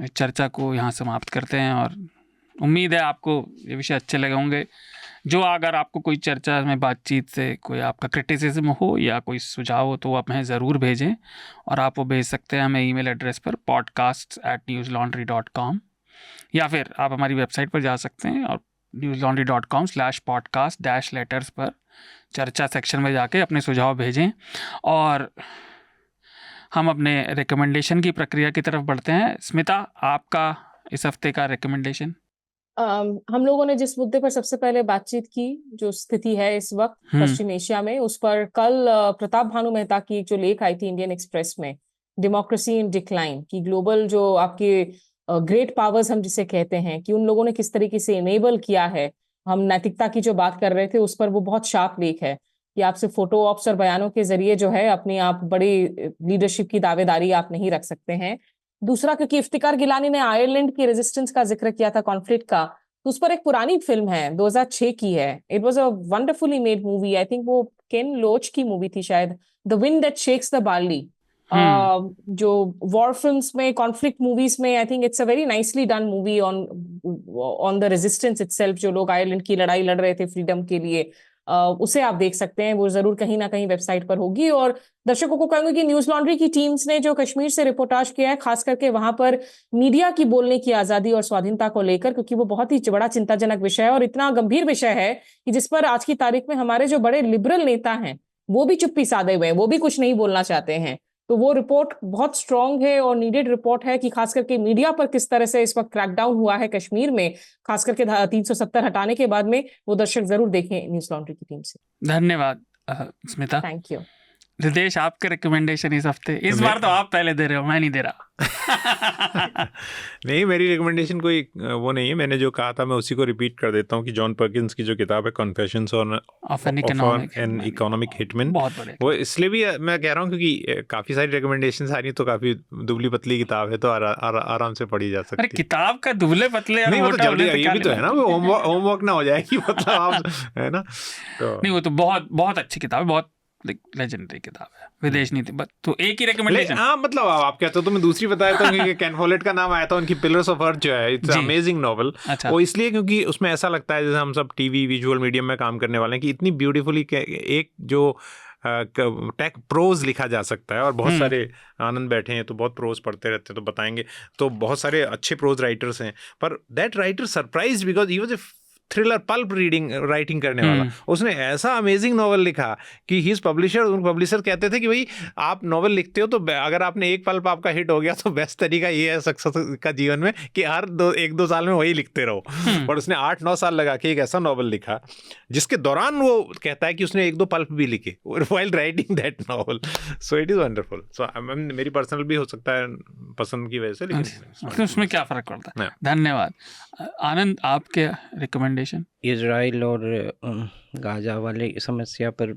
चर्चा को यहाँ समाप्त करते हैं, और उम्मीद है आपको ये विषय अच्छे लगे होंगे। जो अगर आपको कोई चर्चा में, बातचीत से कोई आपका क्रिटिसिज्म हो या कोई सुझाव हो, तो आप हमें ज़रूर भेजें, और आप वो भेज सकते हैं हमें ईमेल एड्रेस पर podcasts@newslaundry.com, या फिर आप हमारी वेबसाइट पर जा सकते हैं और newslaundry.com/podcast-letters पर चर्चा सेक्शन में जाके अपने सुझाव भेजें। और हम अपने रिकमेंडेशन की प्रक्रिया की तरफ बढ़ते हैं। स्मिता, आपका इस हफ्ते का रिकमेंडेशन? हम लोगों ने जिस मुद्दे पर सबसे पहले बातचीत की, जो स्थिति है इस वक्त पश्चिम एशिया में, उस पर कल प्रताप भानु मेहता की एक जो लेख आई थी इंडियन एक्सप्रेस में, डेमोक्रेसी इन डिक्लाइन, की ग्लोबल जो आपके ग्रेट पावर्स हम जिसे कहते हैं, कि उन लोगों ने किस तरीके से इनेबल किया है। हम नैतिकता की जो बात कर रहे थे उस पर वो बहुत शार्प लेख है कि आपसे फोटो ऑप्स और बयानों के जरिए जो है अपनी आप बड़ी लीडरशिप की दावेदारी आप नहीं रख सकते हैं। दूसरा, क्योंकि इफ्तिकार गिलानी ने आयरलैंड की रेजिस्टेंस का जिक्र किया था, कॉन्फ्लिक्ट का, तो उस पर एक पुरानी फिल्म है, 2006 की है. It was a wonderfully made movie. I think वो केन लोच की मूवी थी शायद, the wind that shakes the barley. जो वॉर फिल्म्स में, कॉन्फ्लिक्ट मूवीज में, I think it's a very nicely done movie on the resistance itself. जो लोग आयरलैंड की लड़ाई लड़ रहे थे फ्रीडम के लिए, उसे आप देख सकते हैं. वो जरूर कहीं ना कहीं वेबसाइट पर होगी. और दर्शकों को कहूंगी कि न्यूज लॉन्ड्री की टीम्स ने जो कश्मीर से रिपोर्टाज किया है, खास करके वहां पर मीडिया की बोलने की आजादी और स्वाधीनता को लेकर, क्योंकि वो बहुत ही बड़ा चिंताजनक विषय है और इतना गंभीर विषय है कि जिस पर आज की तारीख में हमारे जो बड़े लिबरल नेता हैं वो भी चुप्पी साधे हुए हैं, वो भी कुछ नहीं बोलना चाहते हैं. तो वो रिपोर्ट बहुत स्ट्रांग है और नीडेड रिपोर्ट है कि खास करके मीडिया पर किस तरह से इस वक्त क्रैकडाउन हुआ है कश्मीर में, खास करके 370 हटाने के बाद में. वो दर्शक जरूर देखें न्यूज लॉन्ड्री की टीम से. धन्यवाद स्मिता. Thank you. रितेश, आपके रिकमेंडेशन इस हफ्ते? इस बार तो आप पहले दे रहे हो, मैं नहीं दे रहा. नहीं, मेरी रिकमेंडेशन कोई वो नहीं है. मैंने जो कहा था मैं उसी को रिपीट कर देता हूँ कि जॉन पर्किंस की जो किताब है कॉन्फेशंस ऑफ एन इकोनॉमिक हिटमैन, वो इसलिए भी मैं कह रहा हूँ क्योंकि काफ़ी सारी रिकमेंडेशन आ रही, तो काफ़ी दुबली पतली किताब है, तो आराम से पढ़ी जा सकती है. किताब का दुबले पतले नहीं, मतलब जल्दी ये भी तो है ना, वो होमवर्क ना हो जाए कि मतलब आप है ना. तो नहीं, वो तो बहुत बहुत अच्छी किताब है, बहुत लेजेंडरी किताब है, विदेश नीति. तो एक ही रिकमेंडेशन. हाँ, मतलब आप कहते हो तो मैं दूसरी बता देता हूँ कि केन फॉलेट का नाम आया था, उनकी पिलर्स ऑफ अर्थ जो है, इट्स अमेजिंग नॉवल. वो इसलिए क्योंकि उसमें ऐसा लगता है जैसे हम सब टीवी विजुअल मीडियम में काम करने वाले हैं कि इतनी ब्यूटीफुली एक जो टेक प्रोज लिखा जा सकता है. और बहुत सारे आनंद बैठे हैं तो बहुत प्रोज पढ़ते रहते हैं, तो बताएंगे. तो बहुत सारे अच्छे प्रोज राइटर्स हैं, पर that writer surprise because he was a thriller pulp writing करने वाला. उसने ऐसा अमेजिंग नॉवल लिखा कि ही पब्लिशर कहते थे कि भाई आप नॉवल लिखते हो तो अगर आपने एक पल्प आपका हिट हो गया तो बेस्ट तरीका ये है सक्सेस का जीवन में कि हर 1-2 साल में वही लिखते रहो. और उसने 8-9 साल लगा के एक ऐसा नॉवल लिखा जिसके दौरान वो कहता है कि उसने 1-2 पल्प भी लिखे while writing that novel. So it is wonderful. So मेरी पर्सनल भी हो सकता है पसंद की वजह से, लेकिन उसमें क्या फर्क पड़ता है. धन्यवाद. आनंद, आपके रिकमेंडेशन? इजराइल और गाजा वाले समस्या पर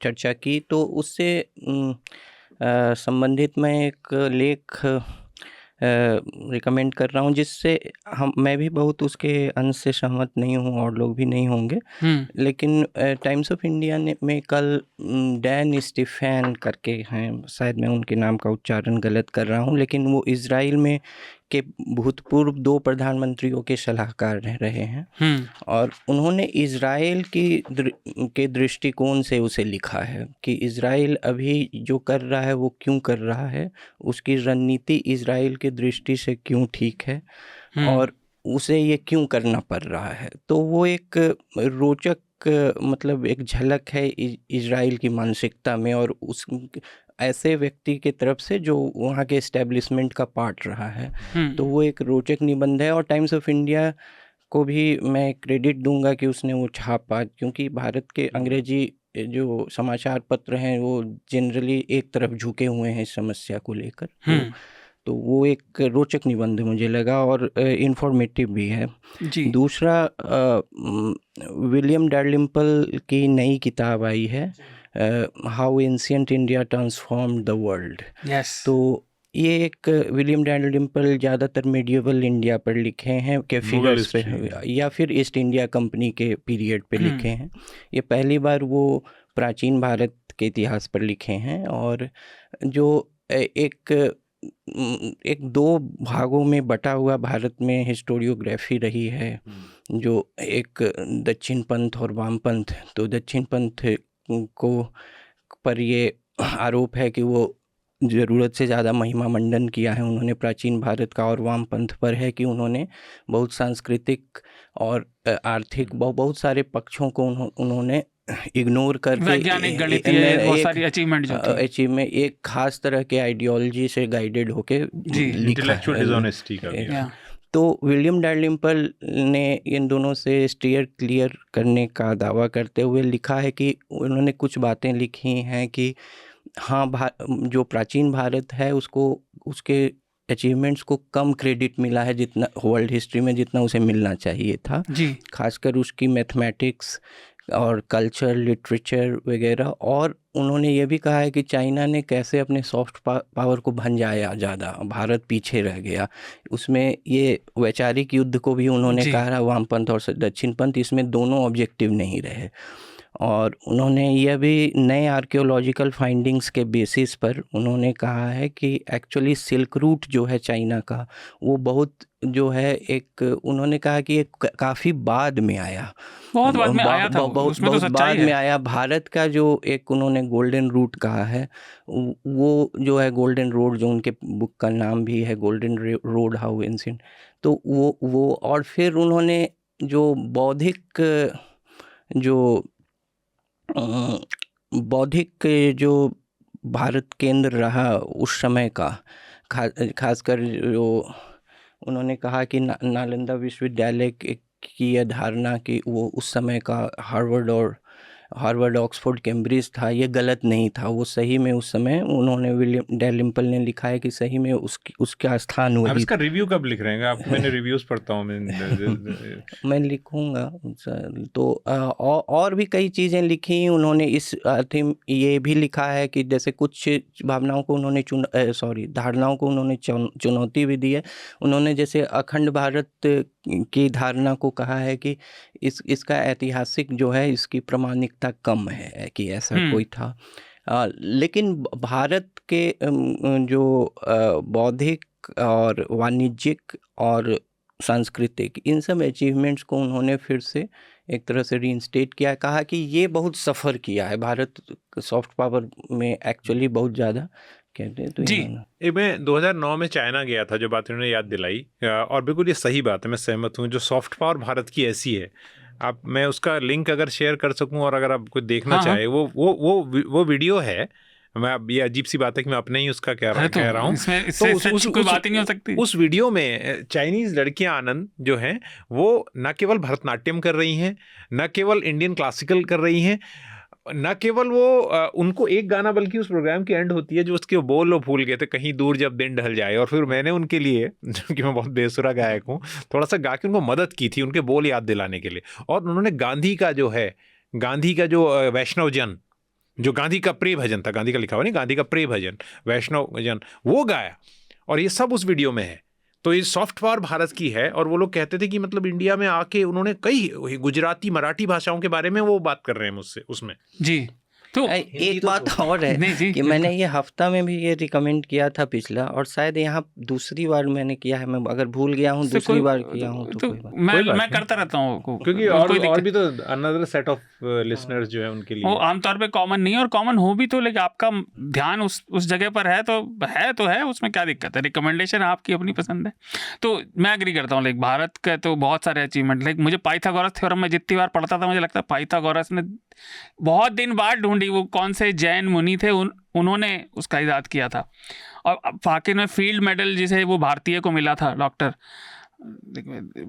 चर्चा की, तो उससे संबंधित मैं एक लेख रिकमेंड कर रहा हूँ जिससे मैं भी बहुत उसके अंश से सहमत नहीं हूँ और लोग भी नहीं होंगे. लेकिन टाइम्स ऑफ इंडिया में कल डैन स्टीफन करके हैं, शायद मैं उनके नाम का उच्चारण गलत कर रहा हूँ, लेकिन वो इजराइल में के भूतपूर्व 2 प्रधानमंत्रियों के सलाहकार रहे हैं. और उन्होंने इजराइल के दृष्टिकोण से उसे लिखा है कि इजराइल अभी जो कर रहा है वो क्यों कर रहा है, उसकी रणनीति इजराइल की दृष्टि से क्यों ठीक है और उसे ये क्यों करना पड़ रहा है. तो वो एक रोचक मतलब एक झलक है इजराइल की मानसिकता में और उस ऐसे व्यक्ति के तरफ से जो वहाँ के एस्टेब्लिशमेंट का पार्ट रहा है. तो वो एक रोचक निबंध है और टाइम्स ऑफ इंडिया को भी मैं क्रेडिट दूंगा कि उसने वो छापा, क्योंकि भारत के अंग्रेजी जो समाचार पत्र हैं वो जनरली एक तरफ झुके हुए हैं इस समस्या को लेकर. तो वो एक रोचक निबंध मुझे लगा और इंफॉर्मेटिव भी है. दूसरा, विलियम डैलिम्पल की नई किताब आई है, how ancient India transformed the world. तो ये एक विलियम डैलिम्पल ज़्यादातर मेडिएवल इंडिया पर लिखे हैं के फिगर्स पे या फिर ईस्ट इंडिया कंपनी के पीरियड पे लिखे हैं. ये पहली बार वो प्राचीन भारत के इतिहास पर लिखे हैं और जो एक 2 भागों में बटा हुआ भारत में हिस्टोरियोग्राफी रही है, जो एक दक्षिण पंथ और वाम पंथ. तो दक्षिण पंथ को पर ये आरोप है कि वो ज़रूरत से ज़्यादा महिमा मंडन किया है उन्होंने प्राचीन भारत का, और वाम पंथ पर है कि उन्होंने बहुत सांस्कृतिक और आर्थिक बहुत सारे पक्षों को उन्होंने इग्नोर करके वैज्ञानिक गणितीय बहुत सारी अचीवमेंट एक खास तरह के आइडियोलॉजी से गाइडेड होके इंटेलेक्चुअल डिसऑनेस्टी का. तो विलियम डैलिम्पल ने इन दोनों से स्टीयर क्लियर करने का दावा करते हुए लिखा है कि उन्होंने कुछ बातें लिखी हैं कि हाँ, जो प्राचीन भारत है उसको उसके अचीवमेंट्स को कम क्रेडिट मिला है जितना वर्ल्ड हिस्ट्री में जितना उसे मिलना चाहिए था. खासकर उसकी मैथमेटिक्स और कल्चर, लिटरेचर वगैरह। और उन्होंने ये भी कहा है कि चाइना ने कैसे अपने सॉफ्ट पावर को भंजाया ज़्यादा, भारत पीछे रह गया उसमें। ये वैचारिक युद्ध को भी उन्होंने कहा, वामपंथ और दक्षिणपंथ, इसमें दोनों ऑब्जेक्टिव नहीं रहे। और उन्होंने यह भी नए आर्कियोलॉजिकल फाइंडिंग्स के बेसिस पर उन्होंने कहा है कि एक्चुअली सिल्क रूट जो है चाइना का, वो बहुत जो है एक, उन्होंने कहा कि ये काफ़ी बाद में आया, बहुत बाद में आया था, बहुत उसमें तो सच्चाई बाद में आया। भारत का जो एक उन्होंने गोल्डन रूट कहा है, वो जो है गोल्डन रोड, जो उनके बुक का नाम भी है गोल्डन रोड हाउ एंशिएंट, तो वो और फिर उन्होंने जो बौद्धिक जो भारत केंद्र रहा उस समय का, खासकर जो उन्होंने कहा कि नालंदा विश्वविद्यालय की यह धारणा कि वो उस समय का हार्वर्ड, ऑक्सफोर्ड, कैम्ब्रिज था, ये गलत नहीं था। वो सही में उस समय, उन्होंने विलियम डैलिम्पल ने लिखा है कि सही में उसका स्थान वही। आप इसका रिव्यू कब लिख रहे हैं आप? मैंने रिव्यूज़ पढ़ता हूँ मैं लिखूंगा तो और भी कई चीज़ें लिखी उन्होंने। इस ये भी लिखा है कि जैसे कुछ भावनाओं को उन्होंने धारणाओं को उन्होंने चुनौती भी दी है। उन्होंने जैसे अखंड भारत की धारणा को कहा है कि इसका ऐतिहासिक जो है, इसकी प्रामाणिकता कम है कि ऐसा कोई था। लेकिन भारत के जो बौद्धिक और वाणिज्यिक और सांस्कृतिक, इन सब अचीवमेंट्स को उन्होंने फिर से एक तरह से रीइंस्टेट किया, कहा कि ये बहुत सफ़र किया है भारत सॉफ्ट पावर में एक्चुअली बहुत ज़्यादा कहते हैं। तो जी, मैं 2009 में चाइना गया था, जो बात उन्होंने याद दिलाई, और बिल्कुल ये सही बात है, मैं सहमत हूँ। जो सॉफ्ट पावर भारत की ऐसी है, मैं उसका लिंक अगर शेयर कर सकूं और अगर आप कोई देखना चाहे, वो वीडियो है। मैं अब ये अजीब सी बात है कि मैं अपने ही उसका कह रहा हूँ, तो कोई बात ही नहीं हो सकती। उस वीडियो में चाइनीज लड़कियां आनंद जो हैं, वो न केवल भरतनाट्यम कर रही हैं, न केवल इंडियन क्लासिकल कर रही हैं, न केवल वो उनको एक गाना, बल्कि उस प्रोग्राम की एंड होती है जो उसके बोल वो भूल गए थे, कहीं दूर जब दिन ढल जाए, और फिर मैंने उनके लिए, जो कि मैं बहुत बेसुरा गायक हूँ, थोड़ा सा गा के उनको मदद की थी उनके बोल याद दिलाने के लिए। और उन्होंने गांधी का जो वैष्णव जन, जो गांधी का प्रिय भजन था, गांधी का लिखा हुआ नहीं, गांधी का प्रिय भजन वैष्णव जन, वो गाया, और ये सब उस वीडियो में है। तो ये सॉफ्ट पावर भारत की है। और वो लोग कहते थे कि मतलब इंडिया में आके उन्होंने कई गुजराती, मराठी भाषाओं के बारे में वो बात कर रहे हैं मुझसे उसमें। जी, तो एक बात और है कि मैंने ये हफ्ता में भी ये रिकमेंड किया था पिछला, और शायद यहाँ दूसरी बार मैंने किया है, मैं अगर भूल गया हूँ दूसरी बार किया हूँ तो मैं करता रहता हूँ, क्योंकि और भी तो अनदर सेट ऑफ लिसनर्स जो है उनके लिए वो आमतौर पे कॉमन नहीं है, और कॉमन हो भी तो, लेकिन आपका ध्यान उस जगह पर है तो है, उसमें क्या दिक्कत है? रिकमेंडेशन आपकी अपनी पसंद है। तो मैं एग्री करता हूँ, लाइक भारत का तो बहुत सारे अचीवमेंट, लाइक मुझे पाइथागोरस थ्योरम में जितनी बार पढ़ता था, मुझे लगता है पाइथागोरस ने बहुत दिन बाद ढूंढी, वो कौन से जैन मुनि थे, उन्होंने उसका इजाद किया था। और फाकिर में फील्ड मेडल जिसे वो भारतीय को मिला था, डॉक्टर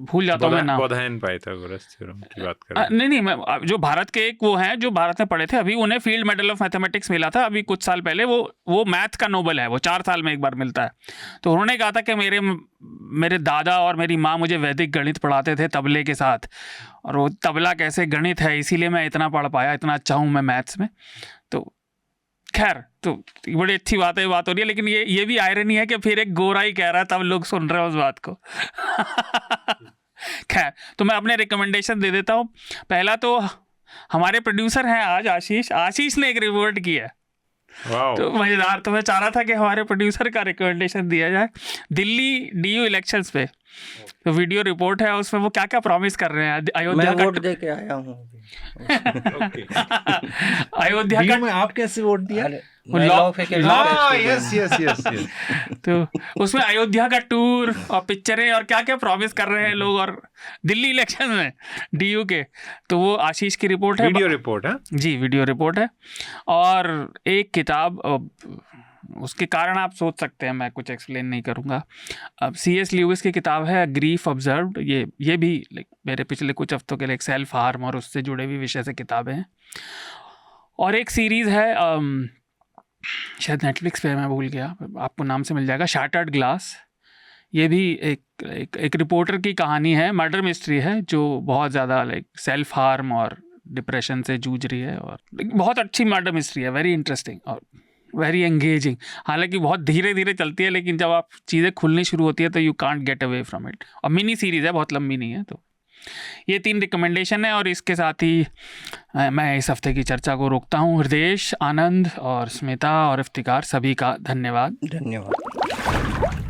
भूल जाता हूँ मैं नाम, पाइथागोरस थ्योरम की बात कर रहा हूँ। नहीं, मैं जो भारत के एक वो हैं जो भारत में पढ़े थे, अभी उन्हें फील्ड मेडल ऑफ मैथमेटिक्स मिला था अभी कुछ साल पहले। वो मैथ का नोबल है, वो 4 साल में एक बार मिलता है। तो उन्होंने कहा था कि मेरे दादा और मेरी माँ मुझे वैदिक गणित पढ़ाते थे तबले के साथ, और वो तबला कैसे गणित है, इसीलिए मैं इतना पढ़ पाया, इतना अच्छा हूँ मैं मैथ्स में। तो खैर, तो बड़ी अच्छी बात हो रही है, लेकिन ये भी आयरनी है कि फिर एक गोरा ही कह रहा है, तब लोग सुन रहे हैं उस बात को। खैर, तो मैं अपने रिकमेंडेशन दे देता हूँ। पहला तो हमारे प्रोड्यूसर हैं आज आशीष ने एक रिपोर्ट की है, तो मजेदार। तो मैं चाह रहा था कि हमारे प्रोड्यूसर का रिकमेंडेशन दिया जाए। दिल्ली DU इलेक्शंस पे तो वीडियो रिपोर्ट है, उसमें वो क्या क्या प्रॉमिस कर रहे हैं। अयोध्या का वोट दे के आया हूँ। अयोध्या का में आप कैसे वोट दिया? यस। तो उसमें अयोध्या का टूर और पिक्चरें और क्या क्या प्रॉमिस कर रहे हैं लोग, और दिल्ली इलेक्शन में DU के, तो वो आशीष की रिपोर्ट है, वीडियो रिपोर्ट है जी, वीडियो रिपोर्ट है। और एक किताब, उसके कारण आप सोच सकते हैं, मैं कुछ एक्सप्लेन नहीं करूँगा। अब C.S. ल्यूइस की किताब है ग्रीफ ऑब्जर्व्ड, ये भी मेरे पिछले कुछ हफ्तों के लिए एक सेल्फ हार्म और उससे जुड़े भी विषय से किताबें हैं। और एक सीरीज़ है, शायद नेटफ्लिक्स पे, मैं भूल गया, आपको नाम से मिल जाएगा, शैटर्ड ग्लास। ये भी एक रिपोर्टर की कहानी है, मर्डर मिस्ट्री है, जो बहुत ज़्यादा लाइक सेल्फ हार्म और डिप्रेशन से जूझ रही है, और बहुत अच्छी मर्डर मिस्ट्री है, वेरी इंटरेस्टिंग और वेरी एंगेजिंग। हालांकि बहुत धीरे धीरे चलती है, लेकिन जब आप चीज़ें खुलनी शुरू होती है तो you can't get away from it. और मिनी सीरीज़ है, बहुत लंबी नहीं है। तो ये 3 रिकमेंडेशन है, और इसके साथ ही मैं इस हफ्ते की चर्चा को रोकता हूँ। हृदयेश, आनंद और स्मिता और इफ्तिकार, सभी का धन्यवाद। धन्यवाद।